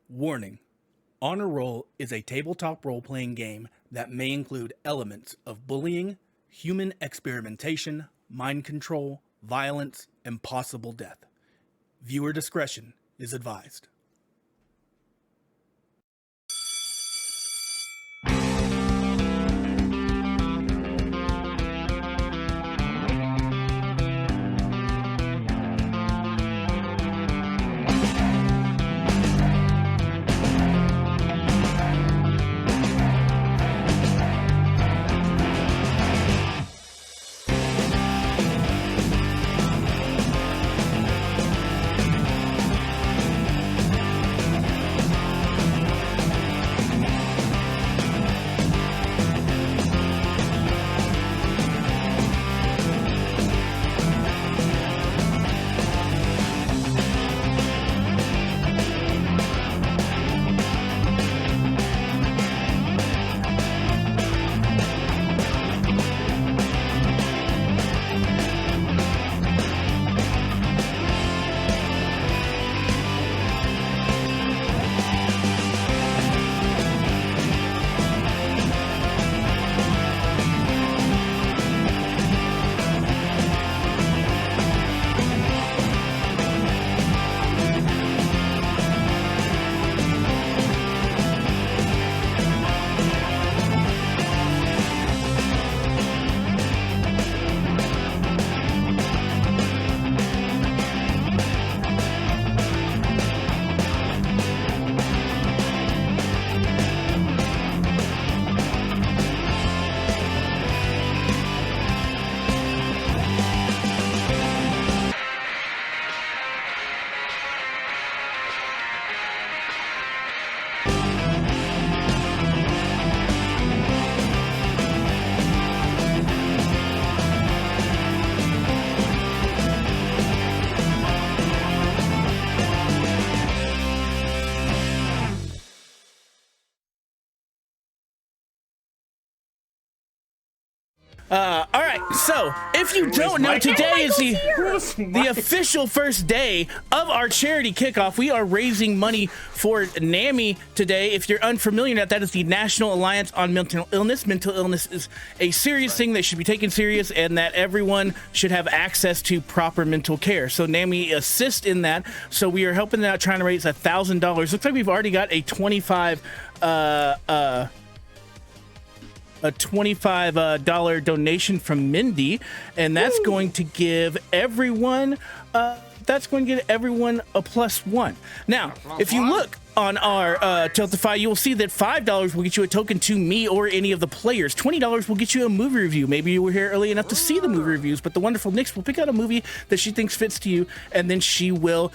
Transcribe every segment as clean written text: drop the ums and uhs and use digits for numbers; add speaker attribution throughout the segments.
Speaker 1: Warning: Honor Roll is a tabletop role-playing game that may include elements of bullying, human experimentation, mind control, violence, and possible death. Viewer discretion is advised. All right, so if you don't know, today is the official first day of our charity kickoff. We are raising money for NAMI today. If you're unfamiliar, that is the National Alliance on Mental Illness. Mental illness is a serious thing that should be taken serious, and that everyone should have access to proper mental care. So NAMI assists in that. So we are helping out, trying to raise $1,000. Looks like we've already got a $25 donation from Mindy, and that's going to give everyone a +1. Now, if you look on our Tiltify, you will see that $5 will get you a token to me or any of the players. $20 will get you a movie review. Maybe you were here early enough to see the movie reviews, but the wonderful Nyx will pick out a movie that she thinks fits to you, and then she will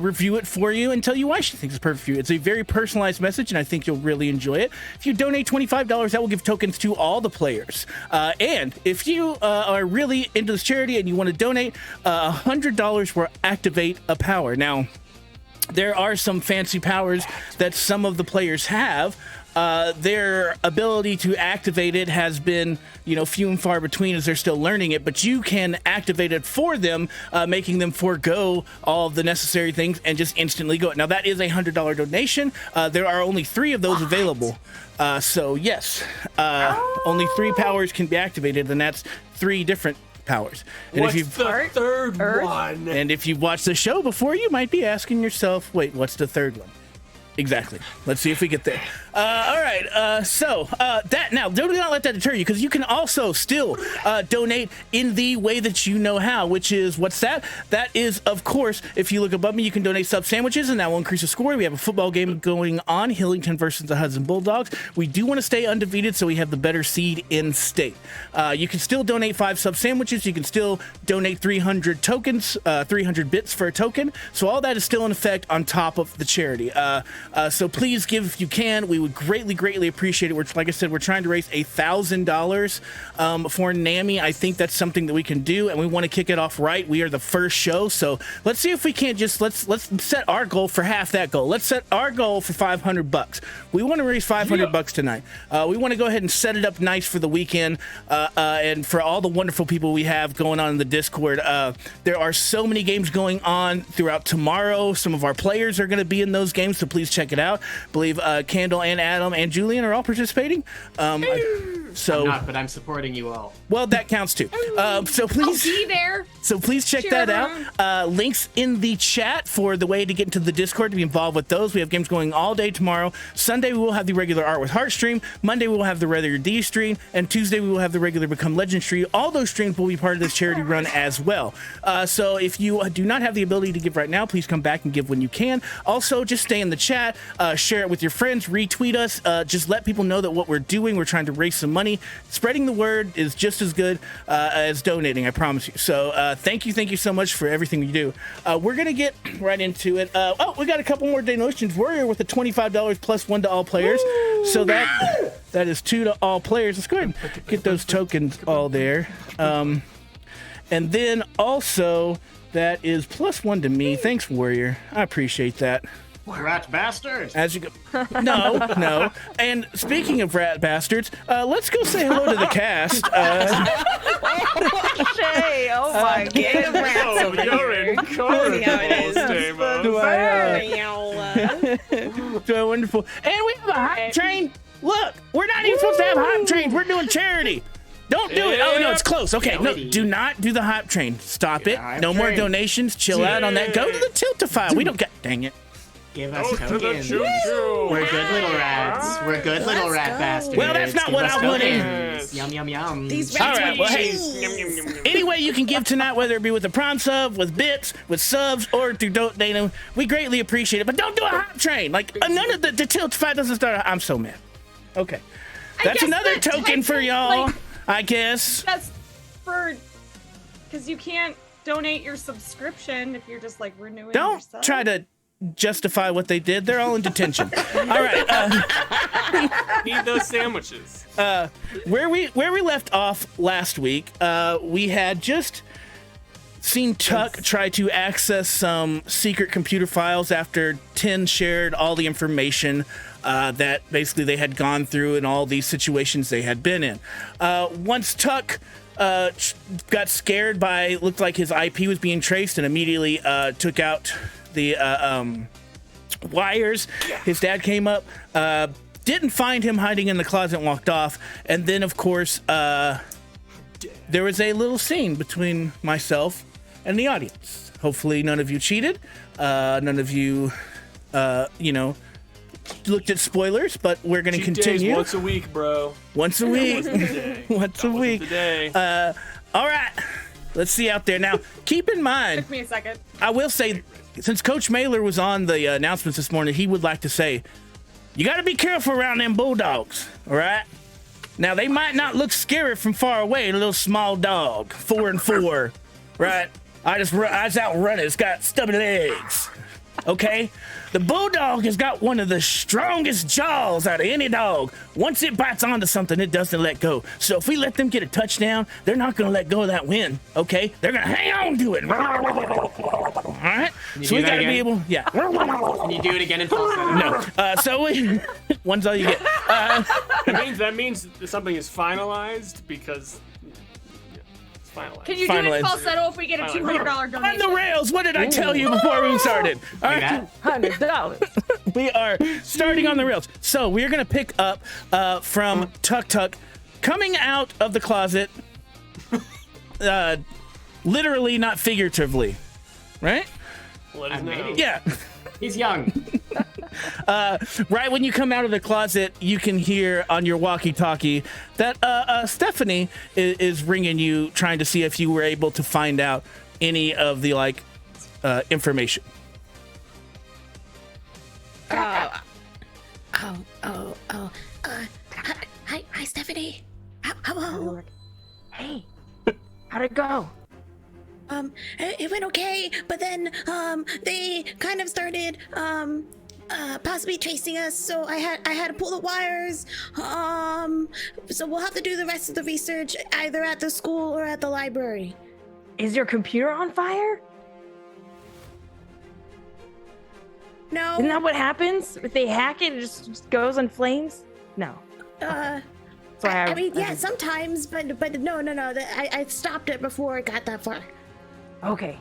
Speaker 1: review it for you and tell you why she thinks it's perfect for you. It's a very personalized message, and I think you'll really enjoy it. If you donate $25, that will give tokens to all the players. And if you are really into this charity and you want to donate, $100 will activate a power. Now, there are some fancy powers that some of the players have. Their ability to activate it has been, few and far between as they're still learning it, but you can activate it for them, making them forego all of the necessary things and just instantly go. Now, that is a $100 donation. There are only 3 of those available. So, yes, only 3 powers can be activated, and that's 3 different powers. And
Speaker 2: what's the third one?
Speaker 1: And if you've watched the show before, you might be asking yourself, wait, what's the third one? Exactly. Let's see if we get there. All right. So now, do not let that deter you, because you can also still donate in the way that you know how, which is, what's that? That is, of course, if you look above me, you can donate sub sandwiches, and that will increase the score. We have a football game going on, Hillington versus the Hudson Bulldogs. We do want to stay undefeated, so we have the better seed in state. You can still donate 5 sub sandwiches. You can still donate 300 tokens, 300 bits for a token. So all that is still in effect on top of the charity. So please give if you can. We would greatly appreciate it. Like I said, we're trying to raise $1,000 for NAMI. I think that's something that we can do, and we want to kick it off right. We are the first show, so let's see if we can't just let's set our goal for half that goal. Let's set our goal for $500. We want to raise $500 tonight. We want to go ahead and set it up nice for the weekend, and for all the wonderful people we have going on in the Discord. There are so many games going on throughout tomorrow. Some of our players are going to be in those games, so please check it out. I believe Candle and Adam and Julian are all participating. So
Speaker 3: I'm not, but I'm supporting you all.
Speaker 1: well, that counts too. So please
Speaker 2: I'll be there.
Speaker 1: So please check
Speaker 2: Cheer
Speaker 1: that
Speaker 2: everyone.
Speaker 1: out. Links in the chat for the way to get into the Discord to be involved with those. We have games going all day tomorrow. Sunday we will have the regular Art with Heart stream. Monday we will have the regular D stream, and Tuesday we will have the regular Become Legend stream. All those streams will be part of this charity run as well. So if you do not have the ability to give right now, please come back and give when you can. Also, just stay in the chat, share it with your friends, retweet us. Just let people know that what we're doing, we're trying to raise some money. Spreading the word is just as good as donating, I promise you. So thank you so much for everything you do. We're gonna get right into it. We got a couple more donations. Warrior with the $25 plus 1 to all players. So that is 2 to all players. Let's go ahead and get those tokens all there. And then also that is plus 1 to me. Thanks, Warrior. I appreciate that.
Speaker 3: Rat bastard!
Speaker 1: As you go. No. And speaking of rat bastards, let's go say hello to the cast.
Speaker 4: Shay, oh my goodness.
Speaker 5: Oh, you're in
Speaker 1: Doing wonderful. And we have a hype train. Look, we're not even supposed to have hype trains. We're doing charity. Don't do it. Oh, no, it's close. Okay, no, do not do the hype train. Stop it. No more donations. Chill out on that. Go to the Tiltify. We don't get. Dang it.
Speaker 3: Give us
Speaker 5: To the
Speaker 3: tokens.
Speaker 5: choo-choo.
Speaker 3: We're good little rats. We're good little rat bastards.
Speaker 1: Well, that's not
Speaker 3: Give
Speaker 1: what
Speaker 3: us
Speaker 1: I wanted.
Speaker 3: tokens. Yum, yum, yum.
Speaker 6: These
Speaker 1: All
Speaker 6: rats
Speaker 1: right,
Speaker 6: want
Speaker 1: well, hey.
Speaker 6: cheese.
Speaker 1: Any way you can give tonight, whether it be with a Prime sub, with bits, with subs, or through donating, we greatly appreciate it. But don't do a hype train. Like, none of the Tiltify doesn't start. I'm so mad. Okay. That's
Speaker 2: guess
Speaker 1: another
Speaker 2: that
Speaker 1: token for y'all,
Speaker 2: like-
Speaker 1: I guess.
Speaker 2: That's for because you can't donate your subscription if you're just like renewing.
Speaker 1: Don't
Speaker 2: your sub.
Speaker 1: try to justify what they did. They're all in detention. All right.
Speaker 5: Need those sandwiches.
Speaker 1: Where we left off last week, we had just seen Tuck try to access some secret computer files after 10 shared all the information that basically they had gone through and all these situations they had been in. Once Tuck got scared by, looked like his IP was being traced, and immediately took out the wires. His dad came up, didn't find him hiding in the closet and walked off. And then, of course, there was a little scene between myself and the audience. Hopefully none of you cheated. None of you, looked at spoilers, but we're going to
Speaker 5: Cheat days
Speaker 1: continue.
Speaker 5: once a week, bro.
Speaker 1: Once a week.
Speaker 5: Once a day.
Speaker 1: Once a
Speaker 5: That wasn't
Speaker 1: week.
Speaker 5: the day.
Speaker 1: All right. Let's see out there. Now, keep in mind,
Speaker 2: Took me a second.
Speaker 1: I will say, since Coach Mailer was on the announcements this morning, he would like to say, you got to be careful around them bulldogs, all right? Now, they might not look scary from far away, a little small dog, 4 and 4, right? I just outrun it. It's got stubby legs, okay? The bulldog has got one of the strongest jaws out of any dog. Once it bites onto something, it doesn't let go. So if we let them get a touchdown, they're not going to let go of that win, okay? They're going to hang on to it. All right? So we got to be able, yeah.
Speaker 3: Can you do it again in falsetto?
Speaker 1: No. So we, one's all you get.
Speaker 5: That means something is finalized because it's finalized.
Speaker 2: Can you do
Speaker 1: Finalize.
Speaker 2: it in falsetto if we get a $200
Speaker 1: On
Speaker 2: donation?
Speaker 1: the rails, what did I tell you before we started? All
Speaker 3: Like
Speaker 1: right.
Speaker 3: that?
Speaker 4: $100.
Speaker 1: We are starting on the rails. So we're going to pick up from Tuck Tuck coming out of the closet, literally, not figuratively, right?
Speaker 5: Let us
Speaker 3: I'm
Speaker 5: know.
Speaker 3: waiting.
Speaker 1: Yeah.
Speaker 3: He's young.
Speaker 1: Right when you come out of the closet, you can hear on your walkie-talkie that Stephanie is ringing you, trying to see if you were able to find out any of the information.
Speaker 6: Hi, Stephanie. Hello.
Speaker 4: Hey, how'd it go?
Speaker 6: It went okay, but then they kind of started possibly chasing us, so I had to pull the wires. So we'll have to do the rest of the research either at the school or at the library.
Speaker 4: Is your computer on fire?
Speaker 6: No.
Speaker 4: Isn't that what happens? If they hack it, it just goes in flames? No. So
Speaker 6: I mean, yeah, sometimes, but no. I stopped it before it got that far.
Speaker 4: Okay.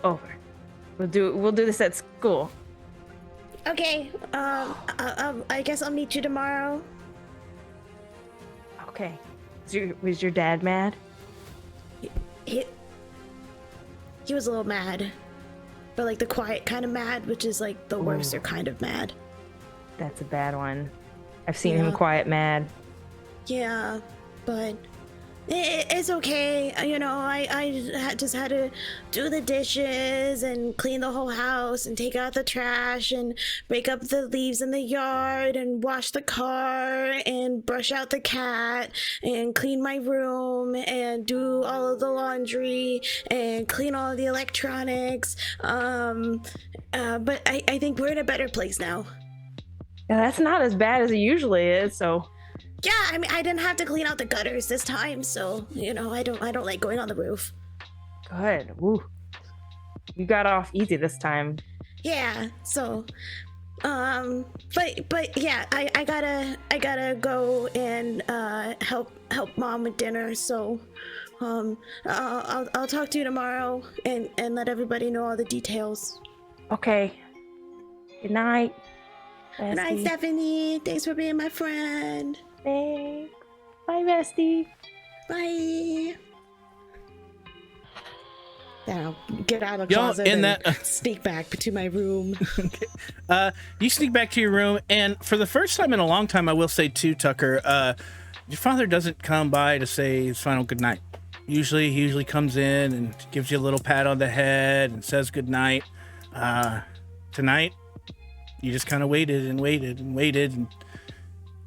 Speaker 4: Over. We'll do this at school.
Speaker 6: Okay. I guess I'll meet you tomorrow.
Speaker 4: Okay. Was your dad mad?
Speaker 6: He was a little mad, but like the quiet kind of mad, which is like the worser kind of mad.
Speaker 4: That's a bad one. I've seen
Speaker 6: Yeah.
Speaker 4: him quiet mad.
Speaker 6: Yeah, but it's okay. You know, I just had to do the dishes and clean the whole house and take out the trash and break up the leaves in the yard and wash the car and brush out the cat and clean my room and do all of the laundry and clean all of the electronics. But I think we're in a better place now.
Speaker 4: Yeah, that's not as bad as it usually is, so
Speaker 6: Yeah, I mean, I didn't have to clean out the gutters this time, so you know, I don't like going on the roof.
Speaker 4: good. Woo. You got off easy this time.
Speaker 6: Yeah, so, but yeah, I gotta go and help mom with dinner. So, I'll talk to you tomorrow and let everybody know all the details.
Speaker 4: Okay. Good night.
Speaker 6: Good night,
Speaker 4: Bestie.
Speaker 6: Stephanie. Thanks for being my friend.
Speaker 4: Thanks. Bye, bestie.
Speaker 6: Bye. Then I'll get out of the
Speaker 1: Y'all,
Speaker 6: closet
Speaker 1: in
Speaker 6: and
Speaker 1: that-
Speaker 6: sneak back to my room.
Speaker 1: You sneak back to your room, and for the first time in a long time, I will say too, Tucker, your father doesn't come by to say his final goodnight. He usually comes in and gives you a little pat on the head and says goodnight. Tonight, you just kind of waited and waited and waited, and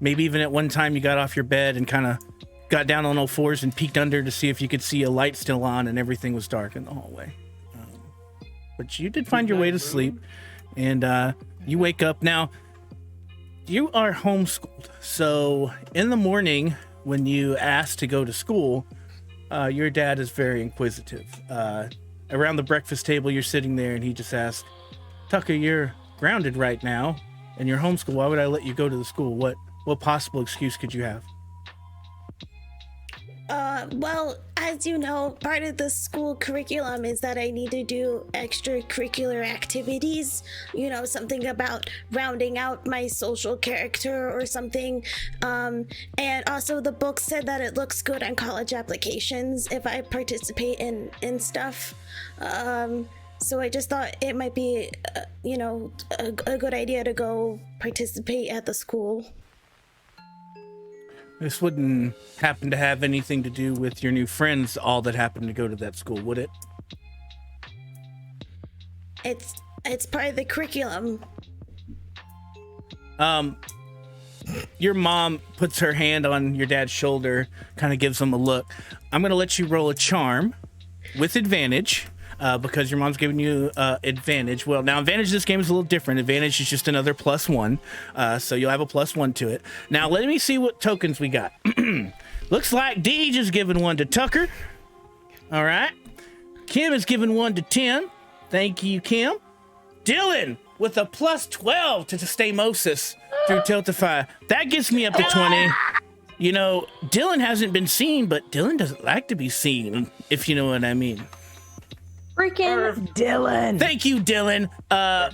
Speaker 1: maybe even at one time you got off your bed and kind of got down on all fours and peeked under to see if you could see a light still on, and everything was dark in the hallway. But you did find your way to sleep, and you wake up. Now, you are homeschooled, so in the morning when you ask to go to school, your dad is very inquisitive. Around the breakfast table, you're sitting there, and he just asks, Tucker, you're grounded right now, and you're homeschooled. Why would I let you go to the school? What possible excuse could you have?
Speaker 6: Well, as you know, part of the school curriculum is that I need to do extracurricular activities, you know, something about rounding out my social character or something. And also the book said that it looks good on college applications if I participate in stuff. So I just thought it might be, you know, a good idea to go participate at the school.
Speaker 1: This wouldn't happen to have anything to do with your new friends, all that happened to go to that school, would it?
Speaker 6: It's part of the curriculum.
Speaker 1: Your mom puts her hand on your dad's shoulder, kind of gives him a look. I'm going to let you roll a charm with advantage. Because your mom's giving you advantage. Well, now advantage in this game is a little different. Advantage is just another +1, so you'll have a +1 to it. Now let me see what tokens we got. Looks like Deej is giving 1 to Tucker. All right. Kim is giving 1 to Tim. Thank you, Kim. Dylan with a +12 to Stamosis through Tiltify. That gets me up to 20. You know, Dylan hasn't been seen, but Dylan doesn't like to be seen, if you know what I mean.
Speaker 4: Freaking Dylan.
Speaker 1: Thank you, Dylan.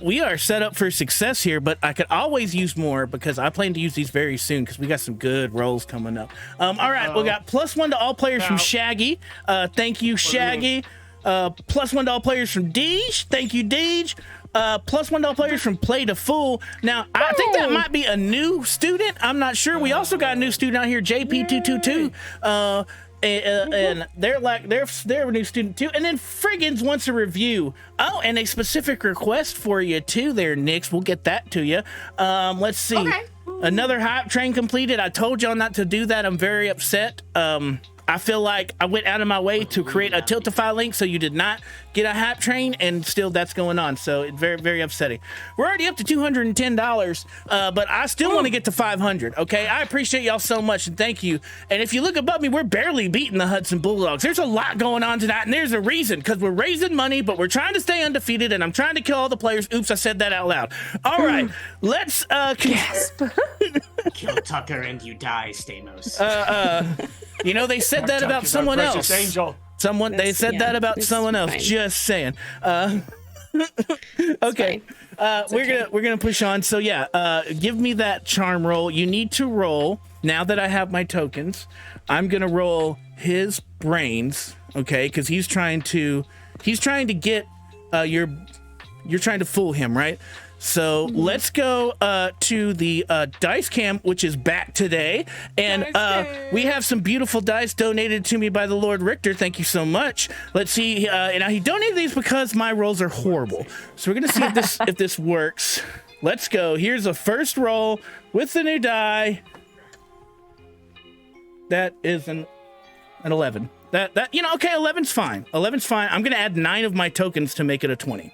Speaker 1: We are set up for success here, but I could always use more because I plan to use these very soon because we got some good rolls coming up. All right, we got +1 to all players from Shaggy. Thank you, Shaggy. +1 to all players from Deej. Thank you, Deej. +1 to all players from Play to Fool. Now, I think that might be a new student. I'm not sure. We also got a new student out here, JP222. And they're a new student too. And then Friggins wants a review. Oh, and a specific request for you too there, Nix. We'll get that to you. Let's see.
Speaker 2: Okay.
Speaker 1: Another hype train completed. I told y'all not to do that. I'm very upset. I feel like I went out of my way to create a Tiltify link so you did not get a hype train, and still that's going on. So it's very, very upsetting. We're already up to $210, but I still want to get to 500. Okay, I appreciate y'all so much, and thank you. And if you look above me, we're barely beating the Hudson Bulldogs. There's a lot going on tonight, and there's a reason, because we're raising money, but we're trying to stay undefeated, and I'm trying to kill all the players. Oops, I said that out loud. All right, let's
Speaker 4: Gasp.
Speaker 3: Kill Tucker and you die, Stamos.
Speaker 1: you know, they said that about
Speaker 5: Tucker's our
Speaker 1: someone
Speaker 5: precious
Speaker 1: else.
Speaker 5: Angel.
Speaker 1: They said
Speaker 6: yeah,
Speaker 1: that about
Speaker 6: it's
Speaker 1: someone else.
Speaker 6: fine.
Speaker 1: Just saying. Okay. We're gonna push on. So yeah, give me that charm roll. You need to roll now that I have my tokens. I'm gonna roll his brains, okay? Because he's trying to get you're trying to fool him, right? So let's go to the dice cam, which is back today, and we have some beautiful dice donated to me by the Lord Richter. Thank you so much. Let's see. Now he donated these because my rolls are horrible, so we're gonna see if this works. Let's go. Here's a first roll with the new die. That is an 11. That okay. 11's fine. 11's fine. I'm gonna add 9 of my tokens to make it a 20.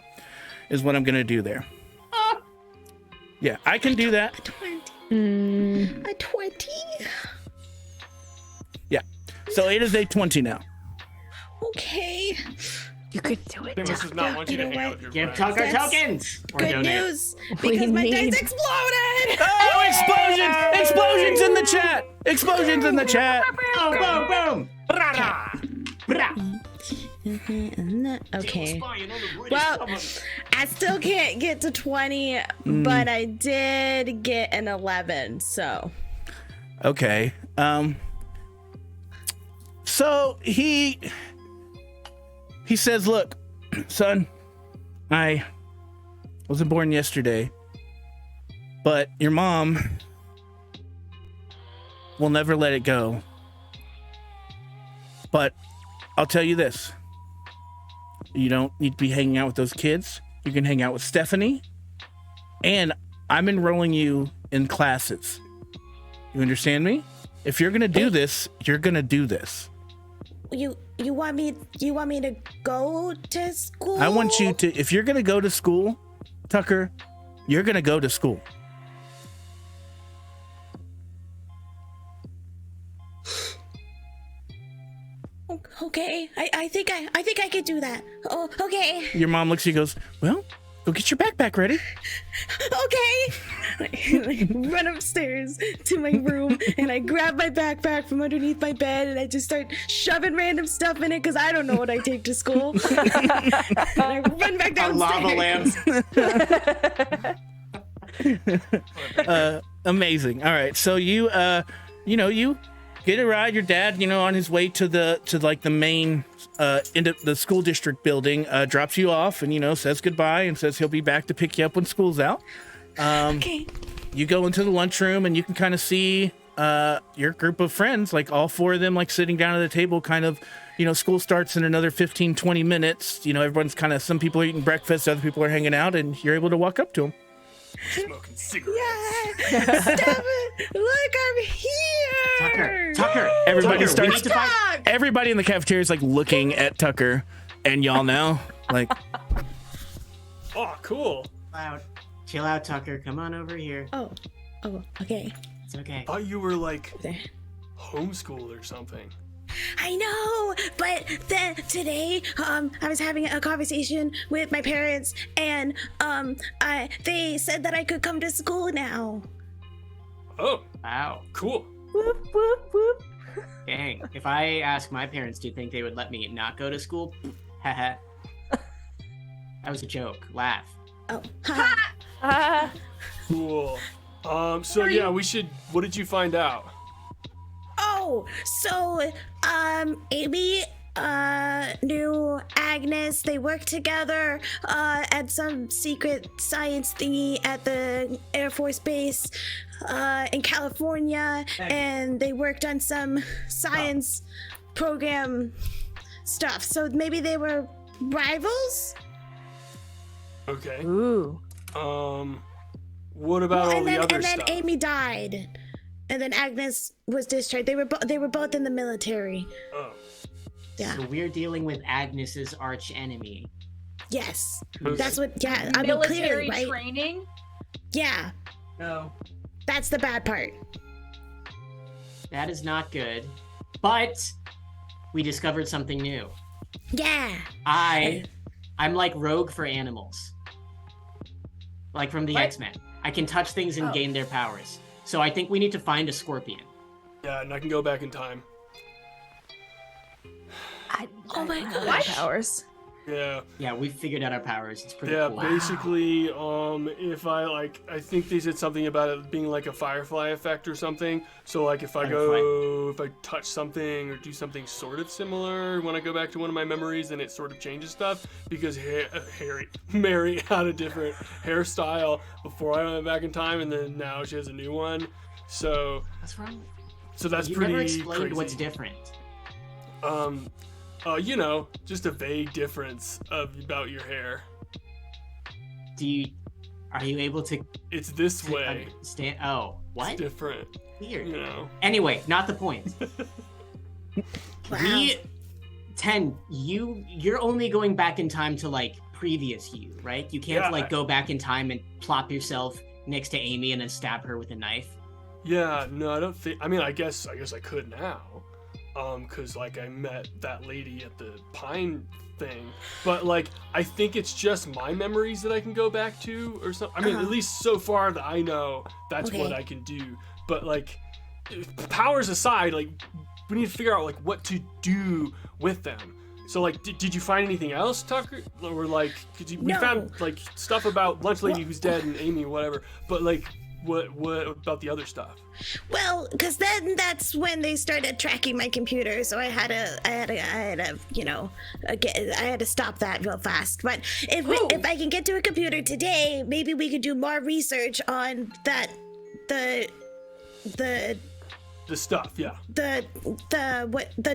Speaker 1: Is what I'm gonna do there. Yeah, I can do that.
Speaker 6: A 20.
Speaker 1: Yeah. So it is a 20 now.
Speaker 6: Okay.
Speaker 4: You could do it.
Speaker 5: Stamos does not want you to hang out with your
Speaker 3: Give
Speaker 5: friends.
Speaker 3: Tucker
Speaker 6: That's
Speaker 3: tokens. Or
Speaker 6: Good
Speaker 3: donate.
Speaker 6: news, because my
Speaker 4: need-
Speaker 6: dice exploded.
Speaker 1: Oh, explosions! Explosions in the chat! Explosions in the chat!
Speaker 3: Oh, boom, boom. Brah, brah.
Speaker 6: Okay.
Speaker 3: Spying on the British
Speaker 6: Well,
Speaker 3: government.
Speaker 6: I still can't get to 20, but I did get an 11, so.
Speaker 1: Okay. So he says, "Look, son, I wasn't born yesterday, but your mom will never let it go. But I'll tell you this. You don't need to be hanging out with those kids. You can hang out with Stephanie. And I'm enrolling you in classes. You understand me? If you're gonna do this, you're gonna do this.
Speaker 6: You want me to go to school?
Speaker 1: I want you to, if you're gonna go to school, Tucker, you're gonna go to school.
Speaker 6: Okay, I think I could do that. Oh, okay.
Speaker 1: Your mom looks at you and goes, well, go get your backpack ready.
Speaker 6: Okay. Run upstairs to my room and I grab my backpack from underneath my bed and I just start shoving random stuff in it because I don't know what I take to school. And I run back
Speaker 3: A
Speaker 6: downstairs.
Speaker 3: lava lamp.
Speaker 1: Amazing. All right. So you get a ride. Your dad, on his way to the main into the school district building, drops you off and says goodbye and says he'll be back to pick you up when school's out.
Speaker 6: Okay.
Speaker 1: You go into the lunchroom and you can kind of see your group of friends, like all 4 of them, like sitting down at the table, kind of, school starts in another 15, 20 minutes. Everyone's kind of, some people are eating breakfast, other people are hanging out, and you're able to walk up to them.
Speaker 5: Smoking cigarettes.
Speaker 6: Yeah. Stop it. Look, I'm here.
Speaker 3: Tucker.
Speaker 1: Everybody
Speaker 3: Tucker, we
Speaker 1: starts
Speaker 3: need to find-
Speaker 1: Everybody in the cafeteria is like looking at Tucker, and y'all now, like,
Speaker 5: Oh, cool.
Speaker 3: Chill out, Tucker. Come on over here.
Speaker 6: Oh, okay.
Speaker 3: It's okay.
Speaker 5: Thought you were like
Speaker 6: There.
Speaker 5: homeschooled or something.
Speaker 6: I know, but then today, I was having a conversation with my parents, and they said that I could come to school now.
Speaker 5: Oh,
Speaker 3: Wow.
Speaker 5: cool.
Speaker 4: Whoop, whoop, whoop.
Speaker 3: Dang. If I ask my parents, do you think they would let me not go to school? Haha. That was a joke. Laugh.
Speaker 6: Oh, ha.
Speaker 4: Ah,
Speaker 5: Cool. So yeah, what did you find out?
Speaker 6: Oh, so Amy knew Agnes. They worked together at some secret science thingy at the Air Force Base in California, and they worked on some science program stuff. So maybe they were rivals.
Speaker 5: Okay.
Speaker 4: ooh.
Speaker 5: What about all the other
Speaker 6: and then
Speaker 5: stuff?
Speaker 6: Amy died, and then Agnes was discharged. They were both in the military.
Speaker 5: Oh.
Speaker 6: Yeah.
Speaker 3: So we're dealing with Agnes's arch enemy.
Speaker 6: Yes.
Speaker 5: Who's-
Speaker 6: That's what. Yeah. I mean,
Speaker 2: Military
Speaker 6: clearly, right?
Speaker 2: training.
Speaker 6: Yeah.
Speaker 3: No.
Speaker 6: That's the bad part.
Speaker 3: That is not good. But we discovered something new.
Speaker 6: Yeah.
Speaker 3: I'm like Rogue for animals. Like from the
Speaker 2: What?
Speaker 3: X-Men. I can touch things and gain their powers. So I think we need to find a scorpion.
Speaker 5: Yeah, and I can go back in time.
Speaker 4: I
Speaker 6: Oh my
Speaker 4: don't have
Speaker 6: gosh.
Speaker 4: powers.
Speaker 5: Yeah.
Speaker 3: Yeah, we figured out our powers. It's pretty
Speaker 5: Yeah,
Speaker 3: cool.
Speaker 5: basically, if I think they said something about it being like a firefly effect or something. So like if I touch something or do something sort of similar when I go back to one of my memories, then it sort of changes stuff because Mary had a different hairstyle before I went back in time, and then now she has a new one. So
Speaker 3: What's wrong?
Speaker 5: so that's
Speaker 3: You
Speaker 5: pretty
Speaker 3: never explained
Speaker 5: crazy.
Speaker 3: what's different.
Speaker 5: Just a vague difference about your hair.
Speaker 3: Are you able to
Speaker 5: It's this way.
Speaker 3: understand? Oh, what?
Speaker 5: It's different,
Speaker 3: Weird.
Speaker 5: you know.
Speaker 3: Anyway, not the point.
Speaker 6: Wow.
Speaker 3: 10, you're only going back in time to like previous you, right? You can't
Speaker 5: Yeah.
Speaker 3: like go back in time and plop yourself next to Amy and then stab her with a knife.
Speaker 5: Yeah, no, I don't think. I mean, I guess I could now, cause like I met that lady at the Pine thing, but like I think it's just my memories that I can go back to or something. I mean, at least so far that I know, that's what
Speaker 6: Okay.
Speaker 5: I can do. But like, powers aside, like we need to figure out like what to do with them. So like, did you find anything else, Tucker? Or like, we
Speaker 6: No.
Speaker 5: found like stuff about Lunch Lady who's dead and Amy, whatever. But like, what about the other stuff?
Speaker 6: Well, because then that's when they started tracking my computer, so I had to, I had to stop that real fast. But if I can get to a computer today, maybe we could do more research on that, the
Speaker 5: stuff, yeah.
Speaker 6: the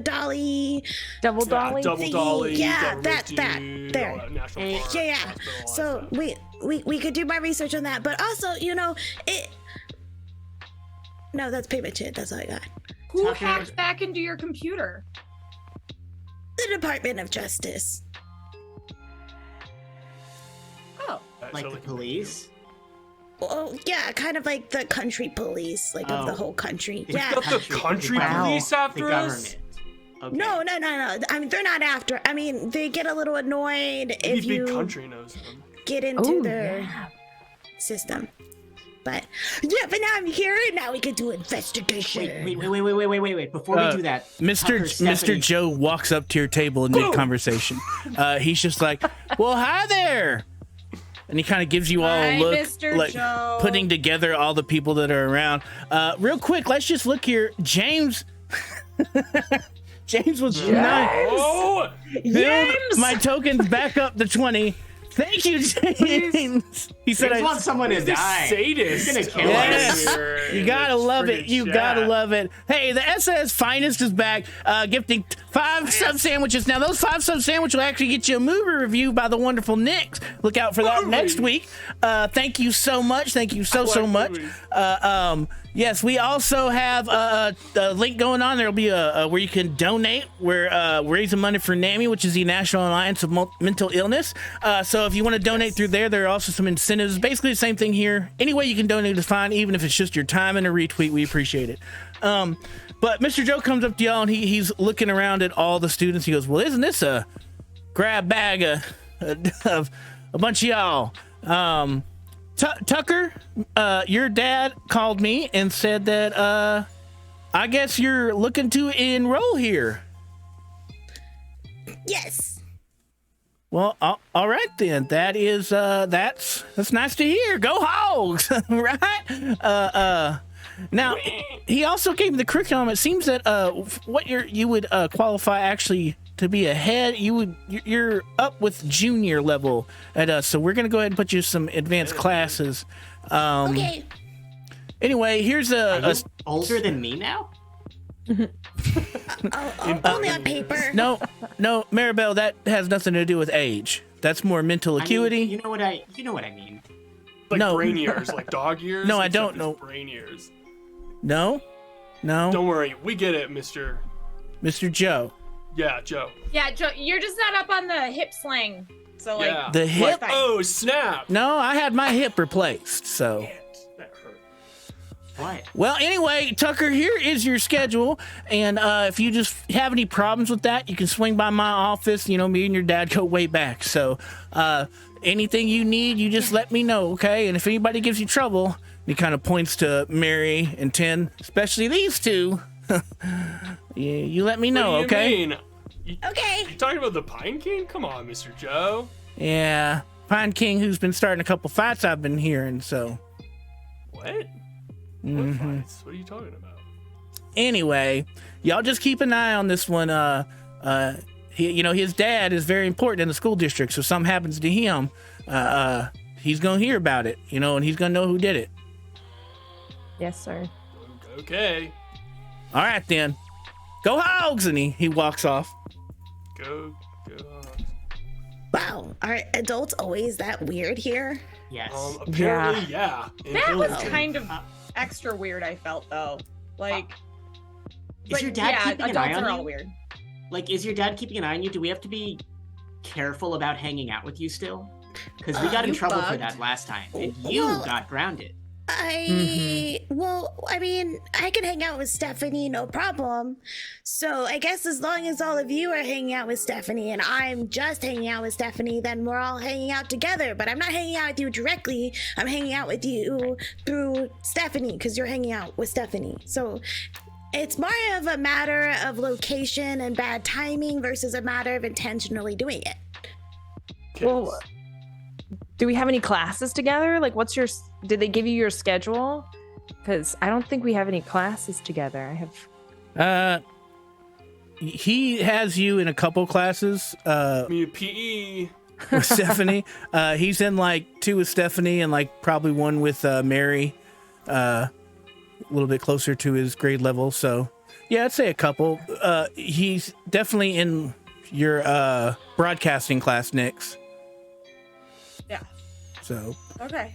Speaker 6: dolly.
Speaker 4: Double dolly.
Speaker 5: Double
Speaker 6: thingy.
Speaker 5: dolly.
Speaker 6: Yeah,
Speaker 5: government
Speaker 6: that,
Speaker 5: dude,
Speaker 6: there.
Speaker 5: all that national park,
Speaker 6: Yeah.
Speaker 5: hospital, all that
Speaker 6: So
Speaker 5: stuff.
Speaker 6: we could do my research on that, but also, it. No, that's pretty much it. That's all I got.
Speaker 2: Who
Speaker 3: Tucker-
Speaker 2: hacked back into your computer?
Speaker 6: The Department of Justice.
Speaker 2: Oh,
Speaker 5: That's
Speaker 3: Like
Speaker 5: all
Speaker 3: the
Speaker 5: I can
Speaker 3: police.
Speaker 6: Well, yeah, kind of like the country police, like of the
Speaker 3: Oh.
Speaker 6: whole country.
Speaker 3: It's
Speaker 6: Yeah.
Speaker 5: Got the country
Speaker 4: Wow.
Speaker 5: police
Speaker 3: The
Speaker 5: after us?
Speaker 3: government. Okay.
Speaker 6: No. I mean, they're not after. I mean, they get a little annoyed
Speaker 5: Maybe
Speaker 6: if
Speaker 5: Big
Speaker 6: you
Speaker 5: Country knows them.
Speaker 6: get into
Speaker 4: Oh,
Speaker 6: their
Speaker 4: yeah.
Speaker 6: system. But yeah, but now I'm here. Now we can do investigation.
Speaker 3: Wait. Before we do that, Tucker,
Speaker 1: Mr.
Speaker 3: Stephanie-
Speaker 1: Joe walks up to your table in mid conversation. He's just like, "Well, hi there," and he kind of gives you all a
Speaker 2: Hi,
Speaker 1: look,
Speaker 2: Mr.
Speaker 1: like
Speaker 2: Joe.
Speaker 1: putting together all the people that are around. Real quick, let's just look here. James. James was nice.
Speaker 5: Oh!
Speaker 1: Build my tokens back up to 20. Thank you, James. He said,
Speaker 3: I want someone to
Speaker 5: This
Speaker 3: die.
Speaker 5: sadist.
Speaker 3: He's gonna kill
Speaker 1: Yes.
Speaker 3: us.
Speaker 1: You gotta love it. You gotta love it. Hey, the SS Finest is back, gifting 5 sub sandwiches. Now, those 5 sub sandwiches will actually get you a movie review by the wonderful Nix. Look out for that next week. Thank you so much. Thank you so much.
Speaker 5: movies.
Speaker 1: Yes, we also have a link going on. There'll be a where you can donate. We're raising money for NAMI, which is the National Alliance of Mental Illness. So if you want to donate through there, there are also some incentives. Basically the same thing here. Any way you can donate is fine, even if it's just your time and a retweet. We appreciate it. But Mr. Joe comes up to y'all and he's looking around at all the students. He goes, "Well, isn't this a grab bag of a bunch of y'all?" Tucker, your dad called me and said that I guess you're looking to enroll here.
Speaker 6: Yes.
Speaker 1: Well, all right then. That is that's nice to hear. Go Hogs, right? Now he also gave me the curriculum. It seems that what you would qualify actually to be ahead. You're up with junior level at us, so we're gonna go ahead and put you some advanced classes.
Speaker 6: Okay.
Speaker 1: Anyway, here's
Speaker 3: Are
Speaker 1: a
Speaker 3: you older than me now?
Speaker 6: Only on paper.
Speaker 1: no, Maribel. That has nothing to do with age. That's more mental
Speaker 3: I mean,
Speaker 1: acuity.
Speaker 3: you know what I mean.
Speaker 5: Like
Speaker 1: No.
Speaker 5: brain ears, like dog ears.
Speaker 1: No, I
Speaker 5: except
Speaker 1: don't
Speaker 5: it's
Speaker 1: know.
Speaker 5: Brain ears.
Speaker 1: No.
Speaker 5: Don't worry, we get it, Mr.
Speaker 1: Joe.
Speaker 5: Yeah, Joe.
Speaker 2: yeah, Joe, you're just not up on the hip slang. So like,
Speaker 5: Yeah.
Speaker 1: The hip?
Speaker 2: fine.
Speaker 5: Oh snap!
Speaker 1: No, I had my hip replaced. So,
Speaker 5: That hurt.
Speaker 3: What?
Speaker 1: well, anyway, Tucker, here is your schedule, and if you just have any problems with that, you can swing by my office. You know, me and your dad go way back. So, anything you need, you just let me know, okay? And if anybody gives you trouble, he kind of points to Mary and 10, especially these two. you let me know,
Speaker 5: What do you
Speaker 1: okay?
Speaker 5: mean?
Speaker 6: Okay.
Speaker 5: You talking about the Pine King? Come on, Mr. Joe.
Speaker 1: Yeah, Pine King, who's been starting a couple fights I've been hearing. So
Speaker 5: What? What fights? What are you talking about?
Speaker 1: anyway, y'all just keep an eye on this one. His dad is very important in the school district, so something happens to him, he's gonna hear about it, and he's gonna know who did it.
Speaker 4: Yes, sir.
Speaker 5: Okay.
Speaker 1: All right then, go Hogs! And he walks off.
Speaker 5: Go.
Speaker 6: Wow. Are adults always that weird here?
Speaker 3: Yes.
Speaker 5: Apparently, yeah.
Speaker 2: That was
Speaker 5: Hilton.
Speaker 2: kind of extra weird, I felt, though. Like,
Speaker 3: Is your dad keeping an eye
Speaker 2: adults are
Speaker 3: on
Speaker 2: all
Speaker 3: you?
Speaker 2: weird.
Speaker 3: Like, is your dad keeping an eye on you? Do we have to be careful about hanging out with you still? Because we got in
Speaker 2: You
Speaker 3: trouble for
Speaker 2: bugged.
Speaker 3: that last time, and you
Speaker 6: Well,
Speaker 3: got grounded.
Speaker 6: Well, I mean, I can hang out with Stephanie, no problem. So I guess as long as all of you are hanging out with Stephanie and I'm just hanging out with Stephanie, then we're all hanging out together. But I'm not hanging out with you directly. I'm hanging out with you through Stephanie because you're hanging out with Stephanie. So it's more of a matter of location and bad timing versus a matter of intentionally doing it.
Speaker 4: Well, do we have any classes together? Like, did they give you your schedule? Because I don't think we have any classes together.
Speaker 1: He has you in a couple classes
Speaker 5: Me, PE.
Speaker 1: with Stephanie. He's in like 2 with Stephanie and like probably 1 with Mary, a little bit closer to his grade level. So yeah, I'd say a couple. He's definitely in your broadcasting class, Nix.
Speaker 2: Yeah.
Speaker 1: So
Speaker 2: Okay.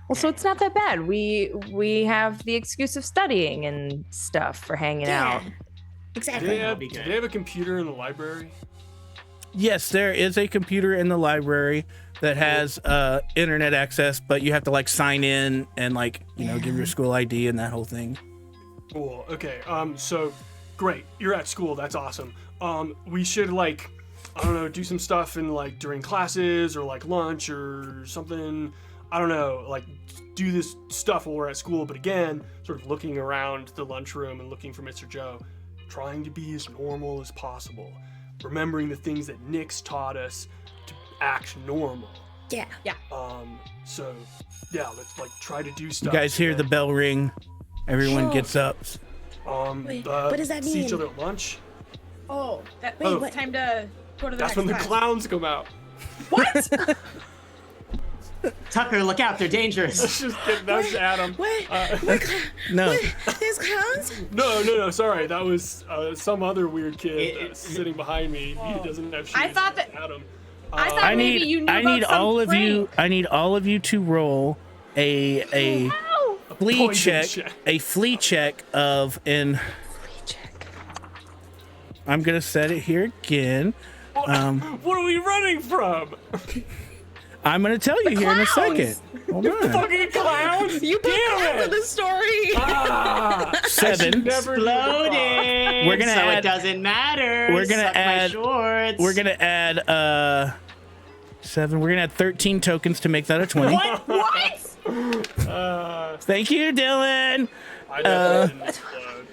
Speaker 4: Well, so it's not that bad. We have the excuse of studying and stuff for hanging out.
Speaker 5: Do
Speaker 6: Exactly.
Speaker 5: they,
Speaker 3: That'll
Speaker 5: have,
Speaker 3: be
Speaker 5: do
Speaker 3: good.
Speaker 5: they have a computer in the library?
Speaker 1: yes, there is a computer in the library that has internet access, but you have to like sign in and like give your school ID and that whole thing.
Speaker 5: Cool. Okay. So great. You're at school. That's awesome. We should like, I don't know, do some stuff in like during classes or like lunch or something. I don't know, like do this stuff while we're at school. But again, sort of looking around the lunchroom and looking for Mr. Joe, trying to be as normal as possible, remembering the things that Nix taught us to act normal.
Speaker 6: Yeah.
Speaker 5: So yeah, let's like try to do
Speaker 1: You
Speaker 5: stuff.
Speaker 1: guys hear the
Speaker 5: and,
Speaker 1: bell ring. Everyone
Speaker 6: Oh.
Speaker 1: gets up.
Speaker 6: Wait, what does that
Speaker 5: See each
Speaker 6: mean?
Speaker 5: other at lunch.
Speaker 2: Oh,
Speaker 6: Wait,
Speaker 5: Oh.
Speaker 6: what?
Speaker 2: time to go to the
Speaker 5: That's
Speaker 2: next
Speaker 5: when the
Speaker 2: class.
Speaker 5: clowns come out.
Speaker 2: What?
Speaker 3: Tucker, look out! They're dangerous.
Speaker 5: That's just kidding. That's Adam.
Speaker 6: What?
Speaker 1: No.
Speaker 6: There's clowns?
Speaker 5: No. Sorry, that was some other weird kid
Speaker 3: It-
Speaker 5: that's sitting behind me. He doesn't have shoes.
Speaker 2: I thought
Speaker 5: That's
Speaker 2: that-
Speaker 5: Adam.
Speaker 2: I thought
Speaker 1: I
Speaker 2: maybe
Speaker 1: need
Speaker 2: you knew
Speaker 1: I
Speaker 2: about
Speaker 1: need
Speaker 2: some
Speaker 1: all of you
Speaker 2: prank.
Speaker 1: I need all of you to roll a flea
Speaker 5: poison
Speaker 1: check, a flea check of an I'm gonna set it here again.
Speaker 5: What are we running from?
Speaker 1: I'm gonna tell you here in a second. Hold on.
Speaker 5: Fucking clowns!
Speaker 6: You put
Speaker 5: Damn
Speaker 6: that
Speaker 5: it!
Speaker 6: in the story.
Speaker 5: Ah,
Speaker 1: 7.
Speaker 5: never
Speaker 3: Exploding.
Speaker 1: We're gonna
Speaker 3: so
Speaker 1: add-
Speaker 3: it doesn't matter.
Speaker 1: we're gonna
Speaker 3: Suck my
Speaker 1: add-
Speaker 3: shorts.
Speaker 1: We're gonna add 7. We're gonna add 13 tokens to make that a 20.
Speaker 2: What?
Speaker 1: Thank you, Dylan.
Speaker 5: I definitely didn't explode.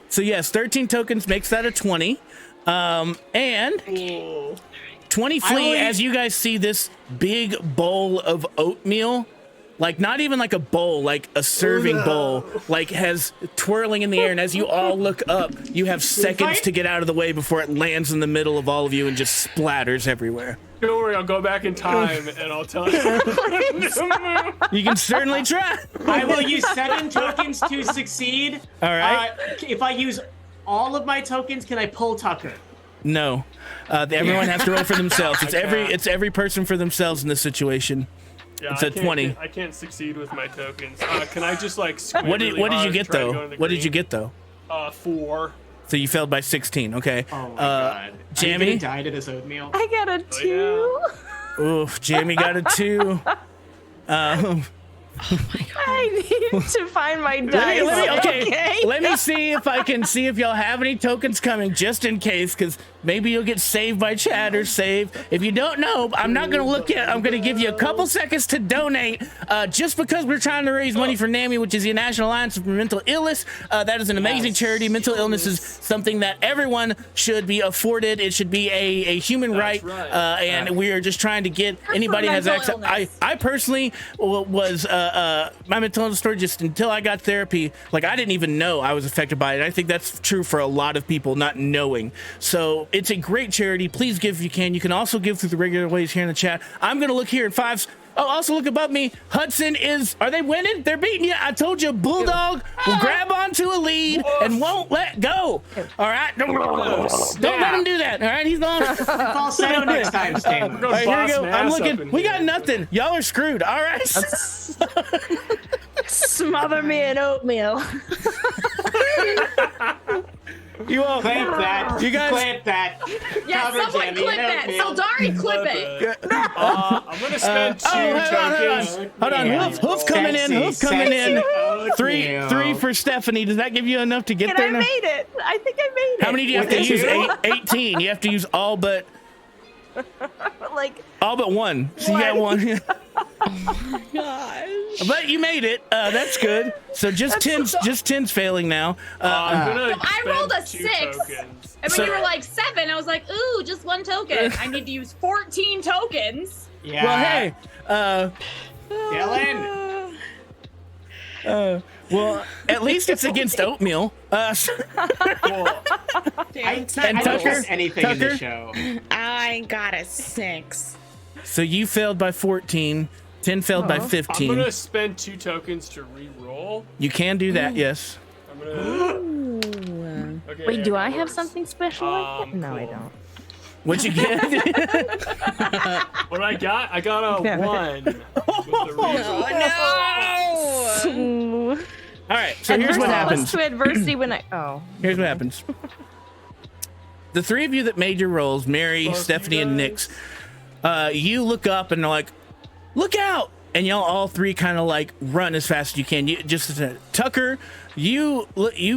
Speaker 1: So yes, 13 tokens makes that a 20. And
Speaker 5: Cool.
Speaker 1: 20
Speaker 3: I
Speaker 1: flea,
Speaker 3: always-
Speaker 1: as you guys see this big bowl of oatmeal, like not even like a bowl, like a serving bowl, like has twirling in the air. And as you all look up, you have seconds to get out of the way before it lands in the middle of all of you and just splatters everywhere.
Speaker 5: Don't worry, I'll go back in time and I'll tell you.
Speaker 1: You can certainly try.
Speaker 3: I will use 7 tokens to succeed.
Speaker 1: All right.
Speaker 3: If I use all of my tokens, can I pull Tucker?
Speaker 1: No, everyone has to roll for themselves. It's
Speaker 5: Okay.
Speaker 1: every person for themselves in this situation.
Speaker 5: Yeah,
Speaker 1: It's
Speaker 5: I
Speaker 1: a
Speaker 5: can't
Speaker 1: 20.
Speaker 5: get- I can't succeed with my tokens. Can I just like squint
Speaker 1: What did
Speaker 5: really
Speaker 1: what did you
Speaker 5: hard
Speaker 1: get
Speaker 5: and try to go
Speaker 1: though?
Speaker 5: in the
Speaker 1: What did you
Speaker 5: green?
Speaker 1: get though?
Speaker 5: 4.
Speaker 1: So you failed by 16. Okay.
Speaker 3: Oh my god. Are you
Speaker 1: Jamie?
Speaker 3: gonna die to this oatmeal?
Speaker 4: I got a 2.
Speaker 1: Oof, Jamie got a 2.
Speaker 4: I need to find my dice.
Speaker 1: Let me see if I can see if y'all have any tokens coming, just in case, because maybe you'll get saved by chat or save. If you don't know, I'm not going to look at. I'm going to give you a couple seconds to donate, just because we're trying to raise money for NAMI, which is the National Alliance for Mental Illness. That is an amazing charity. Mental illness is something that everyone should be afforded. It should be a human right, and we are just trying to get anybody has access. I personally was my mental illness story, just until I got therapy, like I didn't even know I was affected by it. I think that's true for a lot of people, not knowing. So it's a great charity. Please give if you can. You can also give through the regular ways here in the chat. I'm gonna look here at fives. Oh, also look above me. Hudson are they winning? They're beating you. I told you, Bulldog will grab onto a lead and won't let go. All right, don't let him do that. All right, he's going.
Speaker 3: Falsetto next time, Stan.
Speaker 1: All right, here we go. I'm looking. We got nothing. Y'all are screwed. All right.
Speaker 4: Smother me in oatmeal.
Speaker 1: You all
Speaker 3: clip that.
Speaker 1: You guys
Speaker 3: clip that.
Speaker 2: Yeah,
Speaker 3: Cover
Speaker 2: someone
Speaker 3: Jamie
Speaker 2: clip that. Saldari, clip it.
Speaker 5: I'm gonna spend two tokens.
Speaker 1: Hold on. Hoof coming in. Hoof coming in. Three for Stephanie. Does that give you enough to get there?
Speaker 4: I made it. I think I made it.
Speaker 1: How many do you have to use? 18. You have to use all but all but one. So you got one.
Speaker 6: Oh my gosh.
Speaker 1: But you made it. That's good. So just 10's failing now.
Speaker 2: I rolled a 6.
Speaker 5: Tokens.
Speaker 2: And when you were like 7, I was like, ooh, just 1 token. I need to use 14 tokens.
Speaker 3: Yeah.
Speaker 1: Well, hey.
Speaker 3: Dylan.
Speaker 1: Well, at least it's against oatmeal.
Speaker 3: Cool. I don't trust anything in the show.
Speaker 6: I got a 6.
Speaker 1: So you failed by 14. 10 failed by 15.
Speaker 5: I'm gonna spend 2 tokens to re-roll.
Speaker 1: You can do that, yes.
Speaker 5: I'm gonna. Okay,
Speaker 4: Wait, do I have something special like that? No, I
Speaker 5: cool.
Speaker 4: don't.
Speaker 1: What'd you get?
Speaker 5: What I got? I got a 1. With the re-roll.
Speaker 4: Smooth.
Speaker 1: All right, so here's what happens.
Speaker 4: To adversity when
Speaker 1: Here's what happens. The three of you that made your rolls, Mary, Stephanie, and Nyx, you look up and are like, look out! And y'all all three kind of like run as fast as you can. You just Tucker, you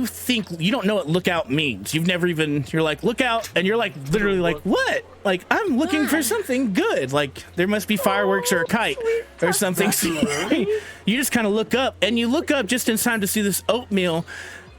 Speaker 1: think you don't know what look out means. You've never even, you're like, look out, and you're like literally like, what? Like, I'm looking for something good. Like there must be fireworks or a kite or something. You just kind of look up, and you look up just in time to see this oatmeal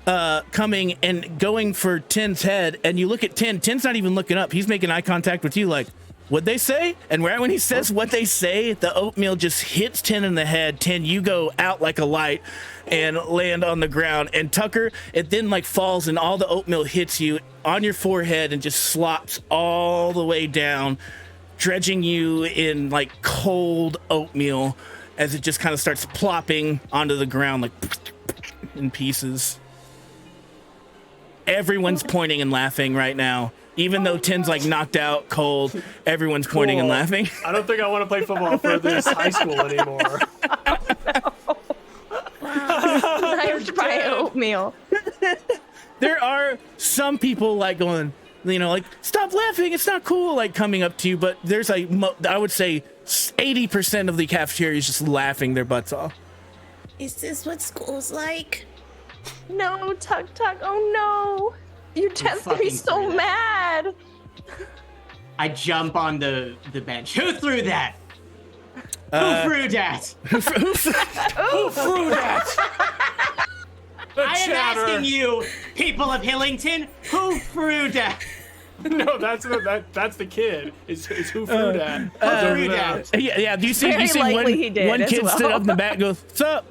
Speaker 1: coming and going for 10's head, and you look at 10. 10's not even looking up. He's making eye contact with you like, what'd they say? And right when he says what they say, the oatmeal just hits 10 in the head. 10, you go out like a light and land on the ground. And Tucker, it then like falls and all the oatmeal hits you on your forehead and just slops all the way down, dredging you in like cold oatmeal as it just kind of starts plopping onto the ground like in pieces. Everyone's pointing and laughing right now. Even though 10's like knocked out cold, everyone's pointing and laughing.
Speaker 5: I don't think I want to play football for this high school anymore.
Speaker 4: Knifed by oatmeal.
Speaker 1: There are some people like going, you know, like, stop laughing, it's not cool, like coming up to you, but there's like, I would say 80% of the cafeteria is just laughing their butts off.
Speaker 6: Is this what school's like?
Speaker 4: No, Tug. Oh no. Your dad's gonna be so mad.
Speaker 3: I jump on the bench. Who threw that? Who threw that?
Speaker 5: Who threw that?
Speaker 3: I am asking you, people of Hillington, who threw that?
Speaker 5: No, that's the kid. Is who threw that?
Speaker 3: Who threw that?
Speaker 1: Yeah. Do you see
Speaker 4: Very likely he did
Speaker 1: one
Speaker 4: as
Speaker 1: kid
Speaker 4: well.
Speaker 1: stood up in the back and goes, what's up?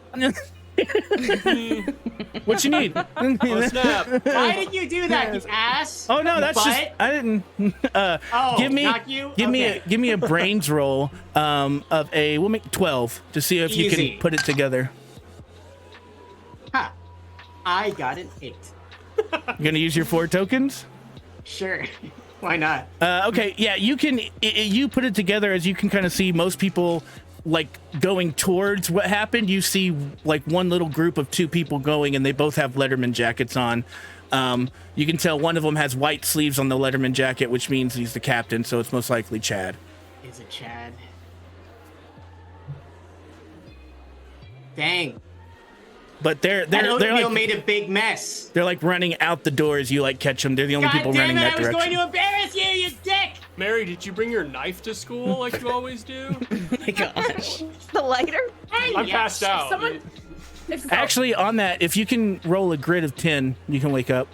Speaker 1: What you need?
Speaker 5: Oh, snap.
Speaker 3: Why did you do that, you ass?
Speaker 1: Oh no, that's just I didn't.
Speaker 3: Not you?
Speaker 1: Give me a brains roll of a. We'll make 12 to see if you
Speaker 3: Easy.
Speaker 1: can put it together.
Speaker 3: Ha! I got an 8.
Speaker 1: You're gonna use your 4 tokens.
Speaker 3: Sure. Why not?
Speaker 1: Okay, yeah, you can. You put it together as you can kind of see most people like going towards what happened. You see like one little group of 2 people going, and they both have Letterman jackets on. You can tell one of them has white sleeves on the Letterman jacket, which means he's the captain, so it's most likely Chad.
Speaker 3: Is it Chad? Dang.
Speaker 1: But they're
Speaker 3: That oatmeal
Speaker 1: like
Speaker 3: made a big mess.
Speaker 1: they're like running out the door as you like catch them. They're the only
Speaker 3: God
Speaker 1: people
Speaker 3: damn
Speaker 1: running
Speaker 3: it,
Speaker 1: that
Speaker 3: I was
Speaker 1: direction.
Speaker 3: going to embarrass you, you dick!
Speaker 5: Mary, did you bring your knife to school like you always do?
Speaker 6: My gosh.
Speaker 4: The lighter?
Speaker 5: I'm passed out.
Speaker 2: Someone.
Speaker 1: Actually, on that, if you can roll a grid of 10, you can wake up.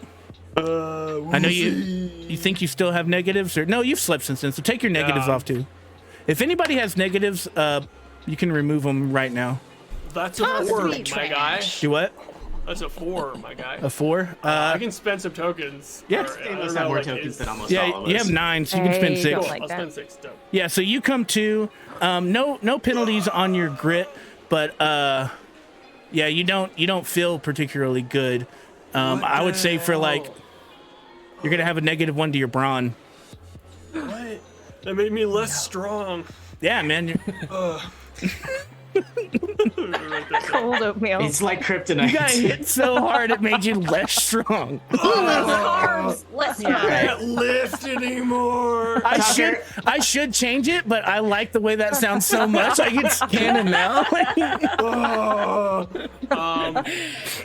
Speaker 1: I know you think you still have negatives, or no? You've slept since then, so take your negatives
Speaker 5: Yeah.
Speaker 1: off too. If anybody has negatives, you can remove them right now.
Speaker 5: That's a 4,
Speaker 6: sweet
Speaker 5: my guy.
Speaker 1: Do what?
Speaker 5: That's a 4, my guy.
Speaker 1: A 4?
Speaker 5: I can spend some tokens.
Speaker 1: yeah.
Speaker 5: Or,
Speaker 3: They
Speaker 5: I
Speaker 3: must
Speaker 5: don't
Speaker 3: have
Speaker 5: know,
Speaker 3: more
Speaker 5: like,
Speaker 3: tokens
Speaker 5: it's-
Speaker 3: than almost
Speaker 1: Yeah,
Speaker 3: all of us.
Speaker 1: you have 9, so you can spend
Speaker 4: Hey,
Speaker 1: 6.
Speaker 4: don't
Speaker 5: Cool,
Speaker 4: like
Speaker 5: I'll
Speaker 4: that.
Speaker 5: spend 6. Dope.
Speaker 1: Yeah, so you come to no penalties on your grit, but yeah, you don't feel particularly good. I would say for like you're gonna have a -1 to your brawn.
Speaker 5: What? That made me less strong.
Speaker 1: Yeah, man.
Speaker 4: Cold oatmeal.
Speaker 3: It's like kryptonite.
Speaker 1: You got hit so hard it made you less strong.
Speaker 2: Carbs. Less
Speaker 5: I
Speaker 2: carbs.
Speaker 5: can't lift anymore.
Speaker 1: I should change it, but I like the way that sounds so much. I get canon now.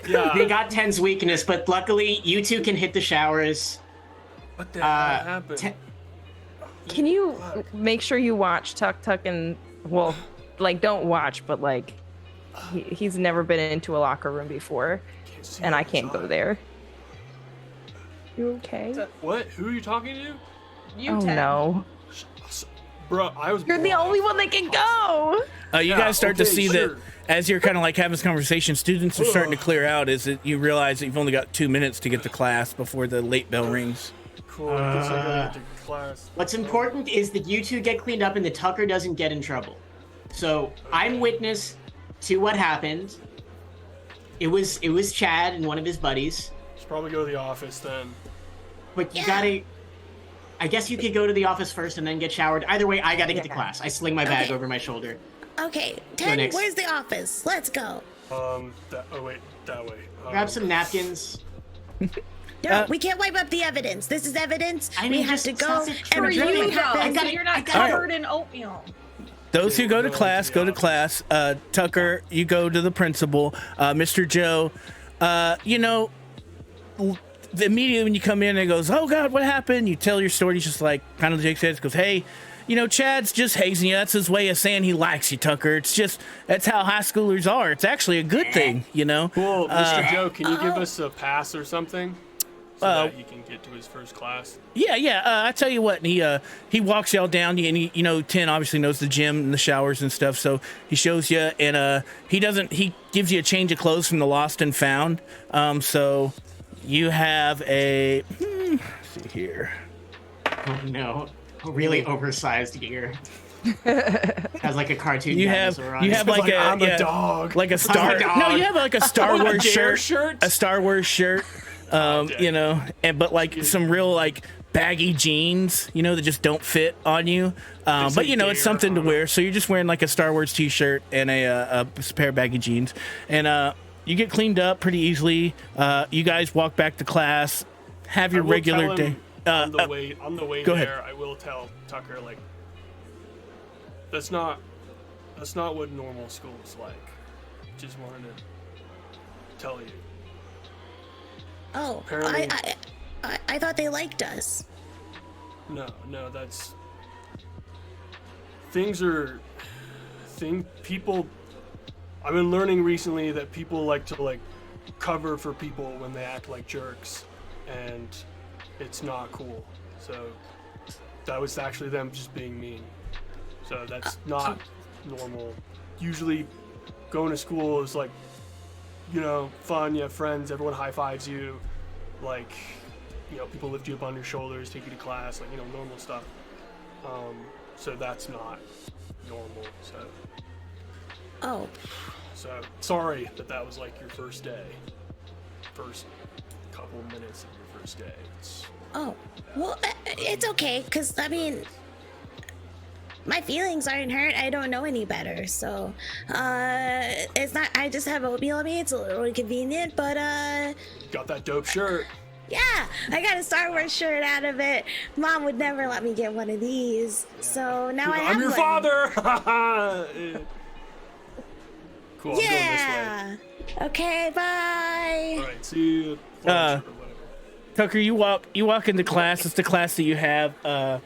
Speaker 5: Yeah.
Speaker 3: They got 10's weakness, but luckily you two can hit the showers.
Speaker 5: What the hell happened?
Speaker 4: Can you make sure you watch Tuck and, well, like, don't watch, but like, he's never been into a locker room before, and I can't go there. You okay?
Speaker 5: What? Who are you talking to?
Speaker 2: You
Speaker 4: Oh
Speaker 2: 10.
Speaker 4: no.
Speaker 5: Bro, I was.
Speaker 4: You're the only one that can go!
Speaker 1: You
Speaker 5: Yeah,
Speaker 1: guys start to
Speaker 5: okay,
Speaker 1: see
Speaker 5: sure.
Speaker 1: that as you're kind of like having this conversation, students are starting to clear out. Is that you realize that you've only got 2 minutes to get to class before the late bell rings.
Speaker 5: Cool. I guess I gotta get to class.
Speaker 3: What's important is that you two get cleaned up and the Tucker doesn't get in trouble. So I'm witness to what happened. It was Chad and one of his buddies.
Speaker 5: Should probably go to the office then.
Speaker 3: But you
Speaker 6: Yeah.
Speaker 3: gotta. I guess you could go to the office first and then get showered. Either way, I gotta get to
Speaker 4: Yeah.
Speaker 3: class. I sling my bag
Speaker 6: Okay.
Speaker 3: over my shoulder.
Speaker 6: Okay, 10,
Speaker 3: next.
Speaker 6: where's the office? Let's go.
Speaker 5: Oh wait, that way.
Speaker 3: Grab some napkins.
Speaker 6: No, we can't wipe up the evidence. This is evidence.
Speaker 3: I
Speaker 6: We
Speaker 3: mean,
Speaker 6: have
Speaker 3: just
Speaker 6: to go
Speaker 3: sausage
Speaker 6: and
Speaker 3: for
Speaker 2: For
Speaker 3: you,
Speaker 6: report
Speaker 2: you,
Speaker 6: what
Speaker 2: though,
Speaker 6: happened.
Speaker 2: so you're not covered in oatmeal.
Speaker 1: Those who go to
Speaker 5: go
Speaker 1: class,
Speaker 5: to the
Speaker 1: go to class. Tucker, you go to the principal. Mr. Joe, immediately when you come in, it goes, "Oh God, what happened?" You tell your story. He's just like, kind of Jake says, goes, "Hey, Chad's just hazing you. That's his way of saying he likes you, Tucker. It's just that's how high schoolers are. It's actually a good thing,
Speaker 5: Cool, Mr. Joe, can you give us a pass or something so
Speaker 1: Uh,
Speaker 5: that he can get to his first class?
Speaker 1: Yeah. I tell you what, and he walks y'all down, and he, 10 obviously knows the gym and the showers and stuff, so he shows you, and he gives you a change of clothes from the lost and found. So you have a let's see here.
Speaker 3: Oh no. A really oversized gear. Has like a cartoon
Speaker 1: You have
Speaker 3: dinosaur on
Speaker 1: you
Speaker 3: it.
Speaker 1: have like
Speaker 5: I'm
Speaker 1: a
Speaker 5: a dog.
Speaker 1: like a Star.
Speaker 3: a dog.
Speaker 1: No, you have like a Star
Speaker 5: A
Speaker 1: Wars
Speaker 5: Dare
Speaker 1: shirt.
Speaker 5: shirt?
Speaker 1: A Star Wars shirt. But like some real like baggy jeans, that just don't fit on you. But
Speaker 5: say
Speaker 1: it's
Speaker 5: Dare
Speaker 1: something to
Speaker 5: on
Speaker 1: wear. So you're just wearing like a Star Wars t-shirt and a pair of baggy jeans, and you get cleaned up pretty easily. You guys walk back to class, have your
Speaker 5: I will
Speaker 1: regular
Speaker 5: tell
Speaker 1: day.
Speaker 5: him on the way
Speaker 1: go
Speaker 5: there,
Speaker 1: ahead.
Speaker 5: I will tell Tucker, like, that's not what normal school is like. Just wanted to tell you.
Speaker 6: Oh,
Speaker 5: Apparently-
Speaker 6: I thought they liked us.
Speaker 5: No, that's people. I've been learning recently that people like to like cover for people when they act like jerks, and it's not cool. So that was actually them just being mean. So that's not normal. Usually, going to school is like, fun. You have friends. Everyone high fives you. Like, people lift you up on your shoulders, take you to class. Like, normal stuff. So that's not normal.
Speaker 6: Oh,
Speaker 5: So sorry that was like your first day. First couple minutes of your first day.
Speaker 6: oh. Well, it's okay, because, I mean, my feelings aren't hurt. I don't know any better, so, it's not, I just have oatmeal on me. It's a little inconvenient, but,
Speaker 5: Got that dope shirt.
Speaker 6: yeah, I got a Star Wars shirt out of it. Mom would never let me get one of these, so now I have
Speaker 5: I'm your
Speaker 6: one.
Speaker 5: father. Cool. I'm going
Speaker 6: Yeah. Okay, bye.
Speaker 5: this way. All right. See you. At lunch or whatever.
Speaker 1: Tucker, you walk into class. It's the class that you have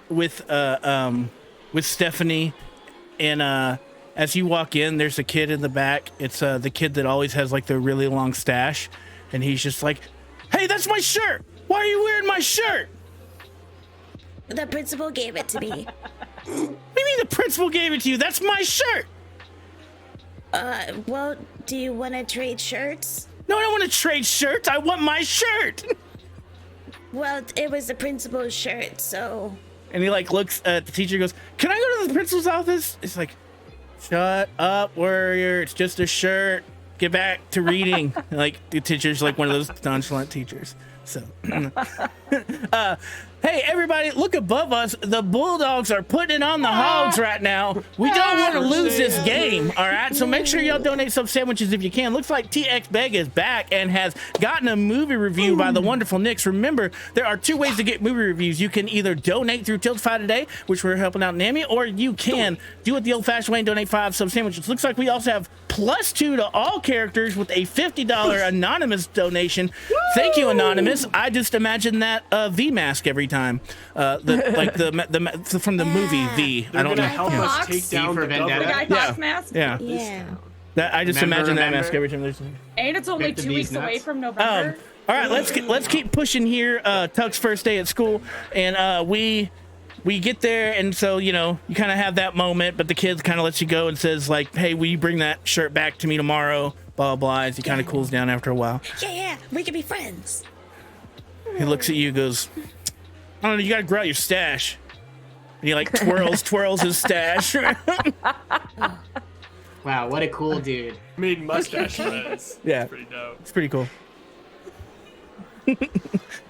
Speaker 1: with Stephanie, and as you walk in, there's a kid in the back. It's the kid that always has like the really long stash, and he's just like, "Hey, that's my shirt. Why are you wearing my shirt?"
Speaker 6: The principal gave it to me.
Speaker 1: What do you mean the principal gave it to you? That's my shirt.
Speaker 6: Well, do you want to trade shirts?
Speaker 1: No, I don't want to trade shirts. I want my shirt.
Speaker 6: Well, it was the principal's shirt, so...
Speaker 1: And he like looks at the teacher and goes, "Can I go to the principal's office?" It's like, "Shut up, Warrior. It's just a shirt. Get back to reading." Like the teacher's like one of those nonchalant teachers. So, hey everybody, look above us. The Bulldogs are putting it on the Hogs right now. We don't want to lose this game, all right? So make sure y'all donate some sandwiches if you can. Looks like TX Beg is back and has gotten a movie review by the wonderful Nix. Remember, there are two ways to get movie reviews. You can either donate through Tiltify today, which we're helping out Nami, or you can do it the old-fashioned way and donate 5 sub sandwiches. Looks like we also have +2 to all characters with a $50 anonymous donation. Thank you, Anonymous. I just imagine that V mask every time. From the movie V.
Speaker 5: They're
Speaker 1: I don't
Speaker 5: gonna
Speaker 1: know.
Speaker 5: help
Speaker 1: Yeah.
Speaker 5: us take down
Speaker 3: for
Speaker 5: the
Speaker 3: Vendetta.
Speaker 2: The
Speaker 5: government.
Speaker 2: Guy Fawkes mask.
Speaker 1: Yeah.
Speaker 6: Yeah.
Speaker 1: That, I just
Speaker 3: Remember,
Speaker 1: imagine that
Speaker 3: remember?
Speaker 1: mask every time there's.
Speaker 2: And it's only
Speaker 3: Rip the
Speaker 2: 2
Speaker 3: bees
Speaker 2: weeks away
Speaker 3: nuts.
Speaker 2: from November.
Speaker 1: All right, let's keep pushing here. Tuck's first day at school, and we get there, and so you kind of have that moment, but the kid kind of lets you go and says like, "Hey, will you bring that shirt back to me tomorrow?" Blah blah blah. As he kind of cools down after a while.
Speaker 6: Yeah, we can be friends.
Speaker 1: He looks at you, goes, "I don't know, you gotta grow out your stash." And he like twirls his stash.
Speaker 3: Wow, what a cool dude.
Speaker 5: Made mustache threads.
Speaker 1: Yeah.
Speaker 5: It's pretty dope.
Speaker 1: It's pretty cool.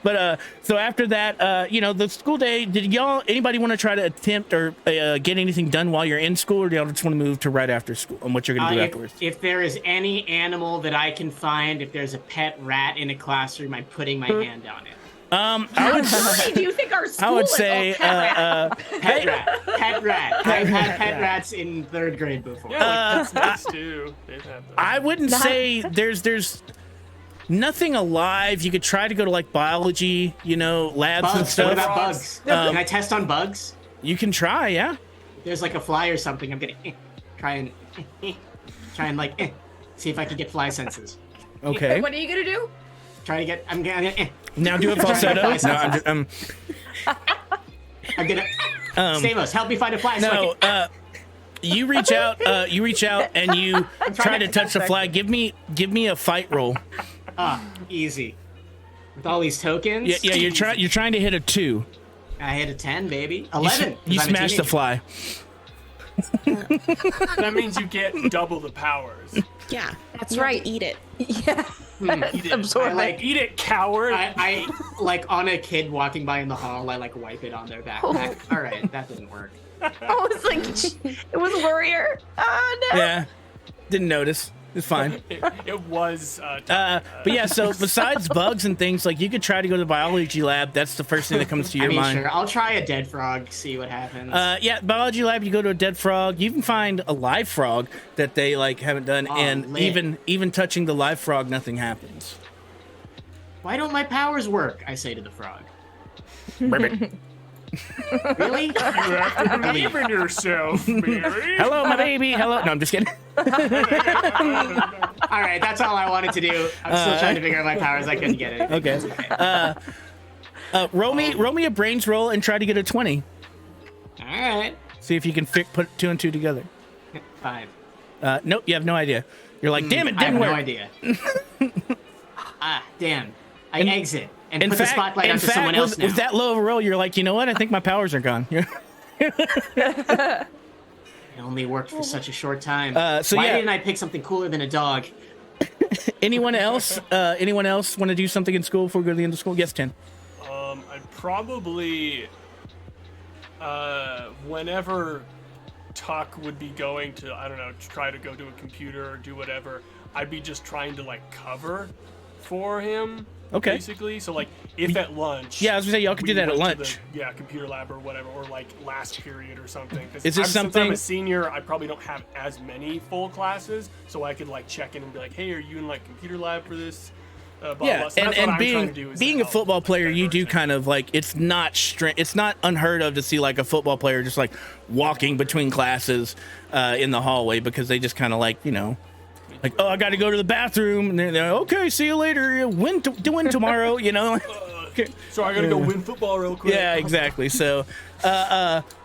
Speaker 1: But so after that, the school day, did anybody want to try to attempt or get anything done while you're in school, or do y'all just want to move to right after school and what you're gonna do afterwards?
Speaker 3: If there is any animal that I can find, if there's a pet rat in a classroom, I'm putting my hand on it.
Speaker 1: I would
Speaker 2: Do you think our school
Speaker 1: I would
Speaker 2: is
Speaker 1: say
Speaker 2: a pet rat?
Speaker 3: Pet rat. I've had pet rats in 3rd grade before.
Speaker 5: Yeah, like that's nice too. They've had those.
Speaker 1: I wouldn't say there's nothing alive. You could try to go to like biology, labs and
Speaker 3: Bugs.
Speaker 1: stuff.
Speaker 3: What about bugs? Can I test on bugs?
Speaker 1: You can try, yeah.
Speaker 3: If there's like a fly or something, I'm gonna try and like see if I can get fly senses.
Speaker 1: Okay.
Speaker 2: What are you gonna do?
Speaker 3: I'm gonna
Speaker 1: Now do a falsetto. No, I'm
Speaker 3: gonna Stamos, help me find a fly.
Speaker 1: no. You reach out. And you try to touch the fly. Give me a fight roll.
Speaker 3: Easy. With all these tokens.
Speaker 1: Yeah. You're trying to hit a 2.
Speaker 3: I hit a 10, baby. 11.
Speaker 1: You
Speaker 3: 'cause I'm a
Speaker 1: smash the
Speaker 3: teenager.
Speaker 1: fly.
Speaker 5: That means you get double the powers.
Speaker 6: Yeah.
Speaker 4: That's
Speaker 6: you have
Speaker 4: right.
Speaker 6: to eat it.
Speaker 4: Yeah.
Speaker 5: Eat it.
Speaker 4: Absorb
Speaker 3: I like
Speaker 5: Eat it, coward.
Speaker 3: I like on a kid walking by in the hall, I like wipe it on their backpack. All right, that didn't work.
Speaker 4: Oh, it's like it was Warrior. Oh no.
Speaker 1: Yeah. Didn't notice. It's fine.
Speaker 5: It was.
Speaker 1: But yeah, so besides bugs and things, like you could try to go to the biology lab. That's the first thing that comes to your mind.
Speaker 3: Sure. I'll try a dead frog, see what happens.
Speaker 1: Yeah, biology lab. You go to a dead frog. You can find a live frog that they like haven't done, and
Speaker 3: lit.
Speaker 1: even touching the live frog, nothing happens.
Speaker 3: Why don't my powers work? I say to the frog.
Speaker 1: Ribbit.
Speaker 3: Really?
Speaker 5: You have to believe in yourself, Mary.
Speaker 1: Hello, my baby. Hello. No, I'm just kidding.
Speaker 3: All right, that's all I wanted to do. I'm still trying to figure out my powers. I couldn't get it.
Speaker 1: Okay. Roll me a brains roll and try to get a 20.
Speaker 3: All right.
Speaker 1: See if you can put 2 and 2 together.
Speaker 3: 5.
Speaker 1: Nope, you have no idea. You're like, damn it,
Speaker 3: I have
Speaker 1: didn't work.
Speaker 3: no idea. Damn. I exit and
Speaker 1: In
Speaker 3: put the
Speaker 1: fact,
Speaker 3: spotlight onto someone else now.
Speaker 1: with that low of a roll, you're like, you know what? I think my powers are gone.
Speaker 3: It only worked for such a short time.
Speaker 1: So
Speaker 3: Why
Speaker 1: yeah.
Speaker 3: didn't I pick something cooler than a dog?
Speaker 1: Anyone else? Anyone else want to do something in school before we go to the end of school? Yes, 10.
Speaker 5: I'd probably, whenever Tuck would be going to, I don't know, try to go to a computer or do whatever, I'd be just trying to like cover for him
Speaker 1: Okay.
Speaker 5: Basically, so like if at lunch.
Speaker 1: Yeah, I was gonna say y'all could do
Speaker 5: we
Speaker 1: that at
Speaker 5: went to
Speaker 1: lunch.
Speaker 5: computer lab or whatever, or like last period or something. 'Cause
Speaker 1: Is this
Speaker 5: since I'm
Speaker 1: something-
Speaker 5: a senior, I probably don't have as many full classes, so I could like check in and be like, hey, are you in like computer lab for this? Blah,
Speaker 1: Yeah,
Speaker 5: blah. So that's what
Speaker 1: and
Speaker 5: I'm trying to do is
Speaker 1: being a
Speaker 5: help,
Speaker 1: football
Speaker 5: like,
Speaker 1: player, you do
Speaker 5: diversity.
Speaker 1: kind of like it's not unheard of to see like a football player just like walking between classes in the hallway because they just kind of like like, oh, I got to go to the bathroom, and they're like, okay, see you later. Win tomorrow, Okay.
Speaker 5: So I gotta go win football real quick.
Speaker 1: Yeah, exactly. So,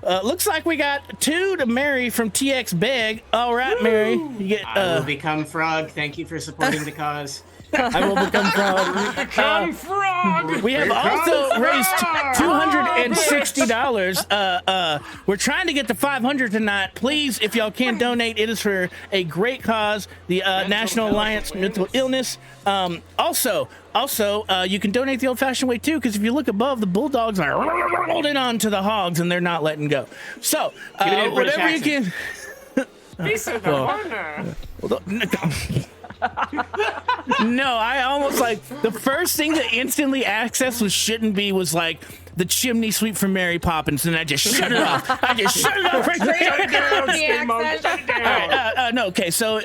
Speaker 1: looks like we got 2 to Mary from TX Beg. All right, Mary, you get.
Speaker 3: I will become frog. Thank you for supporting the cause.
Speaker 1: I will become frog.
Speaker 5: Become frog.
Speaker 1: We have also raised $260. We're trying to get to 500 tonight. Please, if y'all can donate, it is for a great cause, the National
Speaker 5: Health
Speaker 1: Alliance
Speaker 5: Awareness.
Speaker 1: Mental Illness. Also, you can donate the old-fashioned way too, because if you look above, the bulldogs are holding on to the hogs and they're not letting go. So,
Speaker 3: Give it in British
Speaker 1: whatever you
Speaker 3: accent.
Speaker 1: can. No, I almost like the first thing that instantly accessed was like the chimney sweep from Mary Poppins, and I just shut it off. Right there. No, okay, so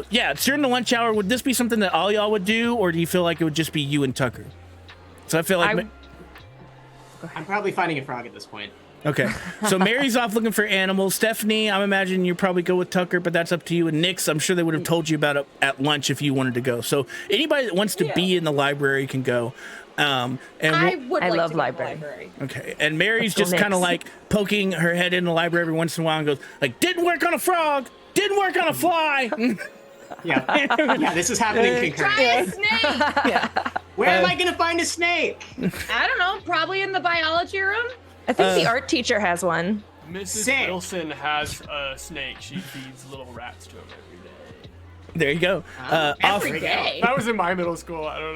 Speaker 1: yeah, it's during the lunch hour. Would this be something that all y'all would do, or do you feel like it would just be you and Tucker? So I feel like
Speaker 3: I'm probably finding a frog at this point.
Speaker 1: okay. So Mary's off looking for animals. Stephanie, I'm imagining you probably go with Tucker, but that's up to you. And Nix, I'm sure they would have told you about it at lunch if you wanted to go. So anybody that wants to be in the library can go. And
Speaker 2: I would.
Speaker 4: I
Speaker 2: like
Speaker 4: love
Speaker 2: to go to the
Speaker 4: library.
Speaker 1: okay. And Mary's
Speaker 4: Let's go
Speaker 1: just kind of
Speaker 4: Nix.
Speaker 1: like poking her head in the library every once in a while and goes like, "Didn't work on a frog. Didn't work on a fly."
Speaker 3: Yeah, this is happening
Speaker 2: Try
Speaker 3: concurrently.
Speaker 2: a snake.
Speaker 3: Where am I gonna find a snake?
Speaker 2: I don't know. Probably in the biology room.
Speaker 4: I think the art teacher has one.
Speaker 5: Mrs.
Speaker 3: Sick.
Speaker 5: Wilson has a snake. She feeds little rats to him every day.
Speaker 1: There you go.
Speaker 2: Every day.
Speaker 5: That was in my middle school. I don't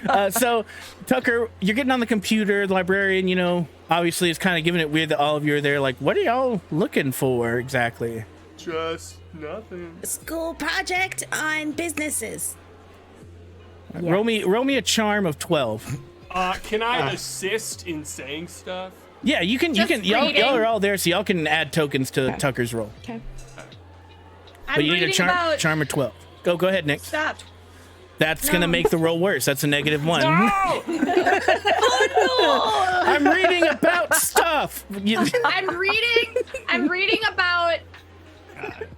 Speaker 5: know.
Speaker 1: So Tucker, you're getting on the computer. The librarian, obviously is kind of giving it weird that all of you are there. Like, what are y'all looking for exactly?
Speaker 5: Just nothing.
Speaker 6: School project on businesses.
Speaker 1: Roll me a charm of 12.
Speaker 5: Can I assist in saying stuff?
Speaker 1: Yeah, you can.
Speaker 2: Just
Speaker 1: Y'all
Speaker 2: reading.
Speaker 1: are all there, so y'all can add tokens to Tucker's roll.
Speaker 6: Okay.
Speaker 2: I'm
Speaker 1: But you need a
Speaker 2: reading about.
Speaker 1: charm of 12. Go ahead, Nick.
Speaker 2: Stop.
Speaker 1: That's gonna make the roll worse. That's a -1.
Speaker 5: Oh!
Speaker 1: I'm reading about stuff.
Speaker 2: I'm reading about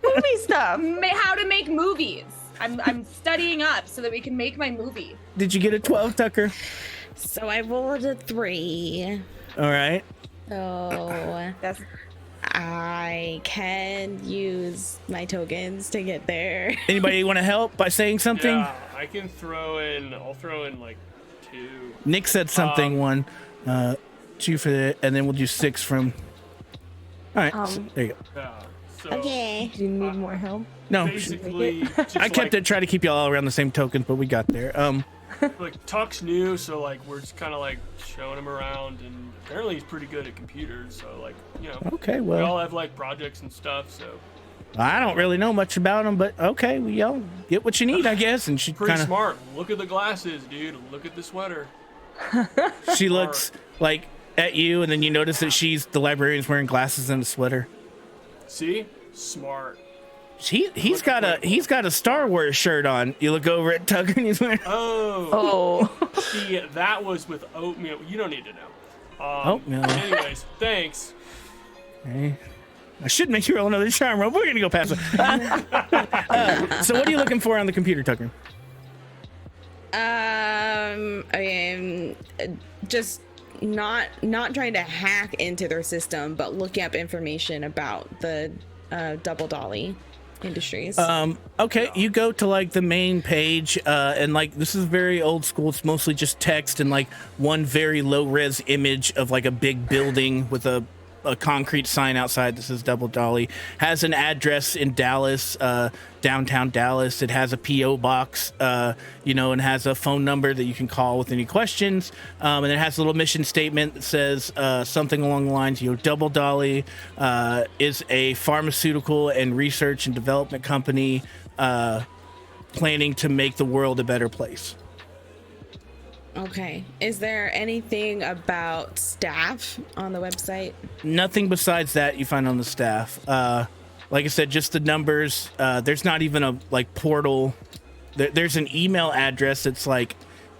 Speaker 4: Movie stuff.
Speaker 2: how to make movies. I'm studying up so that we can make my movie.
Speaker 1: Did you get a 12, Tucker?
Speaker 6: So I rolled a 3.
Speaker 1: All right.
Speaker 6: So
Speaker 4: That's
Speaker 6: I can use my tokens to get there.
Speaker 1: Anybody want to help by saying something?
Speaker 5: Yeah, I can throw in. I'll throw in like 2.
Speaker 1: Nick said something. 1, 2 for that, and then we'll do 6 from. All right. So, there you go.
Speaker 5: Yeah. So
Speaker 6: Okay.
Speaker 4: do you need more help?
Speaker 1: No,
Speaker 5: basically, just
Speaker 1: I kept it. Try to keep y'all all around the same tokens, but we got there.
Speaker 5: Like Tuck's new, so like we're just kind of like showing him around, and apparently he's pretty good at computers. So like
Speaker 1: Okay,
Speaker 5: we all
Speaker 1: well,
Speaker 5: have like projects and stuff. So
Speaker 1: I don't really know much about them, but okay, well, y'all get what you need, I guess. And she
Speaker 5: pretty
Speaker 1: kind of
Speaker 5: smart. Look at the glasses, dude. Look at the sweater.
Speaker 1: she looks like at you, and then you notice that the librarian's wearing glasses and a sweater.
Speaker 5: See, smart.
Speaker 1: He's got a Star Wars shirt on. You look over at Tucker and he's wearing
Speaker 5: Oh,
Speaker 4: Oh.
Speaker 5: see, that was with oatmeal. You don't need to know.
Speaker 1: Oatmeal.
Speaker 5: Anyways, thanks.
Speaker 1: Okay. I should make you roll another charm roll. We're gonna go past it. So what are you looking for on the computer, Tucker?
Speaker 6: Just not trying to hack into their system, but looking up information about the Double Dolly Industries.
Speaker 1: Okay, you go to like the main page, and like this is very old school. It's mostly just text and like one very low res image of like a big building with a concrete sign outside that says Double Dolly. Has an address in Dallas, downtown Dallas. It has a PO box, and has a phone number that you can call with any questions. And it has a little mission statement that says something along the lines, Double Dolly is a pharmaceutical and research and development company planning to make the world a better place.
Speaker 6: Okay. Is there anything about staff on the website?
Speaker 1: Nothing besides that you find on the staff. Like I said, just the numbers. There's not even a like portal. There's an email address that's like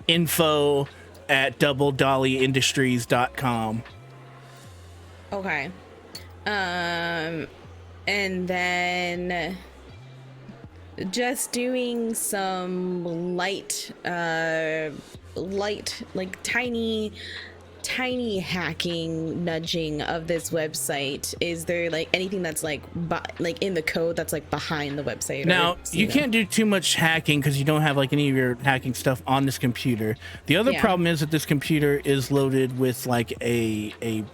Speaker 1: info@doubledollyindustries.com.
Speaker 6: Okay. And then just doing some light, like tiny hacking, nudging of this website. Is there like anything that's like in the code that's like behind the website?
Speaker 1: Now, you can't do too much hacking because you don't have like any of your hacking stuff on this computer. The other problem is that this computer is loaded with like a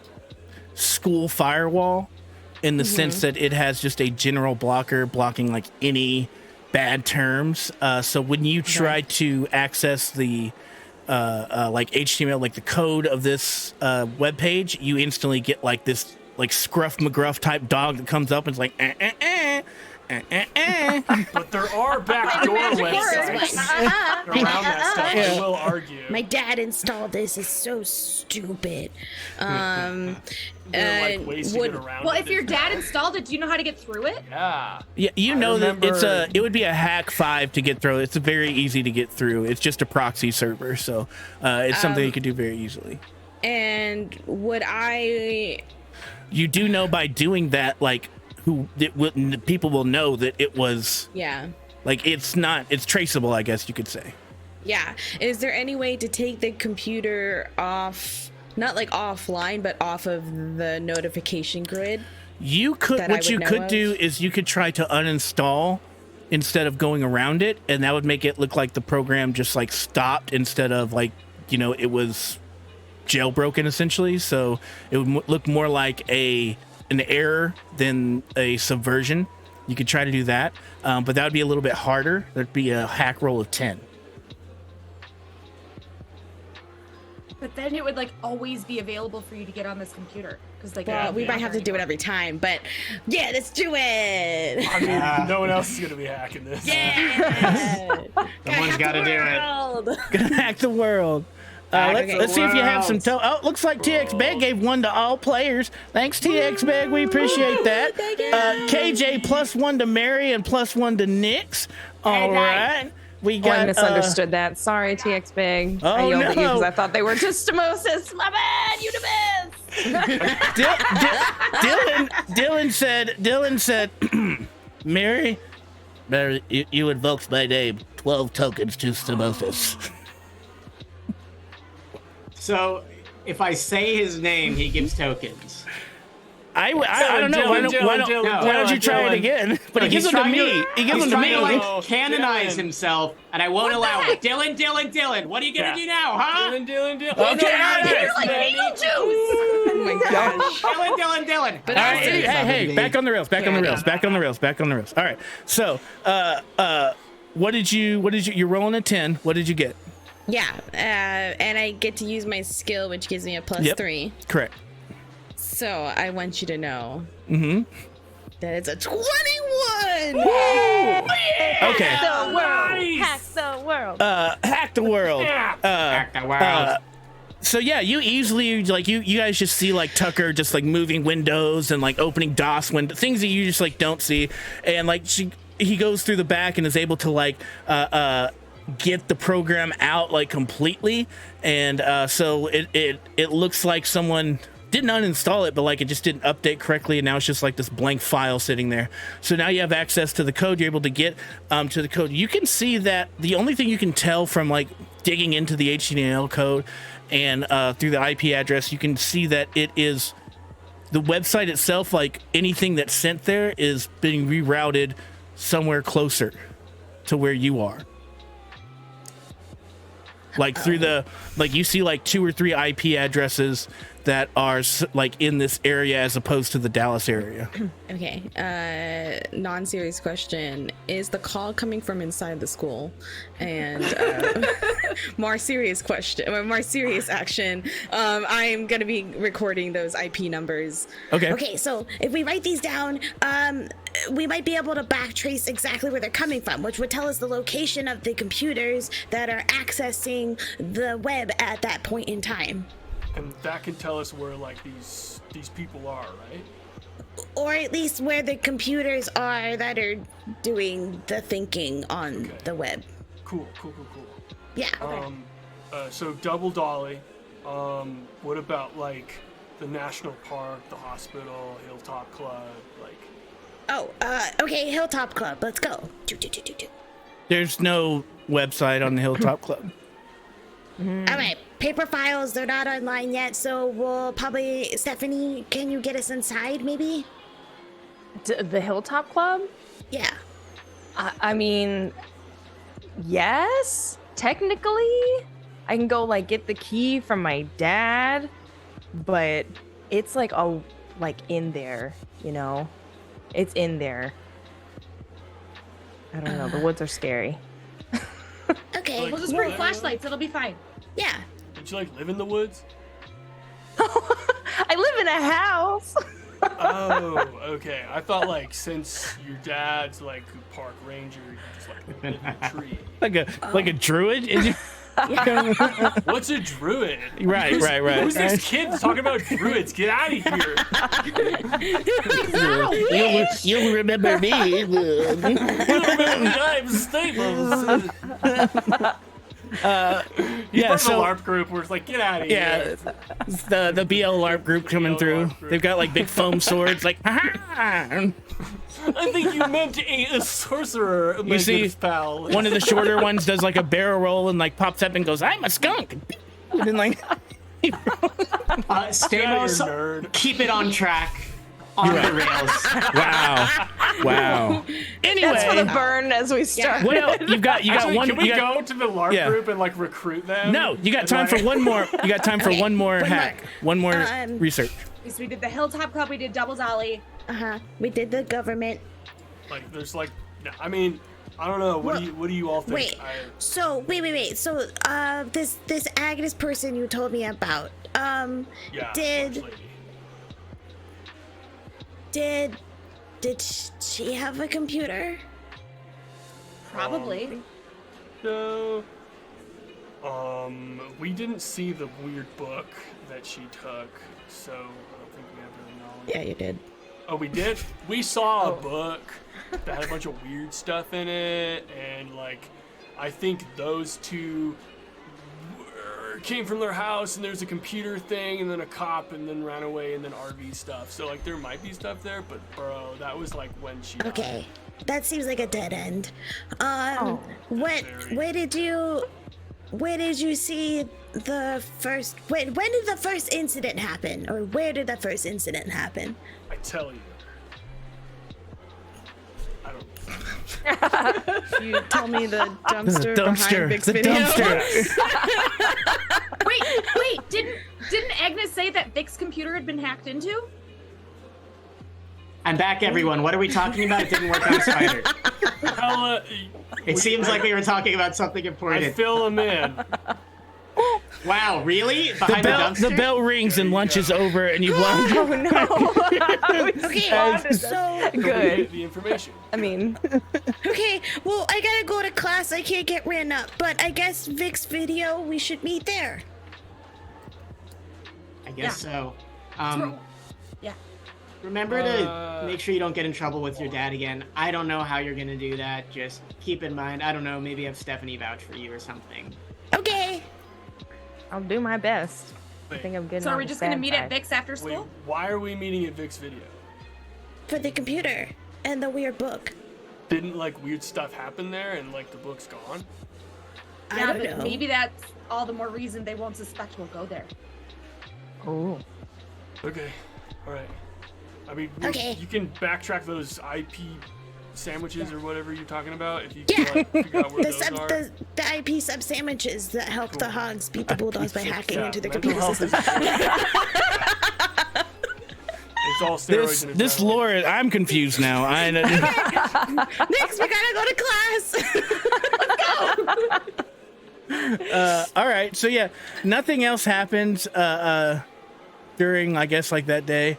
Speaker 1: school firewall in the sense that it has just a general blocker blocking like any bad terms. So when you try to access the like HTML, like the code of this web page, you instantly get like this like Scruff McGruff type dog that comes up and it's like
Speaker 5: But there are backdoor websites around that stuff. I will argue.
Speaker 6: My dad installed this. It's so stupid.
Speaker 5: There are, like, ways to get around
Speaker 2: Well,
Speaker 5: it.
Speaker 2: if your dad installed it, do you know how to get through it?
Speaker 5: Yeah.
Speaker 1: Yeah, you know that it would be a hack 5 to get through. It's very easy to get through. It's just a proxy server, so it's something you could do very easily.
Speaker 6: And would I?
Speaker 1: You do know by doing that, like people will know that it was.
Speaker 6: Yeah.
Speaker 1: Like it's traceable, I guess you could say.
Speaker 6: Yeah. Is there any way to take the computer off? Not like offline, but off of the notification grid.
Speaker 1: You could. What you could do is you could try to uninstall instead of going around it, and that would make it look like the program just like stopped instead of like it was jailbroken essentially. So it would look more like an error than a subversion. You could try to do that, but that would be a little bit harder. There'd be a hack roll of 10.
Speaker 2: But then it would like always be available for you to get on this computer because like
Speaker 6: we might have to do it every time, but yeah, let's do it.
Speaker 5: I mean, no one else is gonna be hacking this.
Speaker 6: Yeah.
Speaker 3: Someone's got to do it.
Speaker 1: Gonna hack the world. Let's see if you have some. Looks like TX Beg gave 1 to all players. Thanks, TX Beg. We appreciate that. KJ +1 to Mary and +1 to Nix. All right. We got.
Speaker 4: I misunderstood that. Sorry, TX Big.
Speaker 1: Oh,
Speaker 4: I yelled at you
Speaker 1: no.
Speaker 4: because I thought they were Testimosis. My bad, you the best.
Speaker 1: Dylan said, Mary, you invoked my name. 12 tokens to Stimosis.
Speaker 3: So if I say his name, he gives tokens.
Speaker 1: I don't know. Why don't you try it again? But he gives them to me. He gives them to me.
Speaker 3: He's trying to like canonize himself, and I won't allow it. Dylan, what are you gonna do now, huh?
Speaker 5: Dylan.
Speaker 1: Okay.
Speaker 6: Like Beetlejuice. Oh my gosh.
Speaker 3: Dylan.
Speaker 6: But
Speaker 1: All right, hey, back on the rails. All right. So, what did you? You're rolling a 10. What did you get?
Speaker 6: Yeah, and I get to use my skill, which gives me a +3.
Speaker 1: Correct.
Speaker 6: So I want you to know that it's a 21.
Speaker 1: Okay.
Speaker 4: Hack the world.
Speaker 1: Hack the world.
Speaker 3: Hack the world.
Speaker 1: So yeah, you easily like you guys just see like Tucker just like moving windows and like opening DOS windows, things that you just like don't see, and like he goes through the back and is able to like get the program out like completely, and so it looks like someone didn't uninstall it, but like it just didn't update correctly, and now it's just like this blank file sitting there. So now you have access to the code. You're able to get to the code. You can see that the only thing you can tell from like digging into the HTML code and through the IP address, you can see that it is the website itself. Like anything that's sent there is being rerouted somewhere closer to where you are. Like through you see like 2 or 3 IP addresses that are like in this area as opposed to the Dallas area.
Speaker 6: Okay. Non-serious question. Is the call coming from inside the school? And more serious question, or more serious action. I'm going to be recording those IP numbers.
Speaker 1: Okay.
Speaker 6: Okay, so if we write these down, we might be able to backtrace exactly where they're coming from, which would tell us the location of the computers that are accessing the web at that point in time.
Speaker 5: And that can tell us where like these people are, right?
Speaker 6: Or at least where the computers are that are doing the thinking on the web.
Speaker 5: Cool.
Speaker 6: Yeah.
Speaker 5: So Double Dolly. What about like the national park, the hospital, Hilltop Club, like?
Speaker 6: Oh, okay, Hilltop Club. Let's go. Do.
Speaker 1: There's no website on the Hilltop Club.
Speaker 6: All right, paper files, they're not online yet, so we'll probably... Stephanie, can you get us inside, maybe?
Speaker 4: The Hilltop Club?
Speaker 6: Yeah.
Speaker 4: I mean, yes, technically. I can go like get the key from my dad, but it's like all like in there, you know? It's in there. I don't know, the woods are scary.
Speaker 6: Okay.
Speaker 2: We'll just bring flashlights. It'll be fine.
Speaker 6: Yeah.
Speaker 5: Don't you like live in the woods?
Speaker 4: I live in a house.
Speaker 5: Oh, okay. I thought like since your dad's like park ranger, you just like live in a tree.
Speaker 1: Like a druid?
Speaker 5: What's a druid?
Speaker 1: Right.
Speaker 5: Who's this kid talking about druids? Get out of here!
Speaker 1: You'll remember me.
Speaker 5: You don't remember I'm Staples.
Speaker 1: Yeah,
Speaker 5: so LARP group where it's like, get out of here.
Speaker 1: Yeah, the BL LARP group coming through. They've got like big foam swords, like.
Speaker 5: I think you meant a sorcerer, my
Speaker 1: You see,
Speaker 5: good pal.
Speaker 1: one of the shorter ones does like a barrel roll and like pops up and goes, "I'm a skunk," and then like.
Speaker 3: Stamos,
Speaker 5: nerd.
Speaker 3: keep it on track. On the rails.
Speaker 1: Wow. Anyway,
Speaker 4: That's for the burn as we start.
Speaker 1: what else? You got
Speaker 5: Actually,
Speaker 1: one.
Speaker 5: can we
Speaker 1: you got,
Speaker 5: go to the LARP group and like recruit them?
Speaker 1: No, you got
Speaker 5: And,
Speaker 1: time
Speaker 5: like-
Speaker 1: for one more. You got time for
Speaker 6: Okay,
Speaker 1: one more
Speaker 6: one
Speaker 1: hack.
Speaker 6: more.
Speaker 1: One more research.
Speaker 2: So we did the Hilltop Club. We did Double Dolly.
Speaker 6: We did the government.
Speaker 5: Like, there's like, I mean, I don't know. What do you all think?
Speaker 6: Wait. So wait. So this Agnes person you told me about.
Speaker 5: Yeah.
Speaker 6: Did
Speaker 5: Lady.
Speaker 6: did she have a computer?
Speaker 2: Probably.
Speaker 5: No. We didn't see the weird book that she took, so I don't think we have really knowledge.
Speaker 6: Yeah, you did.
Speaker 5: Oh, we did? We saw a book that had a bunch of weird stuff in it, and like, I think those two came from their house, and there's a computer thing, and then a cop, and then ran away, and then RV stuff. So like, there might be stuff there, but bro, that was like when she died.
Speaker 6: Okay, that seems like a dead end.
Speaker 4: Oh.
Speaker 6: Where did you see the first? When did the first incident happen, or where did the first incident happen?
Speaker 5: I tell you. I don't
Speaker 4: You tell me the dumpster,
Speaker 1: Dumpster.
Speaker 4: behind Vic's
Speaker 1: The
Speaker 4: video.
Speaker 1: dumpster.
Speaker 2: Wait, didn't Agnes say that Vic's computer had been hacked into?
Speaker 3: I'm back, everyone. What are we talking about? It didn't work on Spider.
Speaker 5: Hella,
Speaker 3: It seems like we were talking about something
Speaker 5: I
Speaker 3: important.
Speaker 5: fill him in.
Speaker 3: Wow, really?
Speaker 1: The
Speaker 3: Behind the
Speaker 1: bell,
Speaker 3: dumpster?
Speaker 1: the bell rings and lunch is over, and you've learned.
Speaker 4: Oh no.
Speaker 6: Okay, so
Speaker 4: Good.
Speaker 5: The information.
Speaker 4: I mean,
Speaker 6: okay, well I gotta go to class. I can't get ran up, but I guess Vic's video. We should meet there.
Speaker 3: I guess so.
Speaker 2: Yeah.
Speaker 3: Remember to make sure you don't get in trouble with your dad again. I don't know how you're gonna do that. Just keep in mind, I don't know, maybe have Stephanie vouch for you or something.
Speaker 6: Okay.
Speaker 4: I'll do my best. I
Speaker 5: Wait,
Speaker 4: think I'm getting.
Speaker 2: So are
Speaker 4: on
Speaker 2: we
Speaker 4: the
Speaker 2: just gonna
Speaker 4: bad
Speaker 2: meet
Speaker 4: side.
Speaker 2: at Vic's after
Speaker 5: wait,
Speaker 2: school?
Speaker 5: why are we meeting at Vic's video?
Speaker 6: For the computer and the weird book.
Speaker 5: Didn't like weird stuff happen there and like the book's gone?
Speaker 6: I
Speaker 2: Yeah,
Speaker 6: don't
Speaker 2: but
Speaker 6: know.
Speaker 2: maybe that's all the more reason they won't suspect we'll go there.
Speaker 4: Oh.
Speaker 5: Okay, all right. I mean,
Speaker 6: Okay.
Speaker 5: you can backtrack those IP sandwiches or whatever you're talking about if you
Speaker 6: Yeah.
Speaker 5: can like, figure out where
Speaker 6: The
Speaker 5: those
Speaker 6: sub
Speaker 5: are.
Speaker 6: the IP sub sandwiches that help the hogs beat the bulldogs by hacking
Speaker 5: Yeah,
Speaker 6: into the
Speaker 5: mental
Speaker 6: computer
Speaker 5: health
Speaker 6: system.
Speaker 5: It's all steroids and
Speaker 1: This
Speaker 5: adrenaline.
Speaker 1: lore, I'm confused now.
Speaker 6: Next, we gotta go to class.
Speaker 1: All right, so yeah, nothing else happens during, I guess, like that day.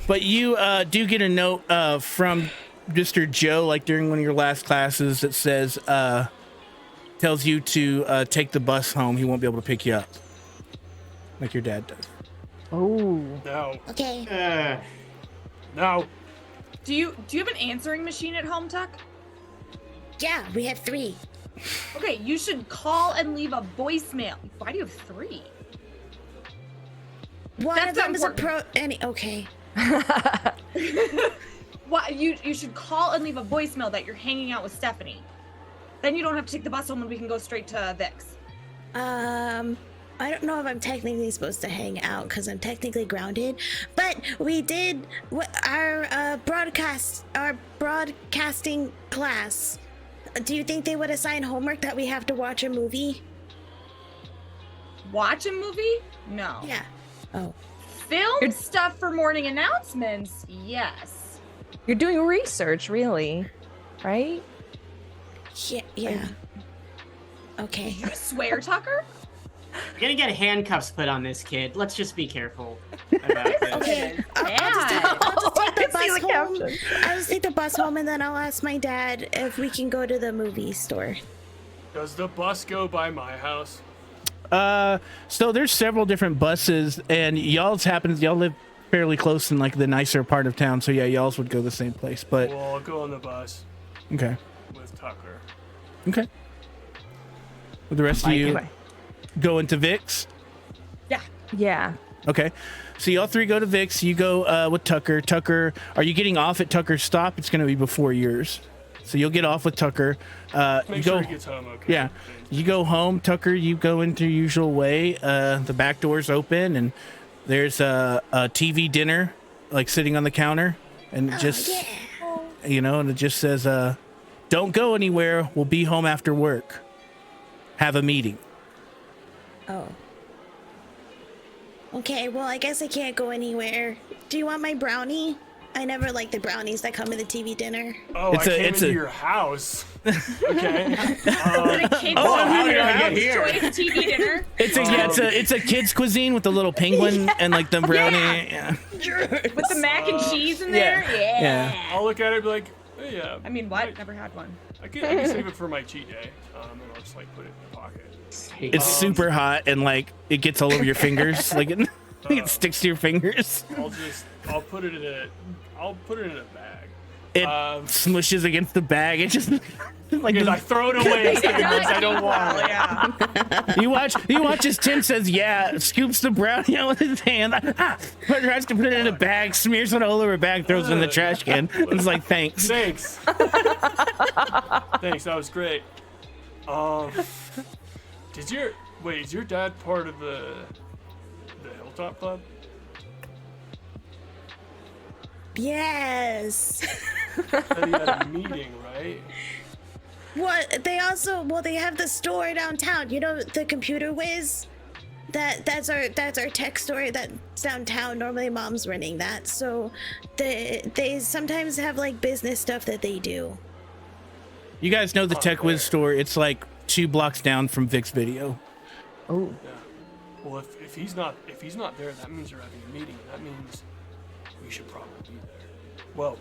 Speaker 1: But you do get a note from Mr. Joe, like during one of your last classes, that says, tells you to take the bus home. He won't be able to pick you up, like your dad does.
Speaker 4: Oh.
Speaker 5: No.
Speaker 6: Okay.
Speaker 5: No.
Speaker 2: Do you have an answering machine at home, Tuck?
Speaker 6: Yeah, we have 3.
Speaker 2: Okay, you should call and leave a voicemail. Why do you have 3?
Speaker 6: One
Speaker 2: That's
Speaker 6: of them is a
Speaker 2: important.
Speaker 6: okay.
Speaker 2: Why you should call and leave a voicemail that you're hanging out with Stephanie. Then you don't have to take the bus home and we can go straight to Vic's.
Speaker 6: I don't know if I'm technically supposed to hang out because I'm technically grounded, but we did our broadcasting class. Do you think they would assign homework that we have to watch a movie?
Speaker 2: Watch a movie? No.
Speaker 6: Yeah. Oh.
Speaker 2: Film stuff for morning announcements? Yes.
Speaker 4: You're doing research, really, right?
Speaker 6: Yeah. Okay.
Speaker 2: You swear, Tucker?
Speaker 3: You're gonna get handcuffs put on this kid. Let's just be careful about this.
Speaker 6: Okay. I'll just take the bus home and then I'll ask my dad if we can go to the movie store.
Speaker 5: Does the bus go by my house?
Speaker 1: So there's several different buses, and y'all live fairly close in like the nicer part of town, so yeah, y'all's would go the same place. But
Speaker 5: Well, I'll go on the bus
Speaker 1: okay,
Speaker 5: with Tucker.
Speaker 1: okay. With the rest of you go into Vic's.
Speaker 4: Yeah.
Speaker 1: Okay, so y'all 3 go to Vic's. You go with Tucker. Tucker, are you getting off at Tucker's stop? It's going to be before yours, so you'll get off with Tucker.
Speaker 5: Make sure he gets home okay.
Speaker 1: Yeah, you go home, Tucker. You go into your usual way. The back door's open, and there's a TV dinner like sitting on the counter, and it just and it just says, "Don't go anywhere. We'll be home after work. Have a meeting."
Speaker 6: Oh. Okay, well, I guess I can't go anywhere. Do you want my brownie? I never like the brownies that come in the TV dinner.
Speaker 5: Oh, I came into your house. Okay.
Speaker 3: How did I get here?
Speaker 2: Choice TV dinner.
Speaker 1: It's a kid's cuisine with the little penguin and like the brownie. Yeah.
Speaker 2: With the mac and cheese in there? Yeah.
Speaker 5: I'll look at it and be like, oh, yeah.
Speaker 2: I mean, what? Never had one.
Speaker 5: I can save it for my cheat day. And I'll just like put it in the pocket.
Speaker 1: It's super hot and like it gets all over your fingers. Like it sticks to your fingers.
Speaker 5: I'll put it in a bag.
Speaker 1: It smushes against the bag. It just like
Speaker 5: I throw it away because I don't want it.
Speaker 2: Yeah.
Speaker 1: You watch as Tim says, yeah, scoops the brownie out with his hand, tries to put it in a bag, smears it all over a bag, throws it in the trash can. It's like, thanks.
Speaker 5: Thanks, that was great. Is your dad part of the Hilltop Club?
Speaker 6: Yes.
Speaker 5: Said he had a meeting, right?
Speaker 6: What? They have the store downtown. You know, the Computer Whiz? That's our tech store that's downtown. Normally Mom's running that. So they sometimes have like business stuff that they do.
Speaker 1: You guys know the Tech Whiz store. It's like 2 blocks down from Vic's Video.
Speaker 4: Oh.
Speaker 5: Yeah. Well, if he's not there, that means you're having a meeting. That means we should probably be there. Well,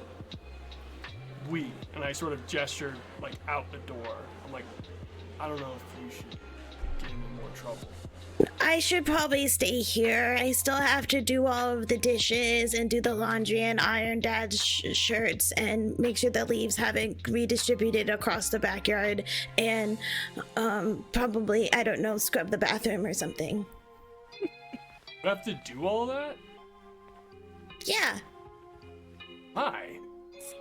Speaker 5: and I sort of gestured like out the door. I'm like, I don't know if you should get him in more trouble.
Speaker 6: I should probably stay here. I still have to do all of the dishes and do the laundry and iron Dad's shirts and make sure the leaves haven't redistributed across the backyard and probably, I don't know, scrub the bathroom or something.
Speaker 5: You have to do all that?
Speaker 6: Yeah.
Speaker 5: Why?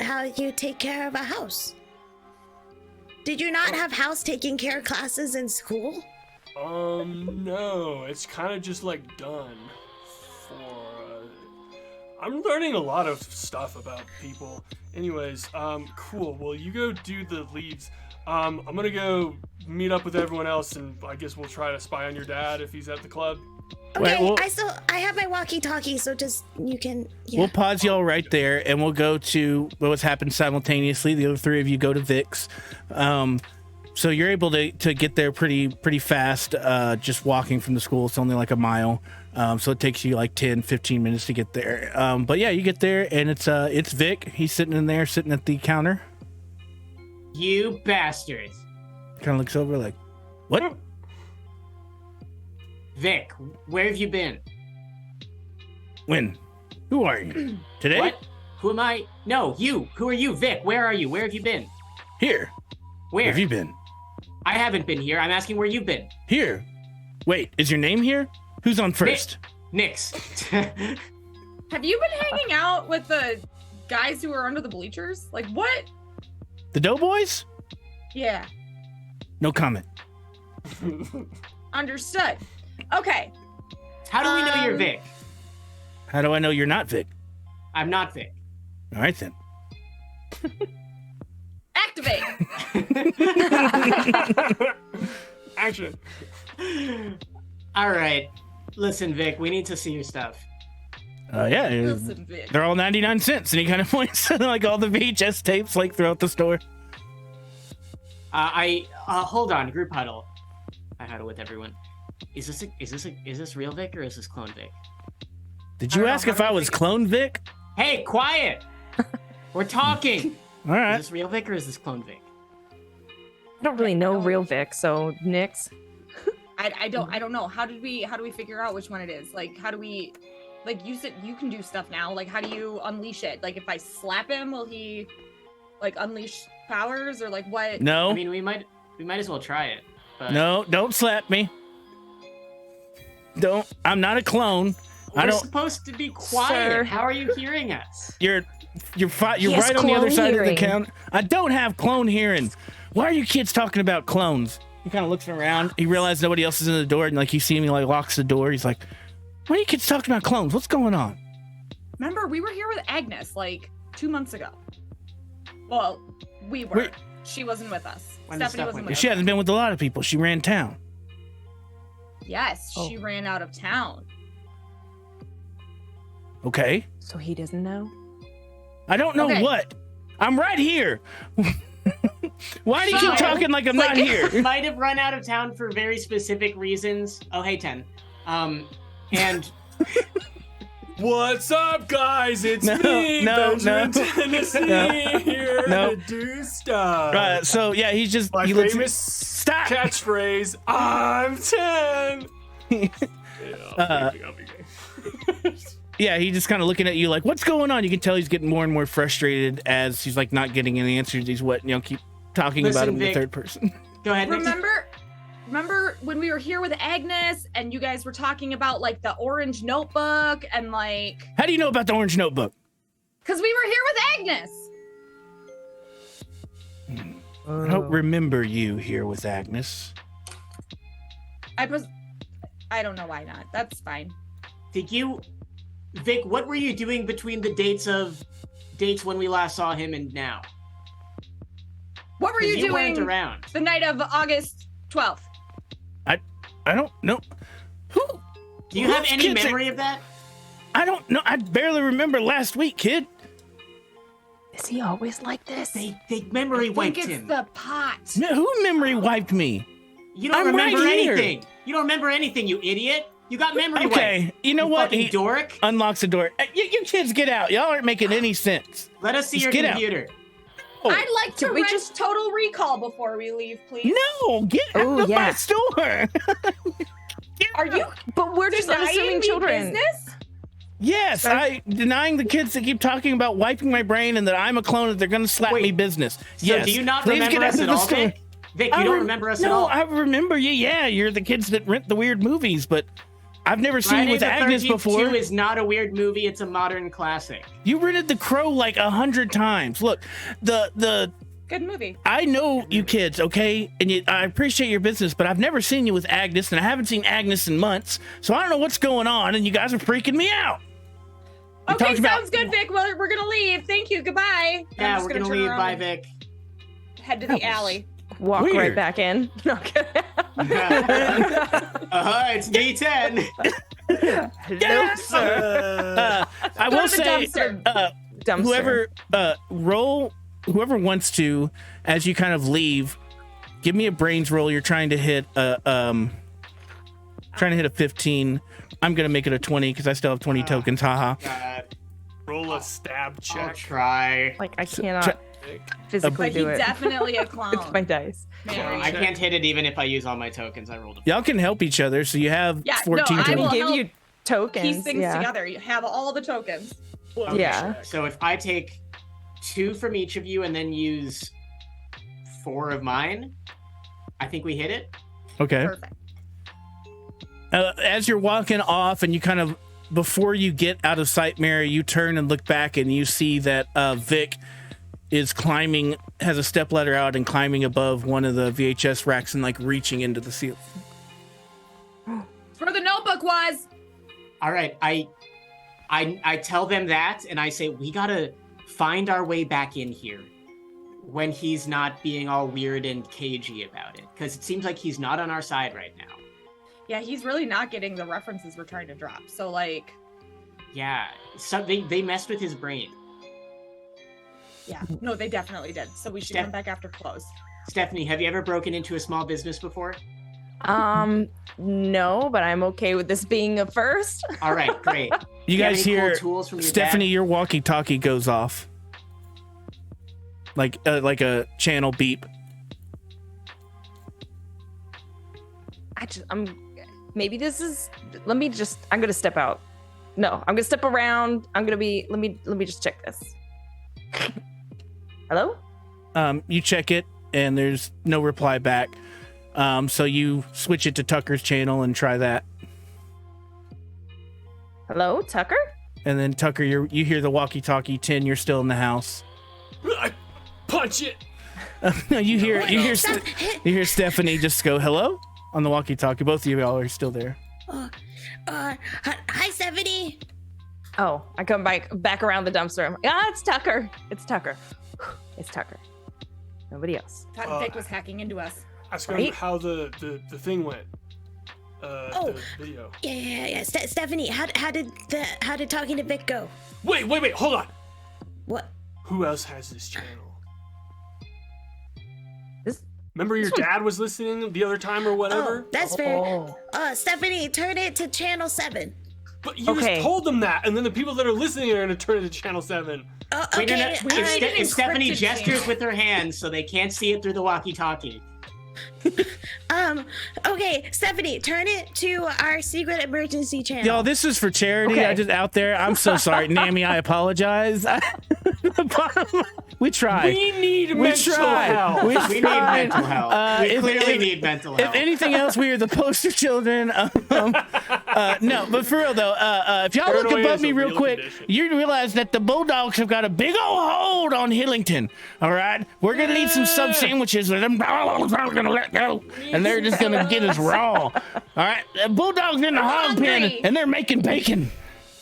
Speaker 6: How you take care of a house. Did you not have house taking care classes in school?
Speaker 5: No. It's kind of just like done for, I'm learning a lot of stuff about people. Anyways, cool. Well, you go do the leaves. I'm gonna go meet up with everyone else, and I guess we'll try to spy on your dad if he's at the club.
Speaker 6: Okay,
Speaker 1: Right,
Speaker 6: I have my walkie-talkie, so just you can. Yeah.
Speaker 1: We'll pause y'all right there, and we'll go to what's happened simultaneously. The other 3 of you go to Vic's. So you're able to get there pretty fast, just walking from the school. It's only like a mile. So it takes you like 10, 15 minutes to get there. But yeah, you get there and it's Vic. He's sitting in there, sitting at the counter.
Speaker 3: You bastards.
Speaker 1: Kind of looks over like, what?
Speaker 3: Vic, where have you been?
Speaker 1: When? Who are you? Today?
Speaker 3: What? Who am I? No, you. Who are you, Vic? Where are you? Where have you been?
Speaker 1: Here.
Speaker 3: Where?
Speaker 1: Where have you been?
Speaker 3: I haven't been here. I'm asking where you've been.
Speaker 1: Here. Wait, is your name here? Who's on first?
Speaker 3: Nix.
Speaker 2: Have you been hanging out with the guys who are under the bleachers? Like, what?
Speaker 1: The Doughboys?
Speaker 2: Yeah.
Speaker 1: No comment.
Speaker 2: Understood. Okay.
Speaker 3: How do we know you're Vic?
Speaker 1: How do I know you're not Vic?
Speaker 3: I'm not Vic.
Speaker 1: All right then.
Speaker 2: Activate.
Speaker 5: Action.
Speaker 3: All right. Listen, Vic, we need to see your stuff.
Speaker 1: Yeah.
Speaker 2: Listen, Vic.
Speaker 1: They're all 99 cents, and he kind of points to like all the VHS tapes like throughout the store.
Speaker 3: Hold on, group huddle. I huddle with everyone. Is this real Vic or is this clone Vic?
Speaker 1: Did you ask if I was clone Vic?
Speaker 3: Hey, quiet! We're talking.
Speaker 1: All right.
Speaker 3: Is this real Vic or is this clone Vic?
Speaker 4: I don't really know real Vic, so Nix.
Speaker 2: I don't know. How do we figure out which one it is? Like, how do we, like, you said you can do stuff now. Like, how do you unleash it? Like, if I slap him, will he, like, unleash powers or like what?
Speaker 1: No.
Speaker 3: I mean, we might as well try it. But
Speaker 1: No, don't slap me. Don't. I'm not a clone.
Speaker 3: we're supposed to be quiet.
Speaker 4: Sir.
Speaker 3: How are you hearing us?
Speaker 1: You're
Speaker 4: He has
Speaker 1: right on the other
Speaker 4: clone
Speaker 1: side
Speaker 4: hearing.
Speaker 1: of the counter. I don't have clone hearing. Why are you kids talking about clones? He kind of looks around. He realizes nobody else is in the door, and like you see him, he like locks the door. He's like, "Why are you kids talking about clones? What's going on?"
Speaker 2: Remember, we were here with Agnes like 2 months ago. Well, we were.
Speaker 1: Wait.
Speaker 2: She wasn't with us.
Speaker 3: When the
Speaker 2: Stephanie
Speaker 3: stuff
Speaker 2: wasn't
Speaker 3: went
Speaker 2: with
Speaker 1: She
Speaker 2: us.
Speaker 1: hasn't been with a lot of people. She ran town.
Speaker 2: Yes, she ran out of town.
Speaker 1: Okay.
Speaker 4: So he doesn't know?
Speaker 1: I don't know
Speaker 2: Okay.
Speaker 1: what. I'm right here. Why do you keep
Speaker 3: Fine.
Speaker 1: talking like I'm not here?
Speaker 3: Might have run out of town for very specific reasons. Oh, hey, 10. And
Speaker 5: What's up, guys? It's
Speaker 1: No,
Speaker 5: me,
Speaker 1: no,
Speaker 5: Benjamin
Speaker 1: no.
Speaker 5: Tennessee, here
Speaker 1: No.
Speaker 5: to do stuff.
Speaker 1: So yeah, he's just
Speaker 5: My
Speaker 1: he looks.
Speaker 5: famous
Speaker 1: Stop.
Speaker 5: catchphrase, I'm 10. Yeah, I'll be good.
Speaker 1: Yeah, he just kind of looking at you like, what's going on? You can tell he's getting more and more frustrated as he's like not getting any answers. He's keep talking about
Speaker 3: Listen,
Speaker 1: him in the
Speaker 3: Vic.
Speaker 1: third person.
Speaker 3: go ahead. Nick.
Speaker 2: Remember when we were here with Agnes and you guys were talking about like the orange notebook and like,
Speaker 1: How do you know about the orange notebook?
Speaker 2: because we were here with Agnes.
Speaker 1: I don't remember you here with Agnes.
Speaker 2: I don't know why not. That's fine.
Speaker 3: Did you, Vic? What were you doing between the dates when we last saw him and now?
Speaker 2: What were
Speaker 3: 'Cause
Speaker 2: you
Speaker 3: weren't
Speaker 2: doing
Speaker 3: around?
Speaker 2: the night of August 12th?
Speaker 1: I don't know. Who?
Speaker 3: Do you have
Speaker 1: whose
Speaker 3: any
Speaker 1: kids are-
Speaker 3: memory of that?
Speaker 1: I don't know. I barely remember last week, kid.
Speaker 4: Is he always like this?
Speaker 3: They memory
Speaker 2: I think
Speaker 3: wiped
Speaker 2: it's
Speaker 3: him.
Speaker 2: the pot.
Speaker 1: No, who memory wiped me?
Speaker 3: You don't
Speaker 1: I'm right
Speaker 3: remember
Speaker 1: here.
Speaker 3: anything. You don't remember anything, you idiot. You got memory
Speaker 1: Okay,
Speaker 3: wiped.
Speaker 1: you know what?
Speaker 3: Fucking
Speaker 1: He
Speaker 3: dork.
Speaker 1: unlocks the door. Hey, you kids get out. Y'all aren't making any sense.
Speaker 3: Let us see
Speaker 1: Just
Speaker 3: your
Speaker 1: get out.
Speaker 3: computer.
Speaker 1: Oh,
Speaker 2: I'd like to
Speaker 4: Can we
Speaker 2: rent
Speaker 4: just-
Speaker 2: Total Recall before we leave, please.
Speaker 1: no, get out
Speaker 4: Oh,
Speaker 1: of my
Speaker 4: yeah.
Speaker 1: store. Get
Speaker 2: Are you
Speaker 4: But we're just
Speaker 2: denying
Speaker 4: unassuming
Speaker 2: me
Speaker 4: children.
Speaker 2: business?
Speaker 1: Yes,
Speaker 4: Sorry?
Speaker 1: denying the kids that keep talking about wiping my brain and that I'm a clone that they're going to slap
Speaker 3: Wait,
Speaker 1: me business.
Speaker 3: So
Speaker 1: yes.
Speaker 3: do you not
Speaker 1: Please
Speaker 3: remember
Speaker 1: get out
Speaker 3: us
Speaker 1: of
Speaker 3: at
Speaker 1: the
Speaker 3: all,
Speaker 1: store.
Speaker 3: Vic? Vic, you don't remember us at
Speaker 1: No,
Speaker 3: all?
Speaker 1: I remember you. Yeah, you're the kids that rent the weird movies, but I've never seen
Speaker 3: Friday
Speaker 1: you with
Speaker 3: the
Speaker 1: Agnes
Speaker 3: 13th
Speaker 1: before.
Speaker 3: 2 is not a weird movie. It's a modern classic.
Speaker 1: You rented The Crow like 100 times. Look, the
Speaker 2: Good movie.
Speaker 1: I know you kids, okay, and I appreciate your business, but I've never seen you with Agnes, and I haven't seen Agnes in months, so I don't know what's going on, and you guys are freaking me out. We
Speaker 2: Okay,
Speaker 1: talked about-
Speaker 2: sounds good, Vic. Well, we're gonna leave. Thank you. Goodbye.
Speaker 3: Yeah,
Speaker 2: I'm just
Speaker 3: we're gonna
Speaker 2: turn
Speaker 3: leave.
Speaker 2: around
Speaker 3: Bye,
Speaker 2: and
Speaker 3: Vic.
Speaker 2: Head to the alley.
Speaker 4: Walk
Speaker 1: Weird.
Speaker 4: right back in. No, I'm kidding.
Speaker 3: It's D10.
Speaker 4: Hello, sir.
Speaker 1: I
Speaker 2: Go
Speaker 1: will
Speaker 2: to the
Speaker 1: say,
Speaker 2: dumpster.
Speaker 4: Dumpster.
Speaker 1: whoever wants to, as you kind of leave, give me a brains roll. You're trying to hit a 15. I'm gonna make it a 20 because I still have 20 tokens. Haha.
Speaker 5: Roll a stab
Speaker 3: I'll
Speaker 5: check.
Speaker 3: try.
Speaker 4: Like I cannot physically
Speaker 2: But
Speaker 4: do
Speaker 2: he's
Speaker 4: it.
Speaker 2: definitely a clown.
Speaker 4: It's my dice.
Speaker 2: Mary.
Speaker 3: I can't hit it even if I use all my tokens. I rolled a
Speaker 1: Y'all can help each other. So you have
Speaker 2: Yeah,
Speaker 1: 14
Speaker 2: no, I
Speaker 4: I
Speaker 2: will
Speaker 1: tokens.
Speaker 4: can give
Speaker 2: help
Speaker 4: you tokens.
Speaker 2: Piece things
Speaker 4: yeah.
Speaker 2: together. You have all the tokens.
Speaker 3: Okay,
Speaker 4: Yeah.
Speaker 3: So if I take 2 from each of you and then use 4 of mine, I think we hit it.
Speaker 1: Okay.
Speaker 2: Perfect.
Speaker 1: As you're walking off and you kind of, before you get out of sight, Mary, you turn and look back and you see that Vic is climbing, has a step ladder out and climbing above one of the VHS racks and like reaching into the ceiling.
Speaker 2: For the notebook was.
Speaker 3: All right, I tell them that and I say we gotta find our way back in here when he's not being all weird and cagey about it, because it seems like he's not on our side right now.
Speaker 2: Yeah, he's really not getting the references we're trying to drop. So like,
Speaker 3: Yeah, so they messed with his brain.
Speaker 2: yeah, no, they definitely did. So we should
Speaker 3: Steph-
Speaker 2: come back after close.
Speaker 3: Stephanie, have you ever broken into a small business before?
Speaker 4: No, but I'm okay with this being a first.
Speaker 3: All right, great.
Speaker 1: You
Speaker 3: have
Speaker 1: guys
Speaker 3: any cool
Speaker 1: hear
Speaker 3: tools from your
Speaker 1: Stephanie,
Speaker 3: dad?
Speaker 1: your walkie-talkie goes off. Like a channel beep.
Speaker 4: Maybe this is, I'm gonna step out. No, I'm gonna step around. Let me just check this. Hello?
Speaker 1: You check it and there's no reply back. So you switch it to Tucker's channel and try that.
Speaker 4: Hello, Tucker?
Speaker 1: And then Tucker, you hear the walkie-talkie. 10, you're still in the house.
Speaker 5: I punch it.
Speaker 1: No, you hear Stephanie just go hello on the walkie-talkie. Both of you all are still there.
Speaker 6: Hi, Stephanie.
Speaker 4: Oh, I come back around the dumpster. It's Tucker. It's Tucker. It's Tucker. Nobody else.
Speaker 2: Thought Vic was hacking into us.
Speaker 5: Ask him
Speaker 4: Right?
Speaker 5: how the thing went.
Speaker 6: Oh.
Speaker 5: The video.
Speaker 6: Yeah. Stephanie, how did talking to Vic go?
Speaker 5: Wait, hold on.
Speaker 6: What?
Speaker 5: Who else has this channel?
Speaker 4: This-
Speaker 5: Remember your dad was listening the other time or whatever?
Speaker 6: Oh, that's fair.
Speaker 4: Oh.
Speaker 6: Stephanie, turn it to channel 7.
Speaker 5: But you
Speaker 4: Okay.
Speaker 5: just told them that, and then the people that are listening are going to turn it to channel 7.
Speaker 6: Okay.
Speaker 3: Wait, no, no.
Speaker 2: We need an
Speaker 3: If Stephanie
Speaker 2: encrypted
Speaker 3: gestures
Speaker 2: channel.
Speaker 3: with her hands so they can't see it through the walkie-talkie.
Speaker 6: Okay, Stephanie, turn it to our secret emergency channel.
Speaker 1: Y'all, this is for charity.
Speaker 4: Okay.
Speaker 1: I just out there. I'm so sorry, Nami. I apologize. We tried.
Speaker 5: We need
Speaker 1: We
Speaker 5: mental
Speaker 1: tried.
Speaker 5: health.
Speaker 1: We
Speaker 3: We need
Speaker 1: tried.
Speaker 3: mental health. We
Speaker 1: if-
Speaker 3: clearly
Speaker 1: if-
Speaker 3: need mental
Speaker 1: If
Speaker 3: health.
Speaker 1: anything else, we are the poster children. No, but for real though, if y'all look
Speaker 5: Paranoia
Speaker 1: above
Speaker 5: is
Speaker 1: me
Speaker 5: a
Speaker 1: real
Speaker 5: real
Speaker 1: quick,
Speaker 5: condition.
Speaker 1: you realize that the Bulldogs have got a big old hold on Hillington. All right, we're gonna need some sub sandwiches with them. Gonna let go, and they're just gonna get us raw. All right, the Bulldogs in the hog pen,
Speaker 2: hungry.
Speaker 1: and they're making bacon.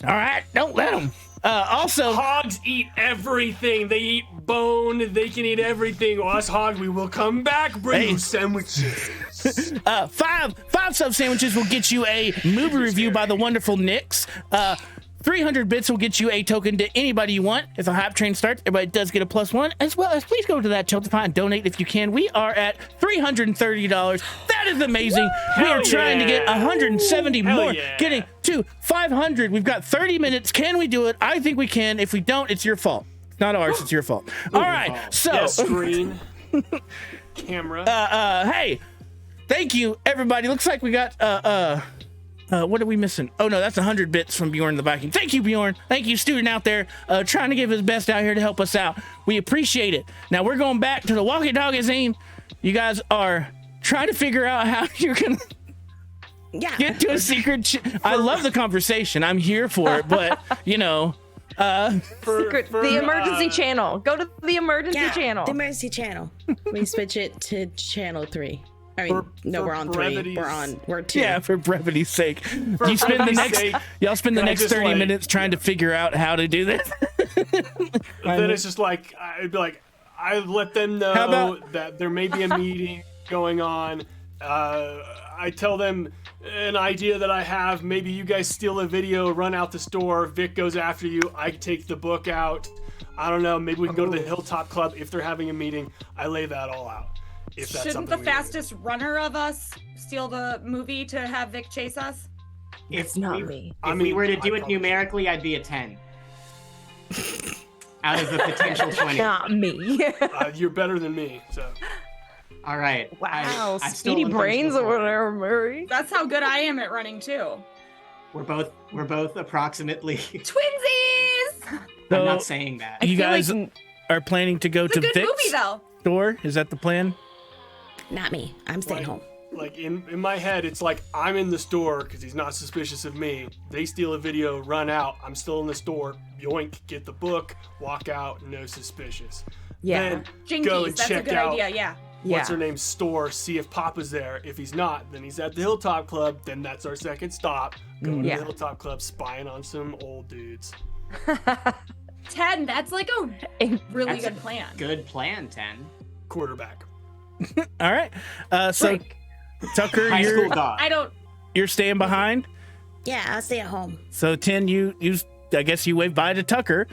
Speaker 1: All right, don't let them. Also,
Speaker 5: Hogs eat everything. They eat bone. They can eat everything. Us hogs, we will come back, bring
Speaker 1: Hey.
Speaker 5: you sandwiches.
Speaker 1: five sub sandwiches will get you a movie review by the wonderful Nix. 300 bits will get you a token to anybody you want. If a hype train starts, everybody does get a +1. As well as please go to that Tiltify and donate if you can. We are at $330. That is amazing. We are
Speaker 5: Hell
Speaker 1: trying to get
Speaker 5: yeah.
Speaker 1: 170
Speaker 5: Hell
Speaker 1: more.
Speaker 5: yeah.
Speaker 1: Getting to 500. We've got 30 minutes. Can we do it? I think we can. If we don't, it's your fault. It's not ours. It's your fault. All right. So.
Speaker 5: Yeah, screen. Camera.
Speaker 1: Hey, thank you, everybody. Looks like we got what are we missing? Oh no, that's 100 bits from Bjorn the Viking. Thank you, Bjorn. Thank you, student out there, trying to give his best out here to help us out. We appreciate it. Now we're going back to the Walkie Talkie scene. You guys are trying to figure out how you're gonna
Speaker 6: Yeah.
Speaker 1: get to a secret. I love the conversation. I'm here for it, but you know,
Speaker 4: Secret, the emergency channel. Go to the emergency channel.
Speaker 6: The emergency channel. We switch it to channel 3. I mean,
Speaker 5: For
Speaker 6: we're on 3.
Speaker 5: brevity's-
Speaker 6: We're 2.
Speaker 1: yeah, for brevity's sake, you spend the
Speaker 5: brevity's
Speaker 1: next
Speaker 5: sake,
Speaker 1: y'all spend the
Speaker 5: can I
Speaker 1: next
Speaker 5: just,
Speaker 1: 30
Speaker 5: like-
Speaker 1: minutes trying to figure out how to do this.
Speaker 5: Then it's just like, I'd be like, I let them know
Speaker 1: How about-
Speaker 5: that there may be a meeting going on. I tell them an idea that I have. Maybe you guys steal a video, run out the store. Vic goes after you. I take the book out. I don't know. Maybe we can go to the Hilltop Club if they're having a meeting. I lay that all out. If that's
Speaker 2: Shouldn't
Speaker 5: something
Speaker 2: the
Speaker 5: we-
Speaker 2: fastest runner of us steal the movie to have Vic chase us?
Speaker 4: It's not me.
Speaker 3: If we were to do
Speaker 5: I
Speaker 3: it
Speaker 5: probably-
Speaker 3: numerically, I'd be a 10. Out of the potential 20.
Speaker 4: Not me.
Speaker 5: You're better than me, so.
Speaker 3: All right.
Speaker 4: Wow,
Speaker 3: I've
Speaker 4: speedy
Speaker 3: stolen things
Speaker 4: brains
Speaker 3: before.
Speaker 4: over there, Murray.
Speaker 2: That's how good I am at running too.
Speaker 3: We're both approximately.
Speaker 2: Twinsies!
Speaker 3: I'm
Speaker 1: So
Speaker 3: not saying that.
Speaker 1: you
Speaker 4: feel
Speaker 1: guys
Speaker 4: like-
Speaker 1: are planning to go
Speaker 2: It's a
Speaker 1: to
Speaker 2: good
Speaker 1: Vic's
Speaker 2: movie though.
Speaker 1: store? Is that the plan?
Speaker 6: Not me. I'm staying home.
Speaker 5: Like in my head, it's like I'm in the store because he's not suspicious of me. They steal a video, run out. I'm still in the store. Yoink, get the book, walk out, no suspicious.
Speaker 4: Yeah.
Speaker 5: Then
Speaker 2: Jinkies,
Speaker 5: go and
Speaker 2: that's a
Speaker 5: check
Speaker 2: good
Speaker 5: out
Speaker 2: idea, yeah.
Speaker 5: what's her
Speaker 4: Yeah.
Speaker 5: name's store, see if Papa's there. If he's not, then he's at the Hilltop Club. Then that's our second stop. Going to
Speaker 4: Yeah.
Speaker 5: the Hilltop Club, spying on some old dudes.
Speaker 2: 10, that's like a really
Speaker 3: That's a
Speaker 2: good plan.
Speaker 3: Good plan, 10.
Speaker 5: Quarterback.
Speaker 1: All right. So
Speaker 4: Frank.
Speaker 1: Tucker,
Speaker 3: High school
Speaker 1: you're
Speaker 3: dog.
Speaker 2: I don't.
Speaker 1: you're staying behind.
Speaker 6: Yeah, I'll stay at home.
Speaker 1: So 10, you I guess you wave bye to Tucker.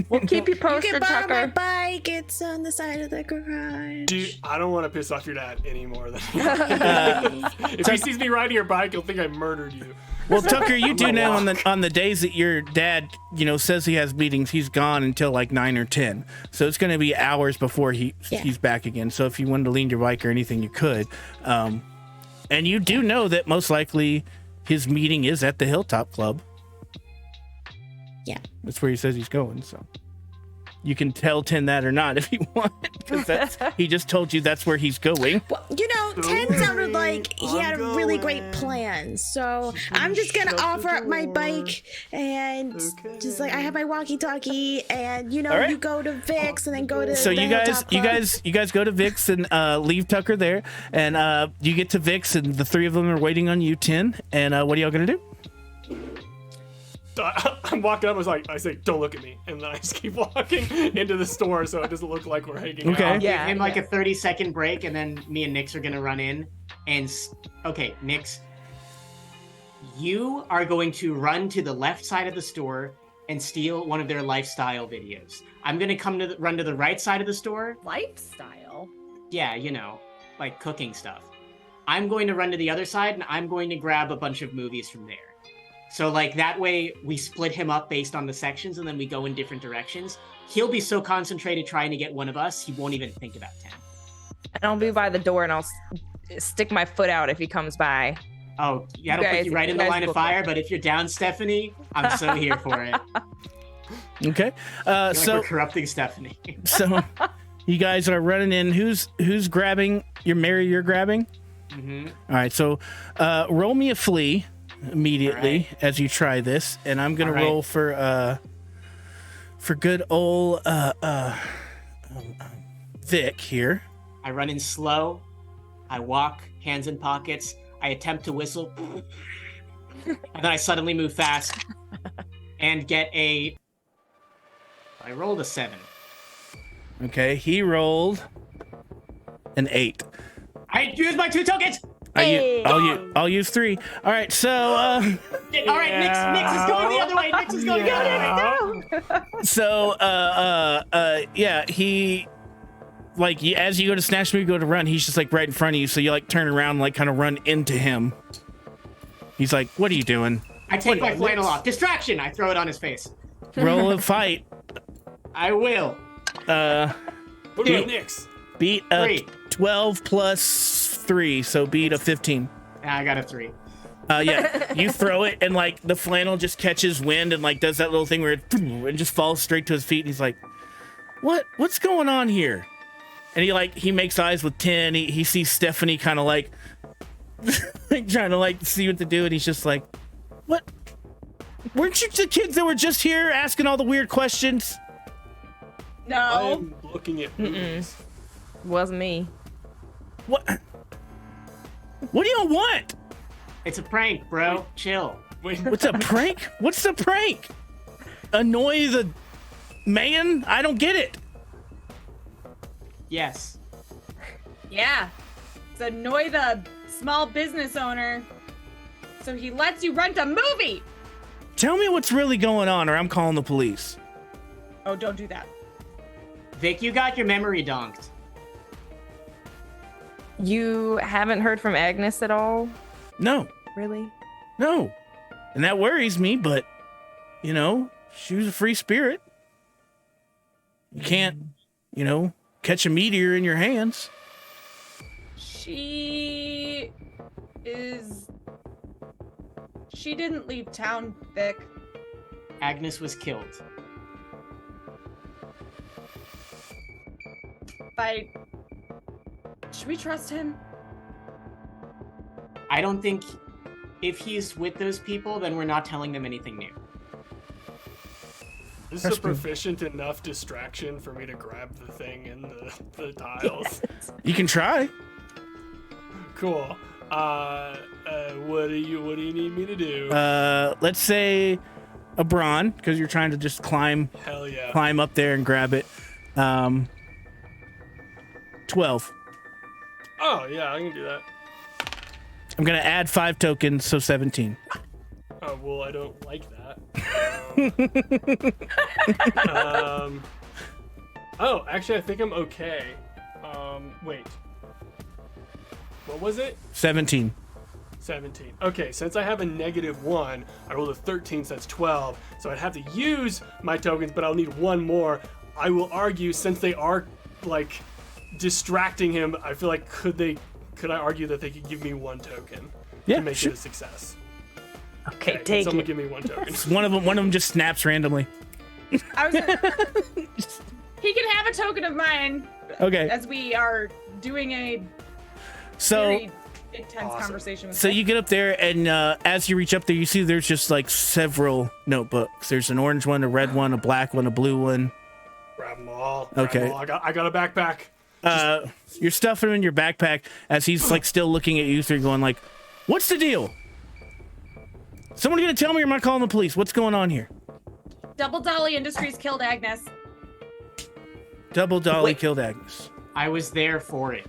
Speaker 4: We'll keep you
Speaker 6: You
Speaker 4: posted,
Speaker 6: can borrow my
Speaker 4: Tucker.
Speaker 6: bike. It's on the side of the garage.
Speaker 5: Dude, I don't want to piss off your dad anymore.
Speaker 1: Uh,
Speaker 5: If he sees me riding your bike, he'll think I murdered you.
Speaker 1: Well, Tucker, you do
Speaker 5: gonna
Speaker 1: know
Speaker 5: walk.
Speaker 1: on the days that your dad, says he has meetings, he's gone until like 9 or 10. So it's going to be hours before he's back again. So if you wanted to lean your bike or anything, you could. And you do know that most likely his meeting is at the Hilltop Club.
Speaker 6: Yeah.
Speaker 1: That's where he says he's going. So you can tell 10 that or not if you want, because he just told you that's where he's going.
Speaker 6: Well, 10 sounded like he had a really great plan. So I'm just gonna
Speaker 5: shut the
Speaker 6: offer up my
Speaker 5: door.
Speaker 6: bike and just like I have my walkie-talkie, and
Speaker 1: All right.
Speaker 6: you go to Vic's and then go to.
Speaker 1: So
Speaker 6: the
Speaker 1: you guys,
Speaker 6: Hilltop
Speaker 1: you
Speaker 6: Club.
Speaker 1: guys go to Vic's and leave Tucker there, and you get to Vic's, and the three of them are waiting on you, 10. And what are y'all gonna do?
Speaker 5: I'm walking up. I say, "Don't look at me," and then I just keep walking into the store so it doesn't look like we're hanging
Speaker 1: Okay.
Speaker 5: out.
Speaker 4: Yeah.
Speaker 3: Give him like a 30-second break, and then me and Nix are gonna run in. And okay, Nix, you are going to run to the left side of the store and steal one of their lifestyle videos. I'm gonna run to the right side of the store.
Speaker 2: Lifestyle?
Speaker 3: Yeah, like cooking stuff. I'm going to run to the other side, and I'm going to grab a bunch of movies from there. So like that way we split him up based on the sections, and then we go in different directions. He'll be so concentrated trying to get one of us, he won't even think about 10.
Speaker 4: And I'll be by the door and I'll stick my foot out if he comes by.
Speaker 3: Oh, yeah, that'll put you right in the line of fire, but if you're down, Stephanie, I'm so here for it.
Speaker 1: Okay.
Speaker 3: I feel like
Speaker 1: So
Speaker 3: we're corrupting Stephanie.
Speaker 1: so you guys are running in. Who's grabbing? You're grabbing.
Speaker 3: Mm-hmm.
Speaker 1: All right. So roll me a flee immediately
Speaker 3: All right.
Speaker 1: as you try this, and I'm gonna
Speaker 3: All right.
Speaker 1: roll for good old Vic here.
Speaker 3: I run in slow. I walk, hands in pockets. I attempt to whistle. And then I suddenly move fast and get I rolled a 7.
Speaker 1: Okay. He rolled an 8.
Speaker 3: I used my 2 tokens!
Speaker 1: I'll use 3. All right. So
Speaker 3: All right, Nix is going the other way. Nix is going the other way.
Speaker 1: So, yeah, he, like, as you go to snatch move, go to run, he's just, like, right in front of you, so you, like, turn around and, like, kind of run into him. He's like, what are you doing?
Speaker 3: I take my flannel off. Distraction! I throw it on his face.
Speaker 1: Roll a fight.
Speaker 3: I will.
Speaker 5: What about Nix?
Speaker 1: Beat a
Speaker 3: 3.
Speaker 1: 12 plus 3, so beat a 15.
Speaker 3: I got a 3.
Speaker 1: Yeah, you throw it, and, like, the flannel just catches wind and, like, does that little thing where it just falls straight to his feet, and he's like, what's going on here? And he makes eyes with 10. He sees Stephanie kind of like trying to like see what to do, and he's just like, what? Weren't you the kids that were just here asking all the weird questions?
Speaker 2: No.
Speaker 5: I'm looking at movies.
Speaker 4: Wasn't me.
Speaker 1: What do you want?
Speaker 3: It's a prank, bro. Chill.
Speaker 5: Wait,
Speaker 1: What's a prank? What's the prank? Annoy the man? I don't get it.
Speaker 3: Yes.
Speaker 2: Yeah. To annoy the small business owner. So he lets you rent a movie.
Speaker 1: Tell me what's really going on, or I'm calling the police.
Speaker 2: Oh, don't do that.
Speaker 3: Vic, you got your memory donked.
Speaker 4: You haven't heard from Agnes at all?
Speaker 1: No,
Speaker 4: Really?
Speaker 1: no. And that worries me, but, you know, she was a free spirit. You can't, you know, catch a meteor in your hands.
Speaker 2: She didn't leave town, Vic.
Speaker 3: Agnes was killed.
Speaker 2: Should we trust him?
Speaker 3: I don't think if he's with those people, then we're not telling them anything new.
Speaker 5: This is a proficient enough distraction for me to grab the thing in the tiles.
Speaker 1: You can try.
Speaker 5: Cool. What do you need me to do?
Speaker 1: Let's say a brawn, because you're trying to just climb
Speaker 5: Hell yeah.
Speaker 1: up there and grab it. 12.
Speaker 5: Oh yeah, I can do that.
Speaker 1: I'm gonna add 5 tokens, so 17.
Speaker 5: Oh well, I don't like that. Oh, actually, I think I'm okay. Wait. What was it?
Speaker 1: 17.
Speaker 5: 17. Okay, since I have a -1, I rolled a 13, so that's 12. So I'd have to use my tokens, but I'll need one more. I will argue, since they are like distracting him, I feel like could I argue that they could give me 1 token to make it a success?
Speaker 4: Okay, take
Speaker 5: someone
Speaker 4: it.
Speaker 5: give me 1 token.
Speaker 1: One of them just snaps randomly.
Speaker 2: I was He can have a token of mine
Speaker 1: Okay.
Speaker 2: as we are doing a
Speaker 1: So
Speaker 2: very intense conversation with
Speaker 1: so you get up there, and as you reach up there, you see there's just like several notebooks. There's an orange one, a red one, a black one, a blue one.
Speaker 5: Grab them all.
Speaker 1: Okay.
Speaker 5: I got a backpack.
Speaker 1: You're stuffing them in your backpack as he's like still looking at you through, going like, "What's the deal? Someone gonna tell me, or am I calling the police? What's going on here?"
Speaker 2: Double Dolly Industries killed Agnes.
Speaker 1: Double Dolly killed Agnes.
Speaker 3: I was there for it.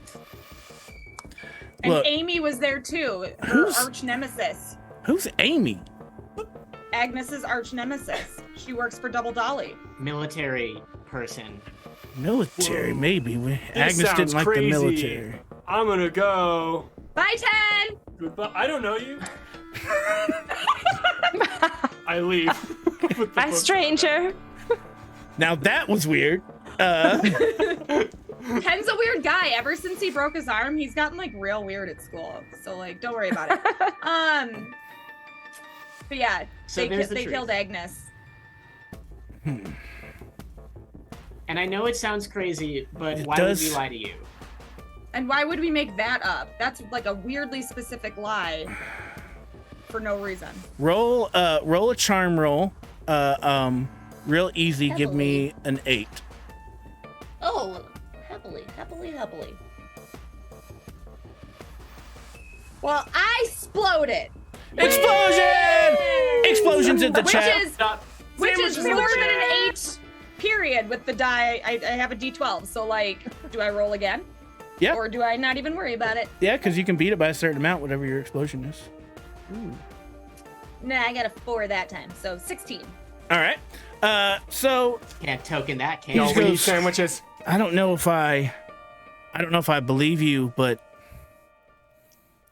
Speaker 2: And
Speaker 1: Look.
Speaker 2: Amy was there too, her arch nemesis.
Speaker 1: Who's Amy?
Speaker 2: Agnes's arch nemesis. She works for Double Dolly.
Speaker 3: Military person.
Speaker 1: Military,
Speaker 5: Whoa.
Speaker 1: maybe. Agnes
Speaker 5: sounds
Speaker 1: didn't like
Speaker 5: crazy.
Speaker 1: the military.
Speaker 5: I'm gonna go.
Speaker 2: Bye, 10!
Speaker 5: Goodbye. I don't know you. I leave. With the
Speaker 4: Bye,
Speaker 5: book.
Speaker 4: stranger.
Speaker 1: Now that was weird.
Speaker 2: 10's a weird guy. Ever since he broke his arm, he's gotten like real weird at school. So like, don't worry about it. But yeah,
Speaker 3: So
Speaker 2: they
Speaker 3: there's the truth.
Speaker 2: killed Agnes.
Speaker 3: And I know it sounds crazy, but
Speaker 1: It
Speaker 3: why
Speaker 1: does.
Speaker 3: would we lie to you?
Speaker 2: And why would we make that up? That's like a weirdly specific lie for no reason.
Speaker 1: Roll a charm roll. Real easy. Give me an 8.
Speaker 2: Oh, happily. Well, I exploded.
Speaker 1: Explosion! Explosions at the
Speaker 2: Which
Speaker 1: chat.
Speaker 2: is more than an 8. Period. With the die, I have a D12. So like, do I roll again?
Speaker 1: Yeah.
Speaker 2: Or do I not even worry about it?
Speaker 1: Yeah, because you can beat it by a certain amount, whatever your explosion is.
Speaker 2: Nah, I got a 4 that time. So 16.
Speaker 1: All right. So
Speaker 3: Can't token that,
Speaker 1: He
Speaker 3: can
Speaker 1: just
Speaker 5: We
Speaker 3: you?
Speaker 5: need
Speaker 1: goes-
Speaker 5: sandwiches.
Speaker 1: I don't know if I believe you, but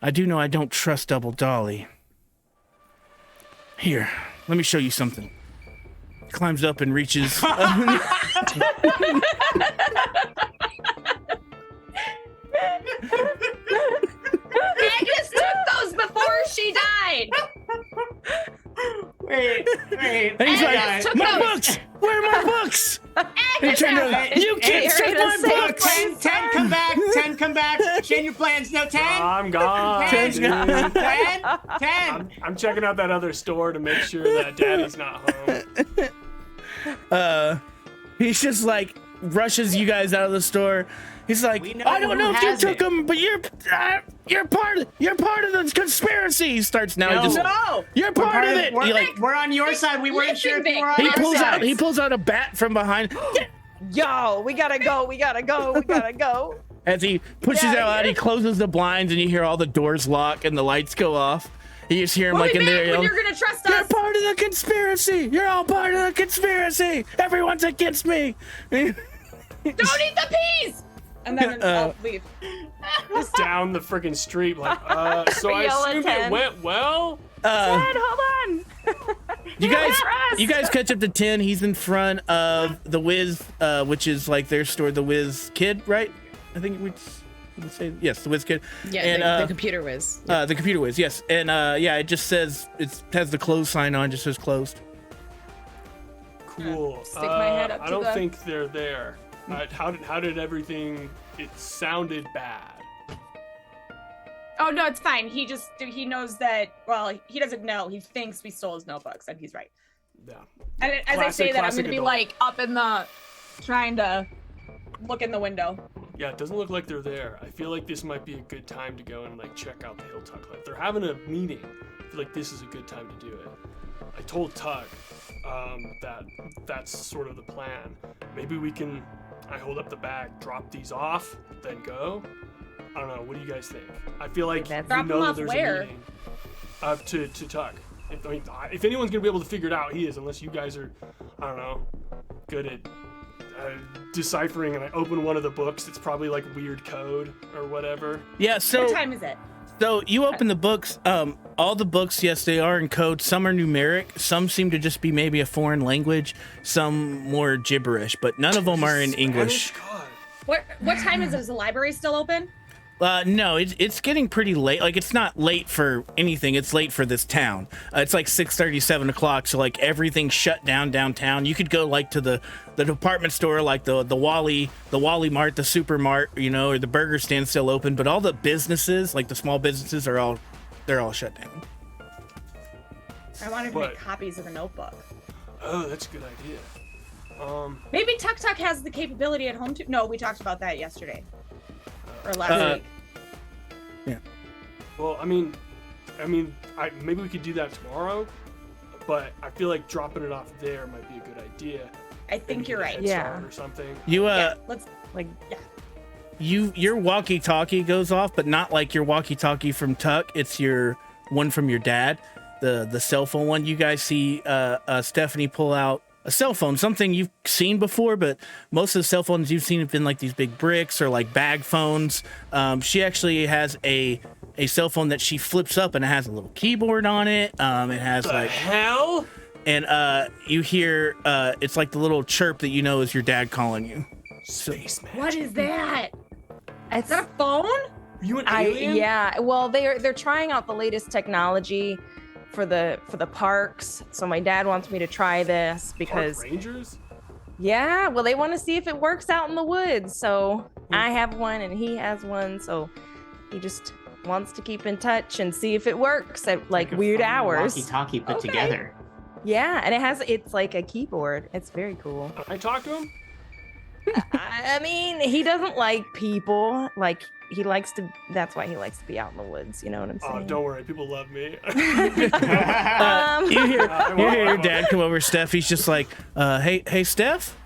Speaker 1: I do know I don't trust Double Dolly. Here, let me show you something. He climbs up and reaches.
Speaker 2: Agnes took those before she died.
Speaker 3: Wait.
Speaker 1: And he's
Speaker 3: hang
Speaker 1: like,
Speaker 3: on.
Speaker 2: took
Speaker 1: "My
Speaker 2: those."
Speaker 1: books! Where are my books?" And he
Speaker 2: Agnes
Speaker 1: turned
Speaker 2: has
Speaker 1: around,
Speaker 2: them.
Speaker 1: "You can't
Speaker 4: You're
Speaker 1: take
Speaker 4: in a
Speaker 1: my
Speaker 4: safe
Speaker 1: books!"
Speaker 4: place.
Speaker 3: 10, come back, 10, come back. Change your plans. No, 10.
Speaker 5: I'm gone.
Speaker 3: 10,
Speaker 5: dude.
Speaker 3: 10, 10.
Speaker 5: I'm checking out that other store to make sure that Daddy's not home.
Speaker 1: He's just like rushes you guys out of the store. He's like,
Speaker 3: We know
Speaker 1: "I don't
Speaker 3: who
Speaker 1: know if you
Speaker 3: has
Speaker 1: took
Speaker 3: it."
Speaker 1: them, but you're part of the conspiracy." He starts now.
Speaker 3: No.
Speaker 1: He just,
Speaker 2: No.
Speaker 1: "You're part of it." He like
Speaker 3: We're on your side. We weren't sure if you were on
Speaker 1: he
Speaker 3: our
Speaker 1: pulls
Speaker 3: side.
Speaker 1: out he pulls out a bat from behind.
Speaker 4: Yo, we gotta go.
Speaker 1: As he pushes
Speaker 4: Get
Speaker 1: it
Speaker 4: outta
Speaker 1: out, he
Speaker 4: here.
Speaker 1: closes the blinds, and you hear all the doors lock and the lights go off. You just hear him
Speaker 2: We'll
Speaker 1: like
Speaker 2: be
Speaker 1: in
Speaker 2: back
Speaker 1: there
Speaker 2: when
Speaker 1: yelling,
Speaker 2: you're gonna trust
Speaker 1: "You're
Speaker 2: us.
Speaker 1: part of the conspiracy. You're all part of the conspiracy. Everyone's against me."
Speaker 2: Don't eat the peas. And then I'll leave.
Speaker 5: Just down the freaking street, like, so I
Speaker 4: Yell at
Speaker 5: assume
Speaker 4: 10.
Speaker 5: it went well?
Speaker 4: Ted, hold on.
Speaker 1: You guys catch up to 10. He's in front of the Wiz, which is like their store, the Wiz Kid, right? I think we would say yes, the Wiz Kid.
Speaker 7: Yeah,
Speaker 1: and,
Speaker 7: the computer whiz.
Speaker 1: The computer Wiz, yes. And yeah, it just says it has the closed sign on, just says closed.
Speaker 5: Cool.
Speaker 2: Stick my head up
Speaker 5: I
Speaker 2: to
Speaker 5: don't
Speaker 2: the-
Speaker 5: think they're there. How did everything? It sounded bad.
Speaker 2: Oh no, it's fine. He knows that. Well, he doesn't know. He thinks we stole his notebooks, and he's right.
Speaker 5: Yeah.
Speaker 2: And as I say that, I'm
Speaker 5: Classic
Speaker 2: gonna be
Speaker 5: adult.
Speaker 2: like up in the, trying to look in the window.
Speaker 5: Yeah, it doesn't look like they're there. I feel like this might be a good time to go and like check out the Hill Tuck. Like they're having a meeting. I feel like this is a good time to do it. I told Tuck that that's sort of the plan. Maybe we can. I hold up the bag, drop these off, then go. I don't know. What do you guys think? I feel like
Speaker 4: That's-
Speaker 5: you
Speaker 2: Drop
Speaker 5: know
Speaker 2: them
Speaker 5: that
Speaker 2: off
Speaker 5: there's
Speaker 2: where?
Speaker 5: a meeting. To Tuck. If anyone's gonna be able to figure it out, he is. Unless you guys are, I don't know, good at deciphering. And I open one of the books. It's probably like weird code or whatever.
Speaker 1: Yeah, so
Speaker 2: What time is it?
Speaker 1: So you open the books. All the books, yes, they are in code. Some are numeric. Some seem to just be maybe a foreign language. Some more gibberish, but none of them are in English.
Speaker 5: Spanish? God.
Speaker 2: What time is it? Is the library still open?
Speaker 1: No, it's getting pretty late. Like it's not late for anything. It's late for this town. It's like 6:30, 7 o'clock. So like everything's shut down downtown. You could go like to the department store, like the Wally Mart, the Super Mart, you know, or the burger stand still open. But all the businesses, like the small businesses, they're all shut down.
Speaker 2: I wanted to
Speaker 5: But-
Speaker 2: make copies of the notebook.
Speaker 5: Oh, that's a good idea.
Speaker 2: Maybe Tuk Tuk has the capability at home too. No, we talked about that yesterday or last week.
Speaker 5: Well, I mean, maybe we could do that tomorrow, but I feel like dropping it off there might be a good idea.
Speaker 2: I think
Speaker 5: Maybe
Speaker 2: you're
Speaker 5: get a
Speaker 2: right.
Speaker 5: head
Speaker 4: Yeah.
Speaker 5: start or something.
Speaker 1: You
Speaker 2: Yeah, let's.
Speaker 4: Like,
Speaker 1: your walkie-talkie goes off, but not like your walkie-talkie from Tuck. It's your one from your dad, the cell phone one. You guys see Stephanie pull out a cell phone, something you've seen before, but most of the cell phones you've seen have been like these big bricks or like bag phones. She actually has a cell phone that she flips up and it has a little keyboard on it. It has
Speaker 5: The
Speaker 1: like,
Speaker 5: hell?
Speaker 1: and you hear it's like the little chirp that you know is your dad calling you.
Speaker 5: Space man.
Speaker 2: What is that?
Speaker 4: it's,
Speaker 2: Is that a phone?
Speaker 5: Are you an alien?
Speaker 4: yeah. Well, they're trying out the latest technology for the parks. So my dad wants me to try this
Speaker 5: Park
Speaker 4: because
Speaker 5: Rangers?
Speaker 4: yeah, well, they want to see if it works out in the woods. So I have one and he has one. So he just wants to keep in touch and see if it works at like
Speaker 3: a
Speaker 4: weird
Speaker 3: fun
Speaker 4: hours.
Speaker 3: Walkie-talkie put
Speaker 2: Okay.
Speaker 3: together.
Speaker 4: Yeah, and it's like a keyboard. It's very cool.
Speaker 5: I talk to him?
Speaker 4: I mean, he doesn't like people. Like he likes to. That's why he likes to be out in the woods. You know what I'm saying?
Speaker 5: Oh, don't worry. People love me.
Speaker 1: You hear,
Speaker 5: I
Speaker 1: you
Speaker 5: won't,
Speaker 1: hear
Speaker 5: I
Speaker 1: your
Speaker 5: won't.
Speaker 1: dad come over, Steph. He's just like, hey, Steph?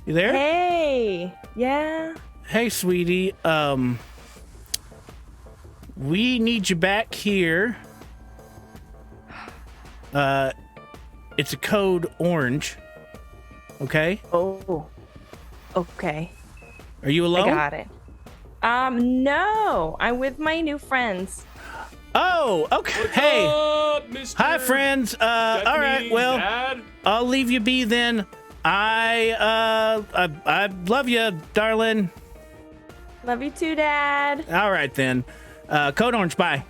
Speaker 1: You there?
Speaker 4: Hey, yeah.
Speaker 1: Hey, sweetie. We need you back here. It's a code orange. Okay?
Speaker 4: Oh, okay.
Speaker 1: Are you alone?
Speaker 4: I got it. No, I'm with my new friends.
Speaker 1: Oh, okay.
Speaker 5: What's
Speaker 1: Hey.
Speaker 5: up, Mr.
Speaker 1: Hi, friends. All right.
Speaker 5: Stephanie's
Speaker 1: Well,
Speaker 5: dad?
Speaker 1: I'll leave you be then. I love you, darling.
Speaker 4: Love you too, Dad.
Speaker 1: All right then. Code orange. Bye.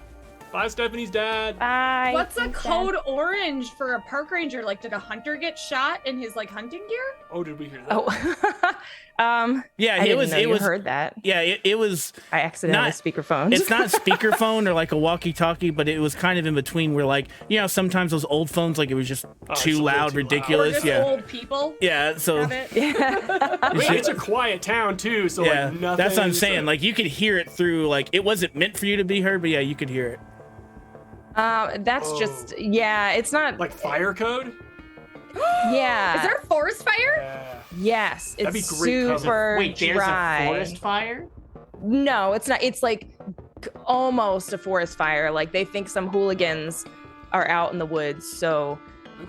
Speaker 5: Bye, Stephanie's dad.
Speaker 4: Bye.
Speaker 2: What's a
Speaker 4: Thanks, Dad.
Speaker 2: code orange for a park ranger? Like, did a hunter get shot in his like hunting gear?
Speaker 5: Oh, did we hear that?
Speaker 4: Oh,
Speaker 1: Yeah,
Speaker 4: I
Speaker 1: it
Speaker 4: didn't
Speaker 1: was.
Speaker 4: know
Speaker 1: It
Speaker 4: you
Speaker 1: was.
Speaker 4: heard that.
Speaker 1: Yeah, it was.
Speaker 4: I accidentally
Speaker 1: Not-
Speaker 4: speakerphoned.
Speaker 1: It's not speakerphone or like a walkie-talkie, but it was kind of in between. Where like sometimes those old phones, like it was just
Speaker 5: Oh, it's
Speaker 1: too
Speaker 5: a little
Speaker 1: loud,
Speaker 5: too loud.
Speaker 2: Or
Speaker 1: ridiculous.
Speaker 2: just
Speaker 1: Yeah,
Speaker 2: old people
Speaker 1: yeah. So
Speaker 2: have it?
Speaker 4: Yeah.
Speaker 5: Wait, it's a quiet town too, so
Speaker 1: yeah,
Speaker 5: like nothing.
Speaker 1: that's what I'm
Speaker 5: so-
Speaker 1: saying. Like you could hear it through. Like it wasn't meant for you to be heard, but yeah, you could hear it.
Speaker 4: That's
Speaker 5: Oh.
Speaker 4: just it's not
Speaker 5: like fire code.
Speaker 4: yeah.
Speaker 2: Is there a forest fire?
Speaker 5: Yeah.
Speaker 4: Yes,
Speaker 5: That'd
Speaker 4: it's
Speaker 5: be great cover.
Speaker 4: super
Speaker 3: Wait, there's
Speaker 4: dry.
Speaker 3: a forest fire?
Speaker 4: No, it's not. It's like almost a forest fire. Like they think some hooligans are out in the woods. So,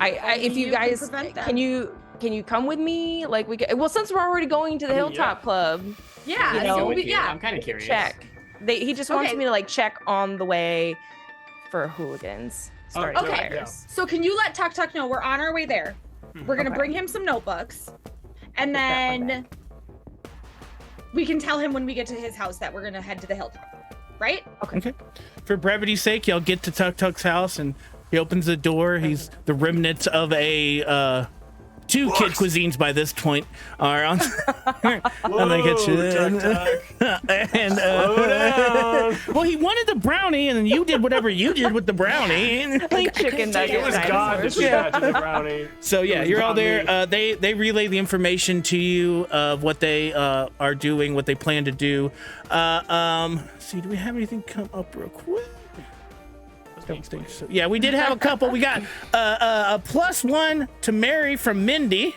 Speaker 4: if
Speaker 2: Only
Speaker 4: you
Speaker 2: you can
Speaker 4: guys
Speaker 2: prevent them.
Speaker 4: can you can you come with me? Like well, since we're already going to the Hilltop Club,
Speaker 2: Yeah,
Speaker 4: You know,
Speaker 2: so
Speaker 3: with you.
Speaker 2: yeah.
Speaker 3: I'm kind of curious.
Speaker 4: check. He just wants
Speaker 2: Okay.
Speaker 4: me to like check on the way for hooligans. Starting
Speaker 2: Okay.
Speaker 4: fires.
Speaker 2: So can you let Tuck Tuck know we're on our way there? We're gonna
Speaker 4: Okay.
Speaker 2: bring him some notebooks, and
Speaker 4: Put that one
Speaker 2: then we can tell him when we get to his house that we're gonna head to the hilltop, right?
Speaker 1: Okay. For brevity's sake, y'all get to Tuk Tuk's house and he opens the door. He's the remnants of a two kid cuisines by this point are on, on the kitchen. And
Speaker 5: Slow down.
Speaker 1: well, he wanted the brownie, and then you did whatever you did with the brownie.
Speaker 4: Like chicken
Speaker 6: couldn't do
Speaker 4: nuggets.
Speaker 5: It was God that
Speaker 4: dinosaurs.
Speaker 5: did that to the brownie.
Speaker 1: So yeah,
Speaker 5: was
Speaker 1: you're all
Speaker 5: not
Speaker 1: there.
Speaker 5: me.
Speaker 1: They relay the information to you of what they are doing, what they plan to do. See, do we have anything come up real quick? Don't think so. Yeah, we did have a couple. We got a +1 to Mary from Mindy.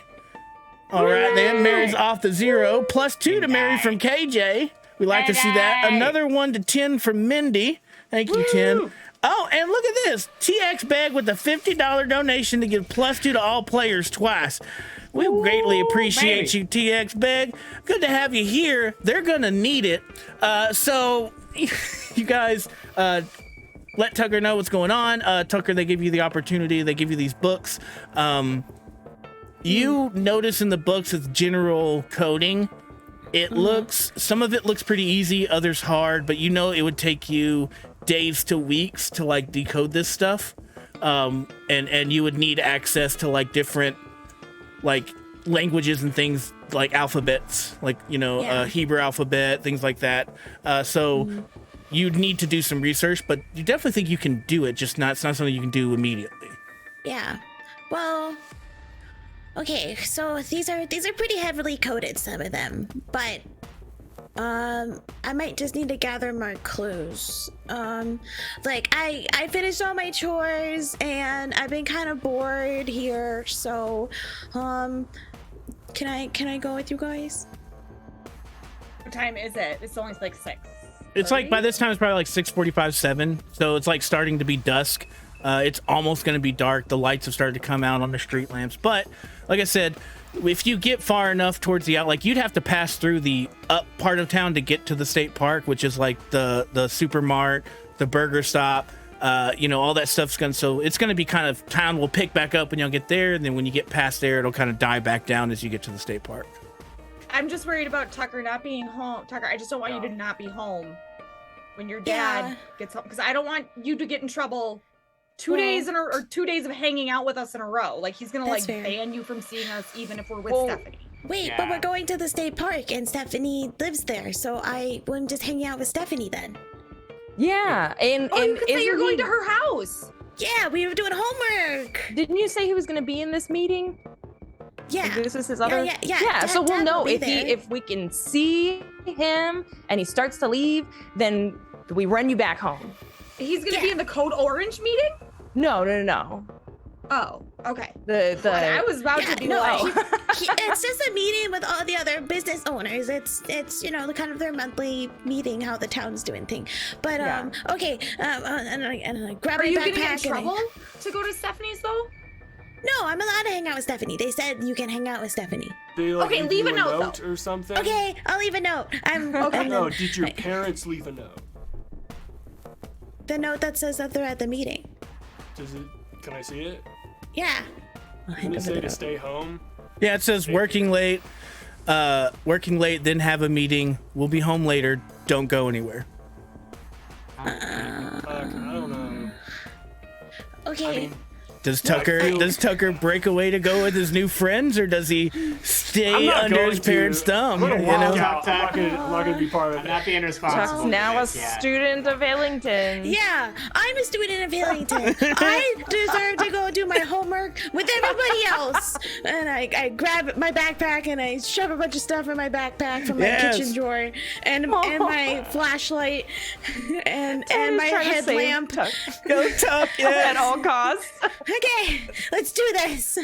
Speaker 1: All right, then Mary's off the 0. +2 to Mary from KJ. We like to see that. Another 1 to 10 from Mindy. Thank you, 10. Oh, and look at this. TX Bag with a $50 donation to give +2 to all players twice. We greatly appreciate you, TX Bag. Good to have you here. They're going to need it. So, you guys... let Tucker know what's going on. Tucker, they give you the opportunity. They give you these books. You notice in the books it's general coding. It looks, some of it looks pretty easy, others hard, but you know it would take you days to weeks to like decode this stuff. And you would need access to like different like languages and things like alphabets, like, you know, Hebrew alphabet, things like that. You'd need to do some research, but you definitely think you can do it, just not, it's not something you can do immediately.
Speaker 6: Yeah. Well, okay, so these are pretty heavily coded, some of them, but I might just need to gather more clues. Like I finished all my chores and I've been kind of bored here, so can I go with you guys?
Speaker 2: What time is it? It's only like 6.
Speaker 1: It's like by this time it's probably like 6:45, 7. So it's like starting to be dusk. It's almost going to be dark. The lights have started to come out on the street lamps. But like I said, if you get far enough towards the out, like you'd have to pass through the up part of town to get to the state park, which is like the supermart, the burger stop, you know, all that stuff's going to, so it's going to be kind of, town will pick back up when you'll get there. And then when you get past there, it'll kind of die back down as you get to the state park.
Speaker 2: I'm just worried about Tucker not being home. Tucker, I just don't want you to not be home when your dad gets home, because I don't want you to get in trouble 2 days or 2 days of hanging out with us in a row. Like he's gonna like ban you from seeing us even if we're with Stephanie.
Speaker 6: Wait, but we're going to the state park and Stephanie lives there, so I wouldn't just hang out with Stephanie then.
Speaker 4: Yeah, and
Speaker 2: Oh,
Speaker 4: and
Speaker 2: you could say
Speaker 4: isn't
Speaker 2: you're going
Speaker 4: he-
Speaker 2: to her house.
Speaker 6: Yeah, we were doing homework.
Speaker 4: Didn't you say he was going to be in this meeting?
Speaker 6: Yeah.
Speaker 4: This is his other.
Speaker 6: Yeah.
Speaker 4: So we'll
Speaker 6: Dad
Speaker 4: know
Speaker 6: will be
Speaker 4: if
Speaker 6: there.
Speaker 4: if we can see him and he starts to leave, then we run you back home.
Speaker 2: He's gonna be in the Code Orange meeting?
Speaker 4: No.
Speaker 2: Oh, okay.
Speaker 4: The
Speaker 2: I was about to be like,
Speaker 6: It's just a meeting with all the other business owners. It's you know, the kind of their monthly meeting, how the town's doing thing. But okay, and I grab
Speaker 2: are
Speaker 6: my
Speaker 2: you
Speaker 6: backpack.
Speaker 2: gonna get in
Speaker 6: and
Speaker 2: trouble to go to Stephanie's though?
Speaker 6: No, I'm allowed to hang out with Stephanie. They said you can hang out with Stephanie.
Speaker 5: They, like,
Speaker 2: Okay, leave
Speaker 5: you
Speaker 2: a note, though.
Speaker 5: or something.
Speaker 6: Okay, I'll leave a note. I'm
Speaker 2: Okay.
Speaker 6: and
Speaker 5: No,
Speaker 6: then-
Speaker 5: did your parents leave a note?
Speaker 6: the note that says that they're at the meeting.
Speaker 5: Does it? Can I see it?
Speaker 6: Yeah.
Speaker 5: Doesn't it say to stay home?
Speaker 1: Yeah, it says working late, then have a meeting. We'll be home later. Don't go anywhere.
Speaker 5: I don't know.
Speaker 6: Okay.
Speaker 5: I mean,
Speaker 1: Does Tucker break away to go with his new friends, or does he
Speaker 5: I'm
Speaker 1: stay
Speaker 5: not
Speaker 1: under
Speaker 5: going
Speaker 1: his
Speaker 5: to.
Speaker 1: parents' thumb?
Speaker 5: I'm gonna
Speaker 1: You
Speaker 5: walk
Speaker 1: know?
Speaker 5: out. I'm not gonna be part of
Speaker 3: I'm
Speaker 5: it.
Speaker 3: not being responsible.
Speaker 4: Chuck's
Speaker 3: for
Speaker 4: now a
Speaker 3: this, yeah.
Speaker 4: student of Hillington.
Speaker 6: Yeah, I'm a student of Hillington. I deserve to go do my homework with everybody else. And I grab my backpack and I shove a bunch of stuff in my backpack from my
Speaker 1: Yes.
Speaker 6: kitchen drawer and my flashlight and my
Speaker 4: Trying to save
Speaker 6: headlamp.
Speaker 4: Tuck
Speaker 1: Go Tuck,
Speaker 4: at
Speaker 1: yes.
Speaker 4: all costs.
Speaker 6: Okay, let's do this.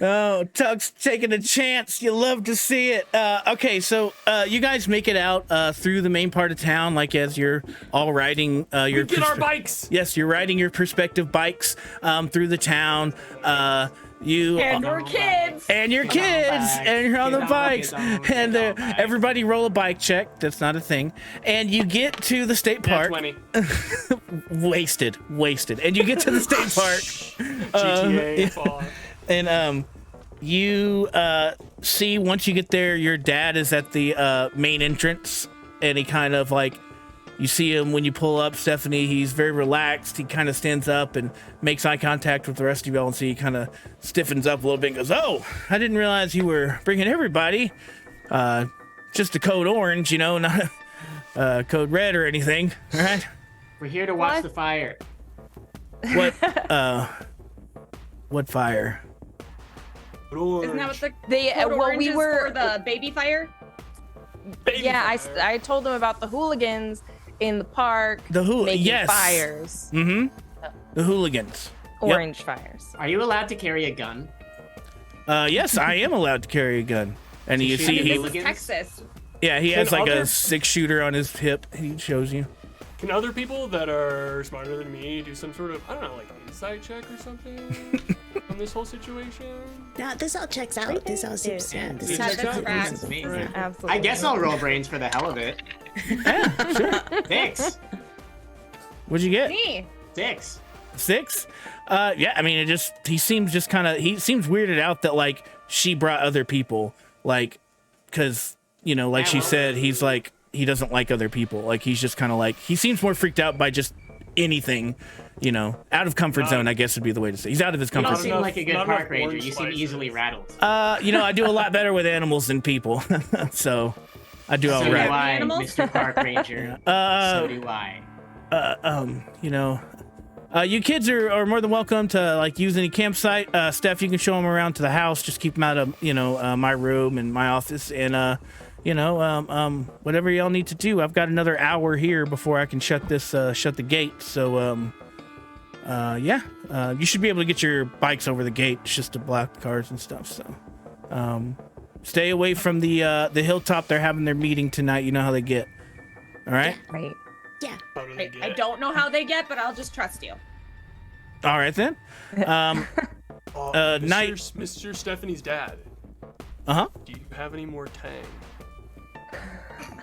Speaker 1: Oh, Tuck's taking a chance. You love to see it. Okay, so you guys make it out through the main part of town, like as you're all riding
Speaker 5: Get our bikes.
Speaker 1: Yes, you're riding your perspective bikes through the town. You
Speaker 2: And we're kids.
Speaker 1: and your kids, and you're on the bikes, and everybody roll a bike check. That's not a thing. And you get to the state park.
Speaker 5: 20.
Speaker 1: wasted. And you get to the state park.
Speaker 5: GTA. Fallout.
Speaker 1: And you see once you get there, your dad is at the main entrance, and he kind of like, you see him when you pull up, Stephanie. He's very relaxed. He kind of stands up and makes eye contact with the rest of y'all, and so he kind of stiffens up a little bit and goes, "Oh, I didn't realize you were bringing everybody. Just a code orange, you know, not code red or anything. All right?
Speaker 3: We're here to watch the fire.
Speaker 1: What fire?
Speaker 2: Isn't that what the
Speaker 4: They
Speaker 2: code
Speaker 4: well,
Speaker 2: orange
Speaker 4: we
Speaker 2: is
Speaker 4: were
Speaker 2: for the baby fire?
Speaker 4: I told them about the hooligans in the park making
Speaker 1: yes.
Speaker 4: fires.
Speaker 1: Mm-hmm. The hooligans.
Speaker 4: Orange fires.
Speaker 3: Are you allowed to carry a gun?
Speaker 1: Yes, I am allowed to carry a gun. And you
Speaker 3: shoot
Speaker 1: see,
Speaker 3: the
Speaker 1: he,
Speaker 3: hooligans?
Speaker 2: Texas.
Speaker 1: yeah, he has like a
Speaker 5: other-
Speaker 1: 6-shooter on his hip. He shows you.
Speaker 5: Can other people that are smarter than me do some sort of, I don't know, like insight check or something on this whole situation?
Speaker 6: No, this all checks out. This all seems
Speaker 4: Yeah.
Speaker 6: this
Speaker 5: It
Speaker 6: all
Speaker 5: checks out.
Speaker 2: That's
Speaker 3: Me.
Speaker 5: Right.
Speaker 4: Absolutely.
Speaker 3: I guess I'll roll brains for the hell of it.
Speaker 1: Yeah, sure.
Speaker 3: Six.
Speaker 1: What'd you get?
Speaker 2: Me.
Speaker 3: 6.
Speaker 1: 6? Yeah, I mean, he seems weirded out that like she brought other people, like, cause you know, like she said, he's like, he doesn't like other people. Like he's just kind of like, he seems more freaked out by just anything, you know, out of comfort zone, I guess would be the way to say. He's out of his
Speaker 3: You
Speaker 1: comfort
Speaker 3: don't
Speaker 1: zone.
Speaker 3: seem
Speaker 5: enough-
Speaker 3: like a good
Speaker 5: not
Speaker 3: park
Speaker 5: enough
Speaker 3: ranger.
Speaker 5: orange
Speaker 3: You seem
Speaker 5: slices.
Speaker 3: easily rattled.
Speaker 1: You know, I do a lot better with animals than people, so I do all
Speaker 3: So do
Speaker 1: right.
Speaker 3: I,
Speaker 2: Animals?
Speaker 3: Mr. Park Ranger. So do I.
Speaker 1: You know, you kids are more than welcome to like use any campsite. Steph, you can show them around to the house. Just keep them out of, you know, my room and my office, and you know, whatever y'all need to do. I've got another hour here before I can shut the gate. So yeah, you should be able to get your bikes over the gate. It's just to block cars and stuff. So stay away from the hilltop. They're having their meeting tonight. You know how they get. All right.
Speaker 4: Right.
Speaker 6: Yeah.
Speaker 5: How do they
Speaker 2: I
Speaker 5: get?
Speaker 2: don't know how they get, but I'll just trust you.
Speaker 1: All right then. Night.
Speaker 5: Mr. Stephanie's dad.
Speaker 1: Uh-huh.
Speaker 5: Do you have any more Tang?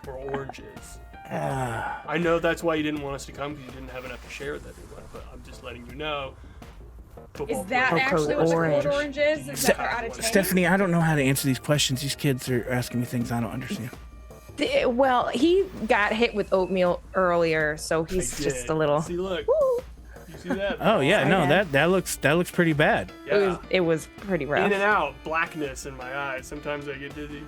Speaker 5: Or oranges? I know that's why you didn't want us to come, because you didn't have enough to share with everyone, but I'm just letting you know.
Speaker 2: Is that
Speaker 4: Code
Speaker 2: actually what the
Speaker 4: orange.
Speaker 2: code orange is? Is that they're out of tank?
Speaker 1: Stephanie, I don't know how to answer these questions. These kids are asking me things I don't understand.
Speaker 4: Well, he got hit with oatmeal earlier, so
Speaker 5: I
Speaker 4: he's just
Speaker 5: did.
Speaker 4: a little.
Speaker 5: See, look.
Speaker 4: Woo.
Speaker 5: You see that?
Speaker 1: Oh yeah, no, that looks pretty bad.
Speaker 5: Yeah.
Speaker 4: It was pretty rough.
Speaker 5: In and out, blackness in my eyes. Sometimes I get dizzy.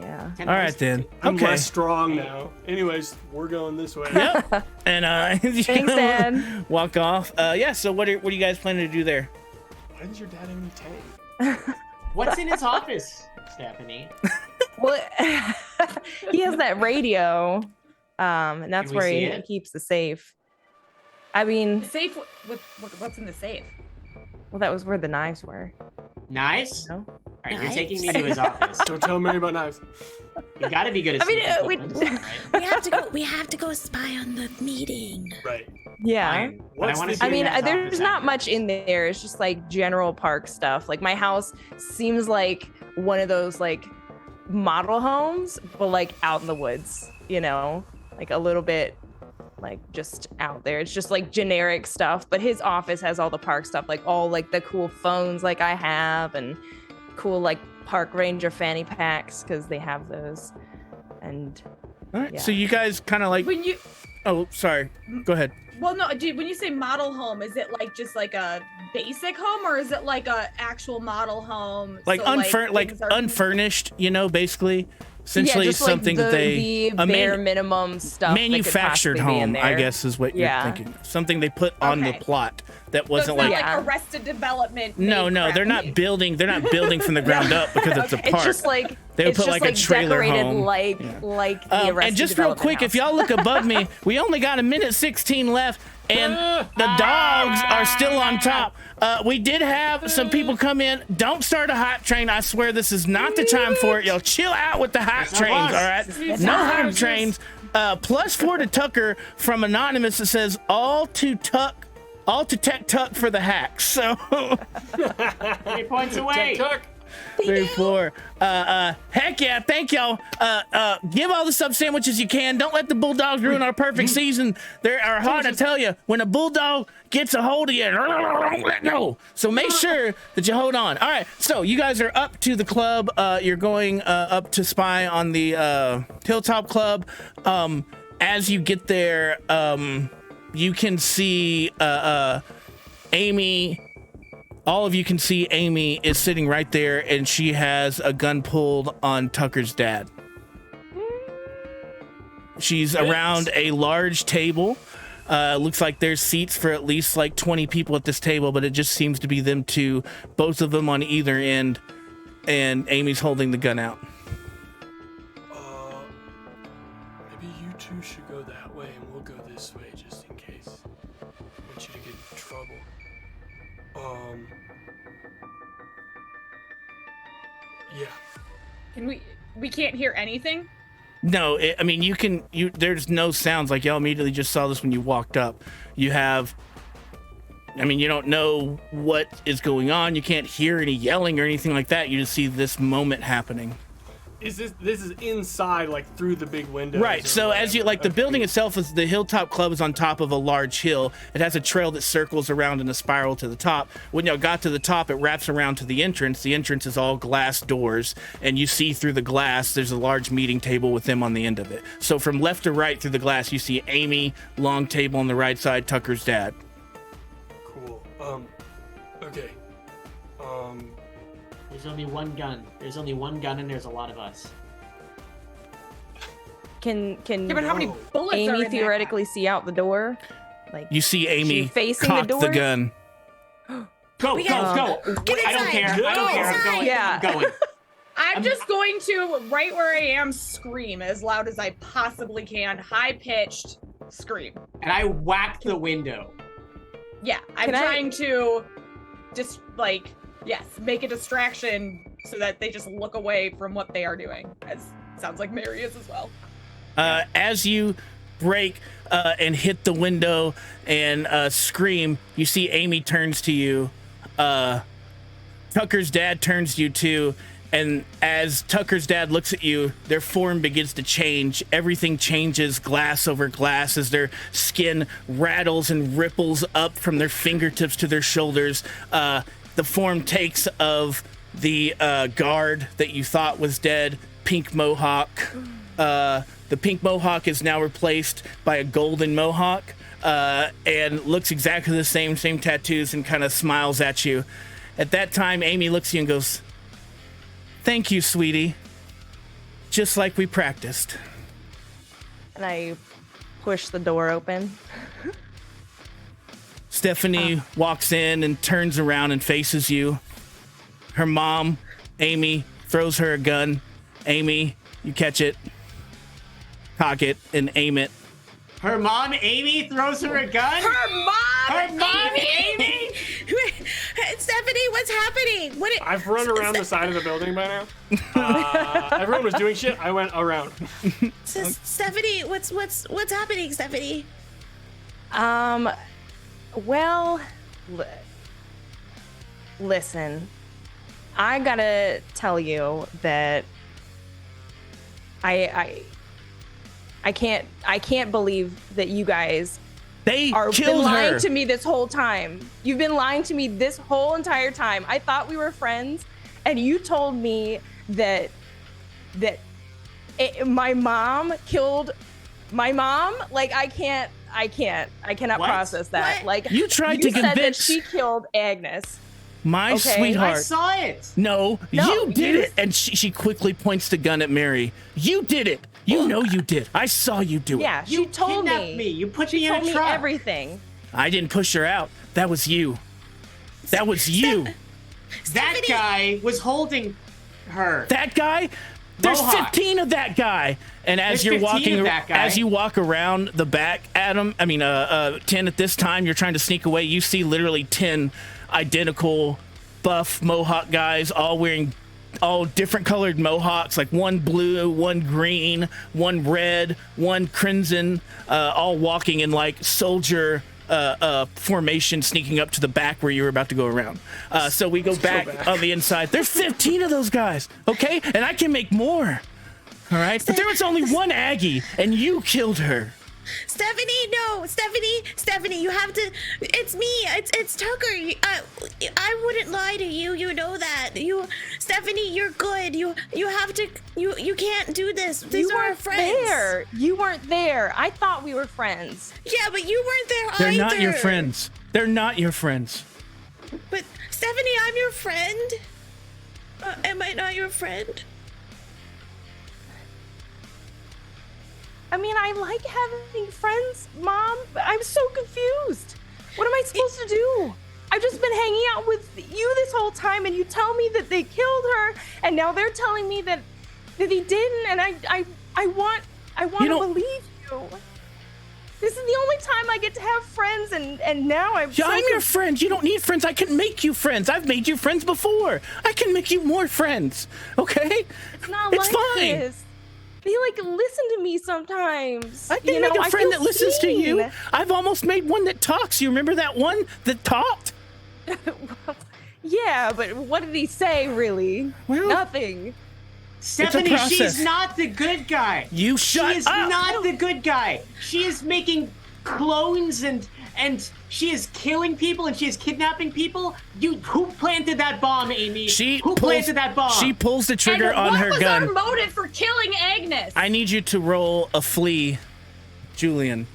Speaker 4: Yeah.
Speaker 1: All right then.
Speaker 5: I'm
Speaker 1: Okay.
Speaker 5: less strong now. Anyways, we're going this way.
Speaker 1: Yep. And you
Speaker 4: Thanks,
Speaker 1: know,
Speaker 4: Dad.
Speaker 1: walk off. Yeah. So what are you guys planning to do there?
Speaker 5: Why does your dad have any Tang?
Speaker 3: What's in his office, Stephanie?
Speaker 4: Well, he has that radio, and that's
Speaker 3: Can we
Speaker 4: where
Speaker 3: see
Speaker 4: he
Speaker 3: it?
Speaker 4: keeps the safe. I mean,
Speaker 2: The safe with what's in the safe?
Speaker 4: well, that was where the knives were.
Speaker 3: Nice.
Speaker 4: No?
Speaker 3: All right, you're
Speaker 6: Nice.
Speaker 3: taking me to his office.
Speaker 5: Don't tell Mary about knives.
Speaker 3: You gotta be good at
Speaker 4: I mean,
Speaker 3: sneaky
Speaker 4: we-
Speaker 3: movements, right?
Speaker 6: We have to go spy on the meeting.
Speaker 5: Right.
Speaker 4: Yeah.
Speaker 3: Fine. But I
Speaker 5: What's
Speaker 3: want
Speaker 5: the-
Speaker 3: to
Speaker 4: I mean,
Speaker 3: his
Speaker 4: there's
Speaker 3: office
Speaker 4: not
Speaker 3: after.
Speaker 4: much in there. It's just like general park stuff. Like my house seems like one of those like model homes, but like out in the woods, you know, like a little bit like just out there. It's just like generic stuff, but his office has all the park stuff, like all like the cool phones like I have, and cool like park ranger fanny packs because they have those. And
Speaker 1: All right.
Speaker 4: Yeah.
Speaker 1: So you guys kind of like.
Speaker 2: When you
Speaker 1: Oh, sorry. Go ahead.
Speaker 2: well, no, dude. When you say model home, is it like just like a basic home, or is it like a actual model home?
Speaker 1: Like
Speaker 2: so,
Speaker 1: like
Speaker 2: things are-
Speaker 1: unfurnished. You know, basically,
Speaker 4: yeah,
Speaker 1: essentially
Speaker 4: just
Speaker 1: something
Speaker 4: like
Speaker 1: that they
Speaker 4: the bare minimum stuff that could
Speaker 1: manufactured
Speaker 4: possibly be in
Speaker 1: home, I
Speaker 4: there.
Speaker 1: guess, is what
Speaker 4: Yeah.
Speaker 1: you're thinking. Something they put on the
Speaker 2: Okay.
Speaker 1: plot that
Speaker 2: So it's
Speaker 1: wasn't
Speaker 2: not
Speaker 1: like.
Speaker 4: Yeah.
Speaker 2: like Arrested Development.
Speaker 1: No,
Speaker 2: made
Speaker 1: no, they're
Speaker 2: crappy.
Speaker 1: not building. They're not building from the ground up because it's a
Speaker 2: Okay.
Speaker 1: park.
Speaker 4: It's just like
Speaker 1: They would
Speaker 4: it's
Speaker 1: put,
Speaker 4: just
Speaker 1: like, a trailer
Speaker 4: decorated
Speaker 1: home.
Speaker 4: like
Speaker 1: Yeah.
Speaker 4: like the Arrested
Speaker 1: And just real
Speaker 4: Development
Speaker 1: quick, if
Speaker 4: house.
Speaker 1: y'all look above me, we only got 1:16 left, and the dogs are still on top. We did have some people come in. Don't start a hype train. I swear this is not the time for it. Y'all chill out with the hype
Speaker 3: Yes, I
Speaker 1: trains,
Speaker 3: was.
Speaker 1: all right? No hype trains. +4 to Tucker from Anonymous that says all to Tuck all to Tech Tuck for the hack. So
Speaker 3: 3 points away.
Speaker 5: Tuck.
Speaker 1: 34. Heck yeah, thank y'all. Give all the sub sandwiches you can. Don't let the bulldogs ruin our perfect season. They are hard to tell you. When a bulldog gets a hold of you, let go. So make sure that you hold on. All right, so you guys are up to the club. You're going up to spy on the Hilltop Club. As you get there, you can see Amy. All of you can see Amy is sitting right there, and she has a gun pulled on Tucker's dad. She's around a large table. Looks like there's seats for at least like 20 people at this table, but it just seems to be them two, both of them on either end, and Amy's holding the gun out.
Speaker 5: Maybe you two should go that way, and we'll go this way just in case. I want you to get in trouble. Yeah.
Speaker 2: Can we can't hear anything?
Speaker 1: No, I mean, there's no sounds. Like, y'all immediately just saw this when you walked up. You don't know what is going on. You can't hear any yelling or anything like that. You just see this moment happening.
Speaker 5: This is inside, like through the big windows.
Speaker 1: Right. So as you the building itself is the Hilltop Club is on top of a large hill. It has a trail that circles around in a spiral to the top. When y'all got to the top, it wraps around to the entrance. The entrance is all glass doors, and you see through the glass. There's a large meeting table with them on the end of it. So from left to right through the glass, you see Amy, long table on the right side, Tucker's dad.
Speaker 5: Cool. Okay.
Speaker 3: There's only one gun. And there's a lot of us.
Speaker 4: Can
Speaker 2: Yeah, but how many bullets are
Speaker 4: Amy
Speaker 2: in that
Speaker 4: theoretically see out the door? Like,
Speaker 1: You see Amy
Speaker 4: she facing
Speaker 1: cock
Speaker 4: the
Speaker 1: the
Speaker 4: doors?
Speaker 1: gun.
Speaker 3: Go.
Speaker 6: Get
Speaker 3: I don't
Speaker 6: inside.
Speaker 3: care.
Speaker 6: Get
Speaker 3: I don't care. I'm
Speaker 6: inside.
Speaker 3: going.
Speaker 4: Yeah.
Speaker 3: I'm going.
Speaker 2: I'm just going to, right where I am, scream as loud as I possibly can, high-pitched scream.
Speaker 3: And I whacked the window.
Speaker 2: Yeah, I'm
Speaker 4: Can I-
Speaker 2: trying to just, make a distraction so that they just look away from what they are doing. As sounds like Mary is as well.
Speaker 1: As you break and hit the window and scream, you see Amy turns to you. Tucker's dad turns to you too. And as Tucker's dad looks at you, their form begins to change. Everything changes glass over glass as their skin rattles and ripples up from their fingertips to their shoulders. The form takes of the guard that you thought was dead, Pink Mohawk. The pink mohawk is now replaced by a golden mohawk and looks exactly the same tattoos, and kind of smiles at you. At that time, Amy looks at you and goes, "Thank you, sweetie. Just like we practiced."
Speaker 4: and I push the door open.
Speaker 1: Stephanie walks in and turns around and faces you. Her mom, Amy, throws her a gun. Amy, you catch it, cock it, and aim it.
Speaker 3: Her mom, Amy, throws her a gun?
Speaker 2: Her mom,
Speaker 3: Amy!
Speaker 6: Stephanie, what's happening?
Speaker 5: I've run around the side of the building by now. Everyone was doing shit. I went around.
Speaker 6: Stephanie, what's happening, Stephanie?
Speaker 4: Well, listen, I gotta tell you that I can't believe that you guys
Speaker 1: They
Speaker 4: are been
Speaker 1: killed
Speaker 4: lying
Speaker 1: her.
Speaker 4: to me this whole time. You've been lying to me this whole entire time. I thought we were friends, and you told me that my mom killed my mom. Like, I cannot
Speaker 3: What?
Speaker 4: process that.
Speaker 6: What?
Speaker 4: Like,
Speaker 1: You tried to
Speaker 4: said that
Speaker 1: convince
Speaker 4: she killed Agnes.
Speaker 1: my
Speaker 4: Okay.
Speaker 1: sweetheart.
Speaker 3: I saw it.
Speaker 1: No,
Speaker 4: No,
Speaker 1: you did
Speaker 4: you-
Speaker 1: it. And she quickly points the gun at Mary. You did it. You know you did. I saw you do it.
Speaker 4: Yeah, she
Speaker 3: You
Speaker 4: told
Speaker 3: kidnapped me. You put me in
Speaker 4: told
Speaker 3: a
Speaker 4: me
Speaker 3: truck.
Speaker 4: everything.
Speaker 1: I didn't push her out. That was you. That was you.
Speaker 3: That
Speaker 6: Stephanie!
Speaker 3: guy was holding her.
Speaker 1: That guy? There's
Speaker 3: Mohawk.
Speaker 1: 15 of that guy. And as
Speaker 3: There's
Speaker 1: you're
Speaker 3: 15
Speaker 1: walking,
Speaker 3: of that guy.
Speaker 1: as you walk around the back, Adam, 10 at this time, you're trying to sneak away. You see literally 10 identical buff Mohawk guys, all wearing all different colored Mohawks, like one blue, one green, one red, one crimson, all walking in like soldier formation sneaking up to the back where you were about to go around. So we go back on the inside. There's 15 of those guys, okay? And I can make more, all right? But there was only one Aggie, and you killed her.
Speaker 6: Stephanie, no, Stephanie, you have to. It's me. It's Tucker. I wouldn't lie to you. You know that. Stephanie, you're good. You have to. You can't do this. These are our friends.
Speaker 4: There. You weren't there. I thought we were friends.
Speaker 6: Yeah, but you weren't there
Speaker 1: They're
Speaker 6: either.
Speaker 1: not your friends. They're not your friends.
Speaker 6: But Stephanie, I'm your friend. Am I not your friend?
Speaker 4: I mean, I like having friends, Mom, but I'm so confused. What am I supposed to do? I've just been hanging out with you this whole time, and you tell me that they killed her, and now they're telling me that he didn't, and I want to believe you. This is the only time I get to have friends, and now I'm.
Speaker 1: Yeah, I'm your friend. You don't need friends. I can make you friends. I've made you friends before. I can make you more friends. Okay?
Speaker 4: It's not like
Speaker 1: fine.
Speaker 4: this. They listen to me sometimes.
Speaker 1: I can make a friend that listens to you. I've almost made one that talks. You remember that one that talked?
Speaker 4: Yeah, but what did he say, really?
Speaker 1: Well,
Speaker 4: nothing.
Speaker 3: Stephanie, she's not the good guy.
Speaker 1: You shut up.
Speaker 3: She is not the good guy. She is making clones and she is killing people and she is kidnapping people. Who planted that bomb, Amy? Who planted that bomb?
Speaker 1: She pulls the trigger on her gun.
Speaker 2: What was our motive for killing Agnes?
Speaker 1: I need you to roll a flee, Julian.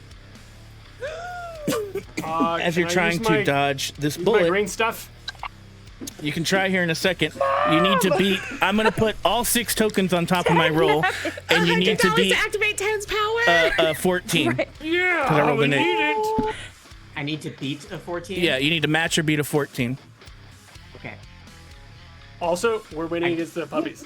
Speaker 1: As you're trying to dodge this bullet.
Speaker 5: My green stuff.
Speaker 1: You can try here in a second. You need to beat. I'm gonna put all 6 tokens on top of my roll, and you need to beat
Speaker 6: to activate 10's power.
Speaker 1: 14.
Speaker 4: Right.
Speaker 5: Yeah,
Speaker 1: I rolled
Speaker 5: we
Speaker 1: an
Speaker 5: need
Speaker 1: 8.
Speaker 5: it.
Speaker 3: I need to beat a 14?
Speaker 1: Yeah, you need to match or beat a 14.
Speaker 3: Okay.
Speaker 5: Also, we're winning against the puppies.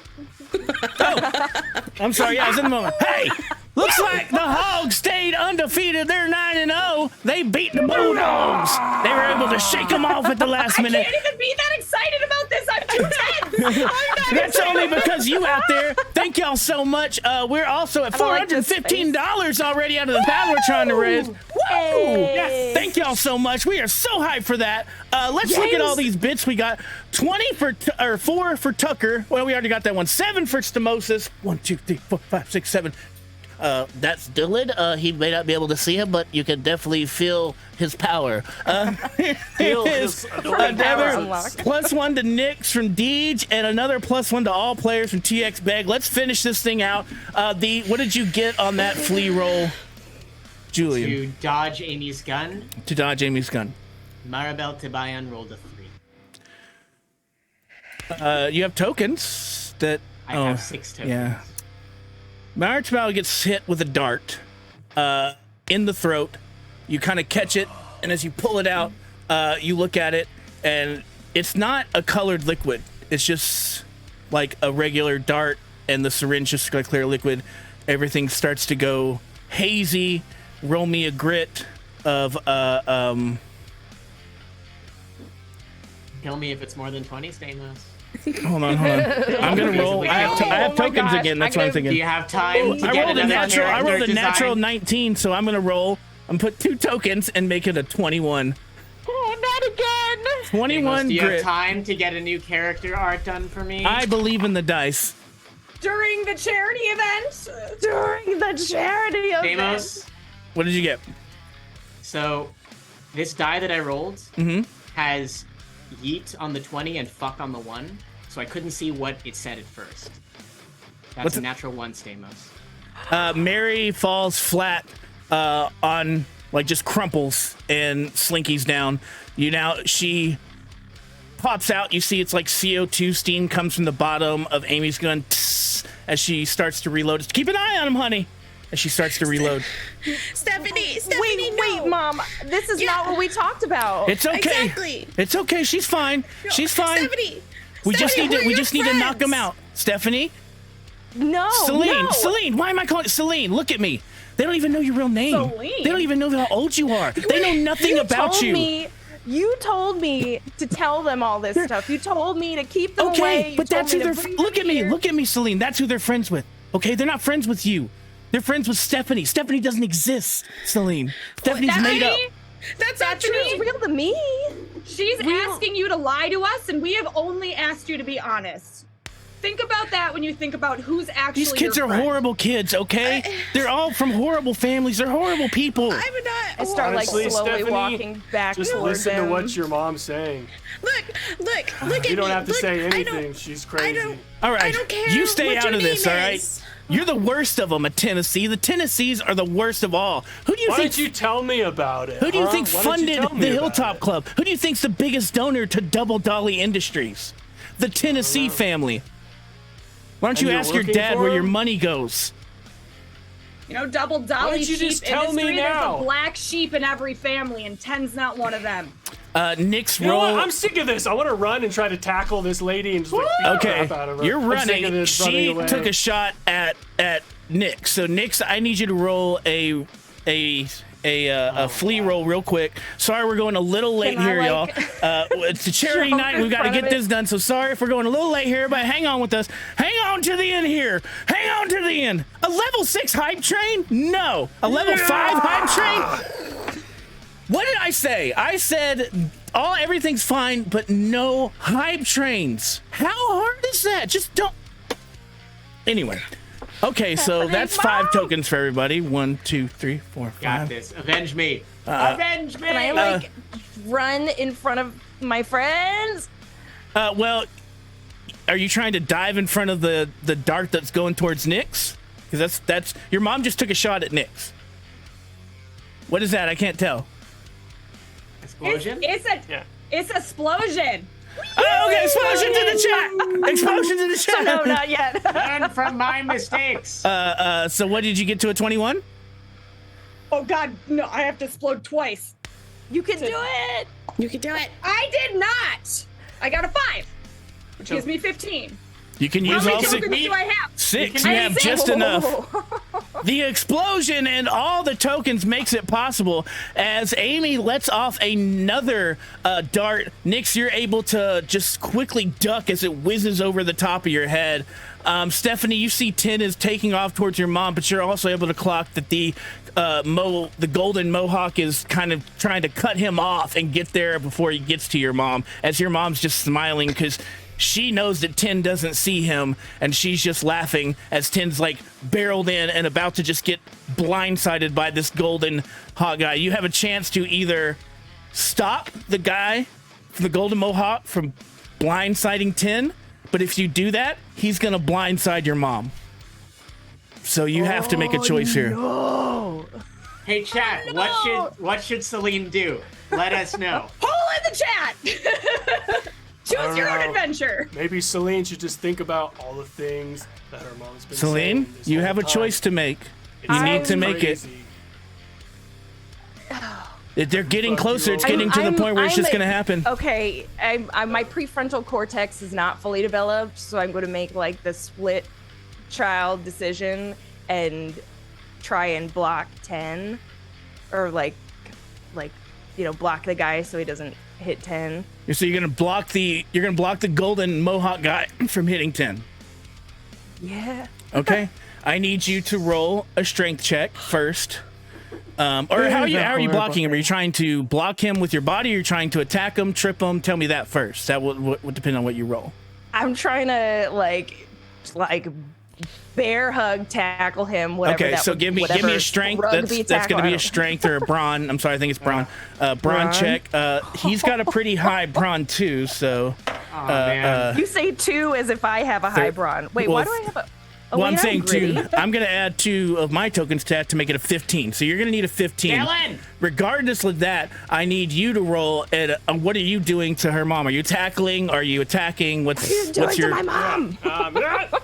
Speaker 1: I'm sorry. Yeah, I was in the moment. Hey, looks like the Hogs stayed undefeated. They're 9-0. They beat the Bulldogs. They were able to shake them off at the last minute.
Speaker 2: I can't even be that excited about this. I'm too tense.
Speaker 1: That's only because you out there. Thank y'all so much. We're also at $415 already out of the pad we're trying to raise. Woo!
Speaker 4: Yes.
Speaker 1: Thank y'all so much. We are so hyped for that. Let's look at all these bits we got. 20 for 4 for Tucker. Well, we already got that one. 7 for Stemosis. 1, 2, 3, 4, 5, 6, 7. That's Dylan. He may not be able to see him, but you can definitely feel his power.
Speaker 5: Feel his
Speaker 1: another
Speaker 4: unlocked.
Speaker 1: +1 to Nix from Deej, and another +1 to all players from TX Bag. Let's finish this thing out. What did you get on that flea roll, Julian?
Speaker 3: To dodge Amy's gun,
Speaker 1: To dodge Amy's gun.
Speaker 3: Maribel Tibayan rolled a 3.
Speaker 1: You have tokens that.
Speaker 3: I have 6 tokens.
Speaker 1: Yeah. Maribel gets hit with a dart in the throat. You kind of catch it, and as you pull it out, you look at it, and it's not a colored liquid. It's just like a regular dart, and the syringe just got clear liquid. Everything starts to go hazy. Roll me a grit of
Speaker 3: Kill me if it's more than 20, Stamos.
Speaker 1: Hold on. I'm gonna roll. I have tokens
Speaker 4: gosh.
Speaker 1: again. That's what I'm
Speaker 3: Do
Speaker 1: thinking.
Speaker 3: you have time to
Speaker 1: I
Speaker 3: get
Speaker 1: rolled a
Speaker 3: another
Speaker 1: natural. I rolled a
Speaker 3: character
Speaker 1: natural
Speaker 3: design?
Speaker 1: 19, so I'm gonna roll. I'm put 2 tokens and make it a 21.
Speaker 4: Oh, not again.
Speaker 1: 21
Speaker 3: Do you have
Speaker 1: grit.
Speaker 3: time to get a new character art done for me?
Speaker 1: I believe in the dice.
Speaker 2: During the charity event.
Speaker 4: During the charity event.
Speaker 3: Stamos,
Speaker 1: What did you get?
Speaker 3: so this die that I rolled has yeet on the 20 and fuck on the 1, so I couldn't see what it said at first. That's
Speaker 1: What's
Speaker 3: a
Speaker 1: it-
Speaker 3: natural 1, Stamos.
Speaker 1: Mary falls flat on, like, just crumples and slinkies down. She pops out. You see it's like CO2 steam comes from the bottom of Amy's gun as she starts to reload. Just keep an eye on him, honey, as she starts to reload.
Speaker 6: Stephanie,
Speaker 4: Wait,
Speaker 6: no.
Speaker 4: Mom. This is not what we talked about.
Speaker 1: It's okay.
Speaker 6: Exactly.
Speaker 1: It's okay. She's fine. She's fine.
Speaker 6: Stephanie.
Speaker 1: We just
Speaker 6: Stephanie,
Speaker 1: need to.
Speaker 6: we're
Speaker 1: We
Speaker 6: your
Speaker 1: just need to knock him
Speaker 6: friends.
Speaker 1: out. Stephanie,
Speaker 4: no.
Speaker 1: Celine. Why am I calling it Celine? Look at me. They don't even know your real name.
Speaker 2: Celine?
Speaker 1: They don't even know how old you are. They know nothing about you.
Speaker 4: You told me to tell them all this stuff. You told me to keep them away.
Speaker 1: Okay,
Speaker 4: You
Speaker 1: but
Speaker 4: told
Speaker 1: that's who
Speaker 4: me to
Speaker 1: they're.
Speaker 4: bring them
Speaker 1: Look at me.
Speaker 4: here.
Speaker 1: Look at me, Celine. That's who they're friends with. Okay, they're not friends with you. They're friends with Stephanie. Stephanie doesn't exist, Celine. Stephanie's made up.
Speaker 2: That's
Speaker 4: That seems real to me.
Speaker 2: She's asking you to lie to us, and we have only asked you to be honest. Think about that when you think about who's actually
Speaker 1: These kids
Speaker 2: your
Speaker 1: are
Speaker 2: friend.
Speaker 1: horrible kids, okay? They're all from horrible families. They're horrible people.
Speaker 6: I'm not.
Speaker 4: I start
Speaker 5: Honestly,
Speaker 4: like slowly
Speaker 5: Stephanie,
Speaker 4: walking back
Speaker 5: Just
Speaker 4: towards
Speaker 5: listen
Speaker 4: him.
Speaker 5: to what your mom's saying.
Speaker 6: Look at me.
Speaker 5: You don't have to
Speaker 6: Look,
Speaker 5: say
Speaker 6: I
Speaker 5: anything.
Speaker 6: don't-
Speaker 5: She's
Speaker 6: I
Speaker 5: crazy.
Speaker 6: don't.
Speaker 1: All right,
Speaker 6: I don't care
Speaker 1: you stay
Speaker 6: what
Speaker 1: out
Speaker 6: your
Speaker 1: of this,
Speaker 6: name
Speaker 1: all right?
Speaker 6: is.
Speaker 1: You're the worst of them at Tennessee. The Tennessees are the worst of all. Who do you
Speaker 5: Why
Speaker 1: think?
Speaker 5: don't you tell me about it?
Speaker 1: Who do you
Speaker 5: huh?
Speaker 1: think
Speaker 5: Why don't you
Speaker 1: funded
Speaker 5: tell me
Speaker 1: the
Speaker 5: about
Speaker 1: Hilltop
Speaker 5: it?
Speaker 1: Club? Who do you think's the biggest donor to Double Dolly Industries? The Tennessee family. Why don't
Speaker 5: And
Speaker 1: you
Speaker 5: you're
Speaker 1: ask your
Speaker 5: working
Speaker 1: dad
Speaker 5: for
Speaker 1: where your
Speaker 5: him?
Speaker 1: money goes?
Speaker 2: You know, Double Dolly
Speaker 5: Why don't you
Speaker 2: sheep
Speaker 5: just tell me
Speaker 2: industry,
Speaker 5: now?
Speaker 2: there's a black sheep in every family, and 10's not one of them.
Speaker 1: Nick's
Speaker 5: You know
Speaker 1: role.
Speaker 5: what? I'm sick of this. I want to run and try to tackle this lady and just like beat the
Speaker 1: Okay,
Speaker 5: crap out of her.
Speaker 1: you're
Speaker 5: I'm sick of
Speaker 1: running.
Speaker 5: this running
Speaker 1: She
Speaker 5: away.
Speaker 1: took a shot at Nick. So Nick's, I need you to roll a flea roll real quick. Sorry, we're going a little late
Speaker 4: Can I,
Speaker 1: here, y'all.
Speaker 4: like,
Speaker 1: It's a charity
Speaker 4: jump
Speaker 1: night.
Speaker 4: in
Speaker 1: We've got to
Speaker 4: front
Speaker 1: get
Speaker 4: of
Speaker 1: this
Speaker 4: it?
Speaker 1: done. So sorry if we're going a little late here, but hang on with us. Hang on to the end here. Hang on to the end. A level 6 hype train? No. A level 5 hype train? What did I say? I said everything's fine, but no hype trains. How hard is that? Just don't. Anyway. Okay, so that's 5 tokens for everybody. 1, 2, 3, 4, 5.
Speaker 3: Got this. Avenge me. Avenge me.
Speaker 4: Can I like run in front of my friends?
Speaker 1: Well, are you trying to dive in front of the dart that's going towards Nyx? Because that's your mom just took a shot at Nyx. What is that? I can't tell.
Speaker 3: Explosion?
Speaker 2: It's a explosion.
Speaker 1: Oh, okay, explosions in the chat. Explosions in the chat.
Speaker 4: No, not yet.
Speaker 3: Learn from my mistakes.
Speaker 1: So what did you get to a 21?
Speaker 2: Oh God, no! I have to explode twice.
Speaker 4: You can do it.
Speaker 6: You can do it.
Speaker 2: I did not. I got a 5, which gives me 15.
Speaker 1: You can
Speaker 2: How
Speaker 1: use
Speaker 2: many
Speaker 1: all
Speaker 2: tokens
Speaker 1: 6.
Speaker 2: do I have?
Speaker 1: 6.
Speaker 3: You
Speaker 1: You
Speaker 3: can
Speaker 1: have
Speaker 3: use
Speaker 1: just enough. The explosion and all the tokens makes it possible as Amy lets off another dart. Nyx, you're able to just quickly duck as it whizzes over the top of your head. Stephanie, you see 10 is taking off towards your mom, but you're also able to clock that the golden mohawk is kind of trying to cut him off and get there before he gets to your mom, as your mom's just smiling because she knows that 10 doesn't see him, and she's just laughing as 10's like barreled in and about to just get blindsided by this golden hawk guy. You have a chance to either stop the guy from the golden mohawk from blindsiding 10, but if you do that, he's gonna blindside your mom. So you have to make a choice here.
Speaker 3: Hey chat, what should Celine do? Let us know.
Speaker 2: Hole in the chat. Choose your own adventure.
Speaker 5: Maybe Celine should just think about all the things that her mom's been
Speaker 1: Celine,
Speaker 5: saying this
Speaker 1: you
Speaker 5: whole
Speaker 1: have a
Speaker 5: time.
Speaker 1: choice to make.
Speaker 5: It's
Speaker 1: You need to make it.
Speaker 5: crazy.
Speaker 1: If they're getting
Speaker 5: Fuck
Speaker 1: closer,
Speaker 5: you
Speaker 1: it's
Speaker 5: over.
Speaker 1: getting to the point where it's just
Speaker 4: I'm
Speaker 1: gonna happen.
Speaker 4: Okay, my prefrontal cortex is not fully developed, so I'm going to make like the split child decision and try and block 10, or like block the guy so he doesn't hit 10.
Speaker 1: So you're gonna block the golden mohawk guy from hitting 10.
Speaker 4: Yeah.
Speaker 1: Okay. I need you to roll a strength check first. Or how are you blocking him? Are you trying to block him with your body? Or are you trying to attack him, trip him? Tell me that first. That would depend on what you roll.
Speaker 4: I'm trying to like bear hug tackle him. Whatever.
Speaker 1: Okay,
Speaker 4: that
Speaker 1: so
Speaker 4: would-
Speaker 1: give me
Speaker 4: whatever
Speaker 1: a strength.
Speaker 4: rugby
Speaker 1: That's going to
Speaker 4: tackle,
Speaker 1: be
Speaker 4: I
Speaker 1: a
Speaker 4: don't-
Speaker 1: strength or a brawn. I'm sorry, I think it's brawn. Brawn
Speaker 4: Brawn?
Speaker 1: check. He's got a pretty high brawn too. So
Speaker 3: Oh man.
Speaker 4: You say 2 as if I have a high brawn. Wait,
Speaker 1: well,
Speaker 4: why do I have a? Oh,
Speaker 1: well,
Speaker 4: wait,
Speaker 1: I'm saying
Speaker 4: gritty.
Speaker 1: 2. I'm going to add 2 of my token stat to make it a 15. So you're going to need a 15.
Speaker 3: Dylan!
Speaker 1: Regardless of that, I need you to roll at what are you doing to her mom? Are you tackling? Are you attacking? What's
Speaker 4: Doing
Speaker 1: your
Speaker 4: to my mom.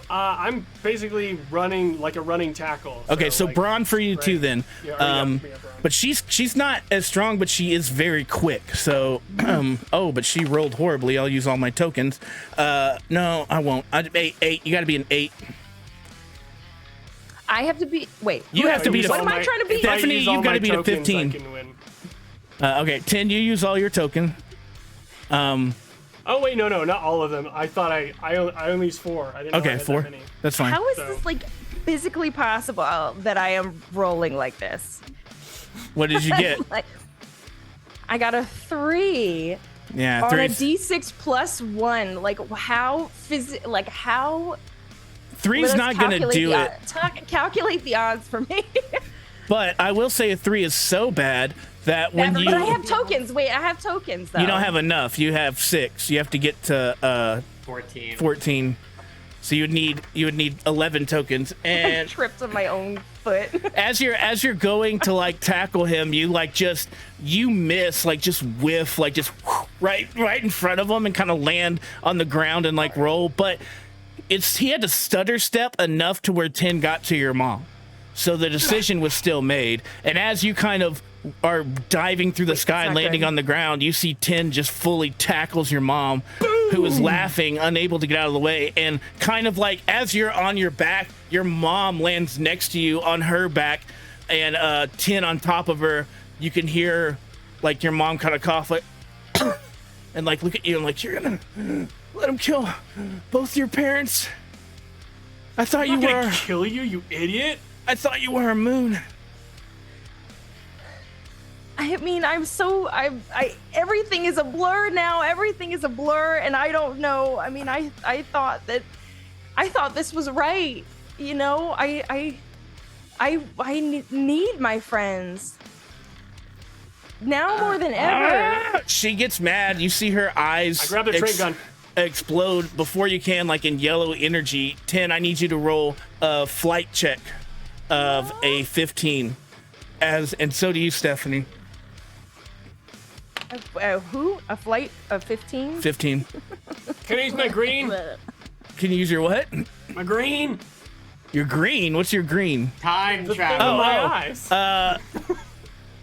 Speaker 5: I'm basically running like a running tackle.
Speaker 1: Okay, so
Speaker 5: like,
Speaker 1: brawn for you too
Speaker 5: right.
Speaker 1: then.
Speaker 5: Yeah, brawn.
Speaker 1: But she's not as strong, but she is very quick. So but she rolled horribly. I'll use all my tokens. No, I won't. 8. You got to be an 8.
Speaker 4: I have to be. Wait.
Speaker 1: You have to beat a
Speaker 4: What am I trying to beat?
Speaker 1: Stephanie, you've got to beat a 15.
Speaker 5: I can win.
Speaker 1: Okay, 10. You use all your token.
Speaker 5: Oh wait, no, not all of them. I thought I only used 4. I didn't know I
Speaker 1: Okay,
Speaker 5: had that
Speaker 1: 4.
Speaker 5: many.
Speaker 1: That's fine.
Speaker 4: How is
Speaker 5: So-
Speaker 4: this like physically possible that I am rolling like this?
Speaker 1: What did you get?
Speaker 4: Like I got a 3.
Speaker 1: Yeah,
Speaker 4: On
Speaker 1: 3.
Speaker 4: a D6 plus 1. Like, how how...
Speaker 1: 3's not going to do it.
Speaker 4: Calculate the odds for me.
Speaker 1: But I will say a 3 is so bad that when you...
Speaker 4: But I have tokens. Wait, I have tokens, though.
Speaker 1: You don't have enough. You have 6. You have to get to 14. So you would need 11 tokens. And
Speaker 4: tripped on my own foot.
Speaker 1: as you're going to like tackle him, you like you miss, like just whiff, like just right in front of him and kind of land on the ground and like roll. But he had to stutter step enough to where 10 got to your mom. So the decision was still made. And as you kind of are diving through the sky and landing on the ground, you see 10 just fully tackles your mom, who is laughing, unable to get out of the way. And kind of like as you're on your back, your mom lands next to you on her back, and 10 on top of her. You can hear like your mom kind of cough like and like look at you and like, you're gonna let him kill both your parents? I thought you were
Speaker 5: gonna kill you, you idiot.
Speaker 1: I thought you were a moon.
Speaker 4: I mean, everything is a blur now. Everything is a blur, and I don't know. I mean, I thought this was right. You know, I need my friends now more than ever.
Speaker 1: She gets mad. You see her eyes.
Speaker 5: I grab the train gun.
Speaker 1: Explode before you can, like in yellow energy. 10, I need you to roll a flight check of a 15. And so do you, Stephanie.
Speaker 4: Who? A flight of 15?
Speaker 1: 15.
Speaker 5: Can I use my green?
Speaker 1: Can you use your what?
Speaker 5: My green.
Speaker 1: Your green? What's your green?
Speaker 3: Time
Speaker 5: The
Speaker 3: travel.
Speaker 5: thing in my eyes.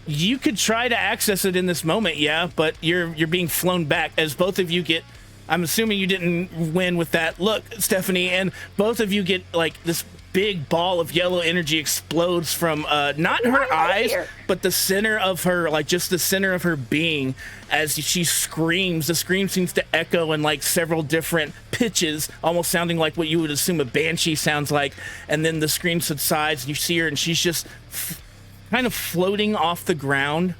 Speaker 1: You could try to access it in this moment, yeah, but you're being flown back as both of you get. I'm assuming you didn't win with that look, Stephanie, and both of you get like this big ball of yellow energy explodes from not her eyes, but the center of her, like just the center of her being as she screams. The scream seems to echo in like several different pitches, almost sounding like what you would assume a banshee sounds like. And then the scream subsides and you see her and she's just kind of floating off the ground.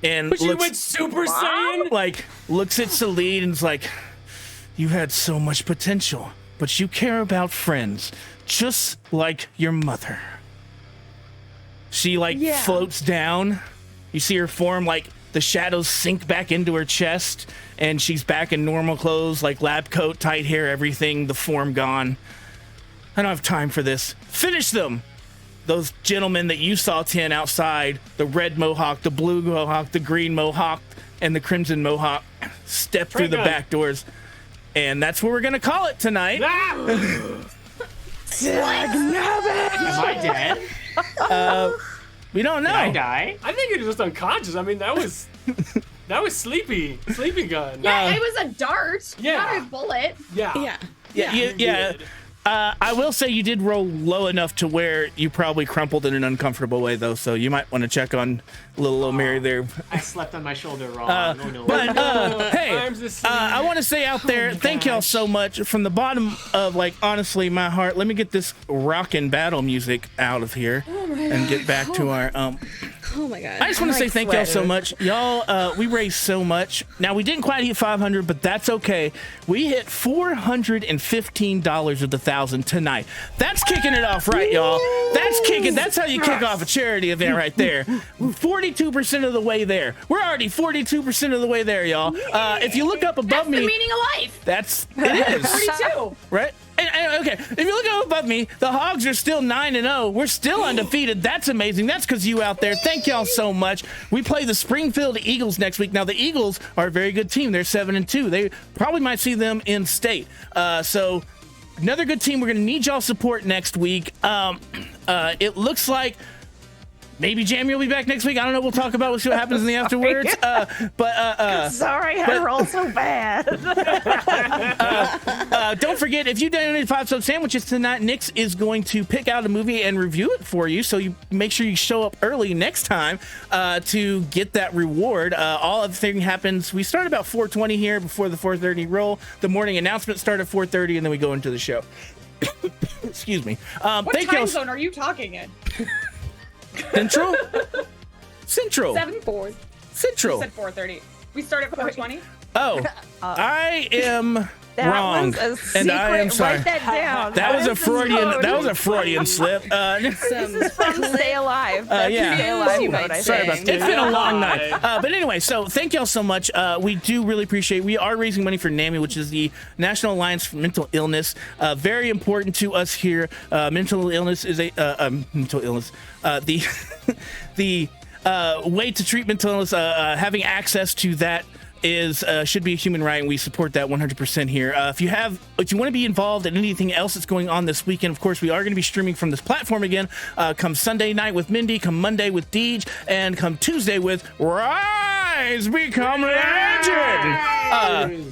Speaker 1: And
Speaker 5: But she went Super Saiyan?
Speaker 1: Like, looks at Celine and's like, you had so much potential, but you care about friends, just like your mother. She, like, floats down. You see her form, like, the shadows sink back into her chest, and she's back in normal clothes, like lab coat, tight hair, everything, the form gone. I don't have time for this. Finish them! Those gentlemen that you saw, 10, outside, the red mohawk, the blue mohawk, the green mohawk, and the crimson mohawk, step through the back doors. And that's what we're going to call it tonight.
Speaker 3: Am I dead?
Speaker 1: We don't know.
Speaker 3: Did I die?
Speaker 5: I think you're just unconscious. I mean, that was sleepy gun.
Speaker 2: Yeah, it was a dart,
Speaker 5: yeah.
Speaker 2: not a bullet.
Speaker 5: Yeah.
Speaker 1: Yeah. I will say you did roll low enough to where you probably crumpled in an uncomfortable way, though. So you might want to check on little Mary there.
Speaker 3: I slept on my shoulder wrong.
Speaker 1: Hey, I want to say out there, thank y'all so much from the bottom of, like, honestly, my heart. Let me get this rockin' battle music out of here and get back to our
Speaker 6: Oh my god.
Speaker 1: I just want to say thank y'all so much. Y'all, we raised so much. Now, we didn't quite hit 500, but that's okay. We hit $415 of the 1,000 tonight. That's kicking it off right, y'all. That's kicking. That's how you kick off a charity event right there. 42% of the way there. We're already 42% of the way there, y'all. If you look up above me.
Speaker 2: That's the meaning of life.
Speaker 1: It is.
Speaker 2: 42.
Speaker 1: Right? And, okay, if you look up above me, the Hogs are still 9-0. We're still undefeated. That's amazing. That's because you out there. Thank y'all so much. We play the Springfield Eagles next week. Now, the Eagles are a very good team. They're 7-2. They probably might see them in state. So, another good team. We're going to need y'all support next week. It looks like maybe Jamie will be back next week. I don't know. We'll talk about what happens in the afterwards.
Speaker 4: Sorry, I roll so bad.
Speaker 1: Don't forget, if you donated 5 sub sandwiches tonight, Nix is going to pick out a movie and review it for you. So you make sure you show up early next time to get that reward. All of the thing happens. We start about 4:20 here before the 4:30 roll. The morning announcement start at 4:30, and then we go into the show. Excuse me.
Speaker 2: What time zone are you talking in?
Speaker 1: Central.
Speaker 2: 7-4.
Speaker 1: Central.
Speaker 2: said 4:30. We start at 4:20.
Speaker 1: Oh, I am
Speaker 4: That
Speaker 1: wrong,
Speaker 4: was a secret.
Speaker 1: and I am sorry.
Speaker 4: Write that down.
Speaker 1: That was a
Speaker 4: is the
Speaker 1: Freudian.
Speaker 4: code.
Speaker 1: That was a Freudian slip.
Speaker 4: This is from Stay Alive. That's
Speaker 1: yeah.
Speaker 4: Stay Alive
Speaker 6: Ooh,
Speaker 4: mode, I
Speaker 1: Sorry
Speaker 4: think.
Speaker 1: about that. It's been a long night. But anyway, so thank y'all so much. We do really appreciate. We are raising money for NAMI, which is the National Alliance for Mental Illness. Very important to us here. Mental illness is a mental illness. The the way to treat mental illness, having access to that is should be a human right, and we support that 100% here. If you want to be involved in anything else that's going on this weekend, of course, we are going to be streaming from this platform again. Come Sunday night with Mindy, come Monday with Deej, and come Tuesday with Rise Become Legend.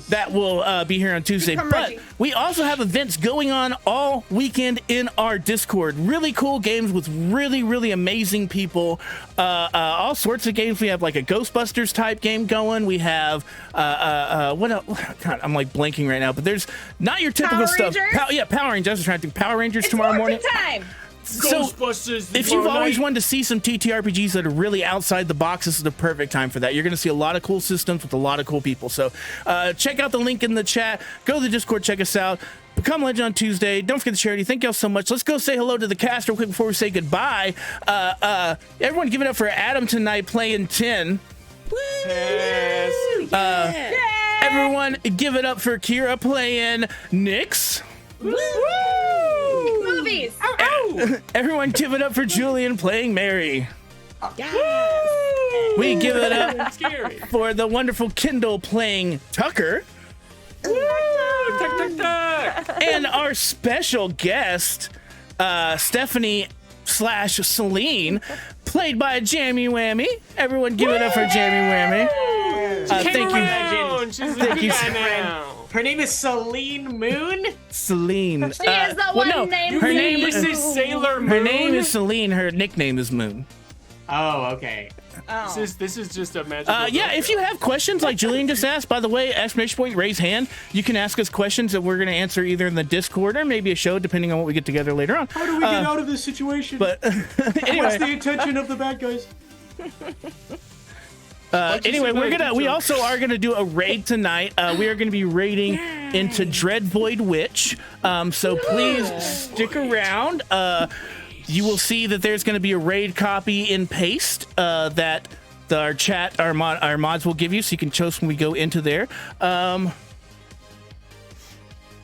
Speaker 1: That will be here on Tuesday.
Speaker 2: Become
Speaker 1: But
Speaker 2: Reggie.
Speaker 1: we also have events going on all weekend in our Discord. Really cool games with really, really amazing people. All sorts of games. We have like a Ghostbusters type game going. We have what else? God, I'm like blanking right now. But there's not your typical
Speaker 2: Power
Speaker 1: stuff.
Speaker 2: Rangers?
Speaker 1: Power Rangers. I was trying to think Power Rangers
Speaker 2: It's
Speaker 1: tomorrow
Speaker 2: morphin'
Speaker 1: morning.
Speaker 2: time.
Speaker 1: So
Speaker 5: Ghostbusters.
Speaker 1: if you've
Speaker 5: tomorrow
Speaker 1: always
Speaker 5: night.
Speaker 1: wanted to see some TTRPGs that are really outside the box, this is the perfect time for that. You're going to see a lot of cool systems with a lot of cool people. So check out the link in the chat. Go to the Discord. Check us out. Become Legend on Tuesday. Don't forget the charity. Thank y'all so much. Let's go say hello to the cast real quick before we say goodbye. Everyone give it up for Adam tonight playing 10.
Speaker 5: Yes.
Speaker 1: Everyone give it up for Kira playing Nyx.
Speaker 2: Movies.
Speaker 1: Everyone give it up for Julian playing Mary.
Speaker 6: Yes.
Speaker 1: We give it up
Speaker 5: Scary.
Speaker 1: for the wonderful Kendall playing Tucker.
Speaker 5: Tuck, tuck, tuck.
Speaker 1: And our special guest, Stephanie / Celine, played by Jammy Whammy. Everyone give it up for Jammy Whammy. Thank you,
Speaker 5: Around. She's a
Speaker 1: Thank you.
Speaker 5: guy now.
Speaker 3: Her name is Celine Moon.
Speaker 1: Celine.
Speaker 2: She is the one named
Speaker 1: her
Speaker 2: Moon.
Speaker 1: name
Speaker 5: This is Sailor Moon.
Speaker 1: Her name is Celine. Her nickname is Moon.
Speaker 3: Oh, okay.
Speaker 2: Oh.
Speaker 5: This is just a magical.
Speaker 1: Yeah, if you have questions like Julian just asked, by the way, exclamation point, raise hand. You can ask us questions that we're going to answer either in the Discord or maybe a show, depending on what we get together later on.
Speaker 3: How do we get out of this situation?
Speaker 1: But
Speaker 3: What's
Speaker 1: anyway,
Speaker 3: the intention of the bad guys?
Speaker 1: anyway, we also are gonna do a raid tonight. We are gonna be raiding into Dread Void Witch. So please stick around. You will see that there's gonna be a raid copy in paste that our mods will give you, so you can choose when we go into there.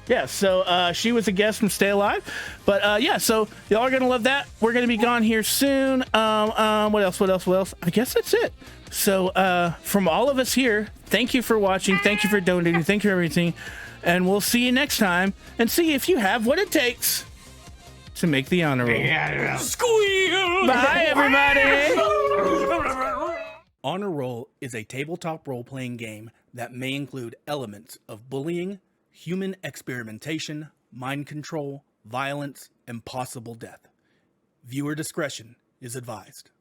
Speaker 1: Yeah, so she was a guest from Stay Alive. But yeah, so y'all are gonna love that. We're gonna be gone here soon. What else? I guess that's it. So from all of us here, thank you for watching, thank you for donating, thank you for everything, and we'll see you next time and see if you have what it takes to make the honor roll.
Speaker 5: Squeal.
Speaker 1: Bye, everybody.
Speaker 7: Honor Roll is a tabletop role-playing game that may include elements of bullying, human experimentation, mind control, violence, and possible death. Viewer discretion is advised.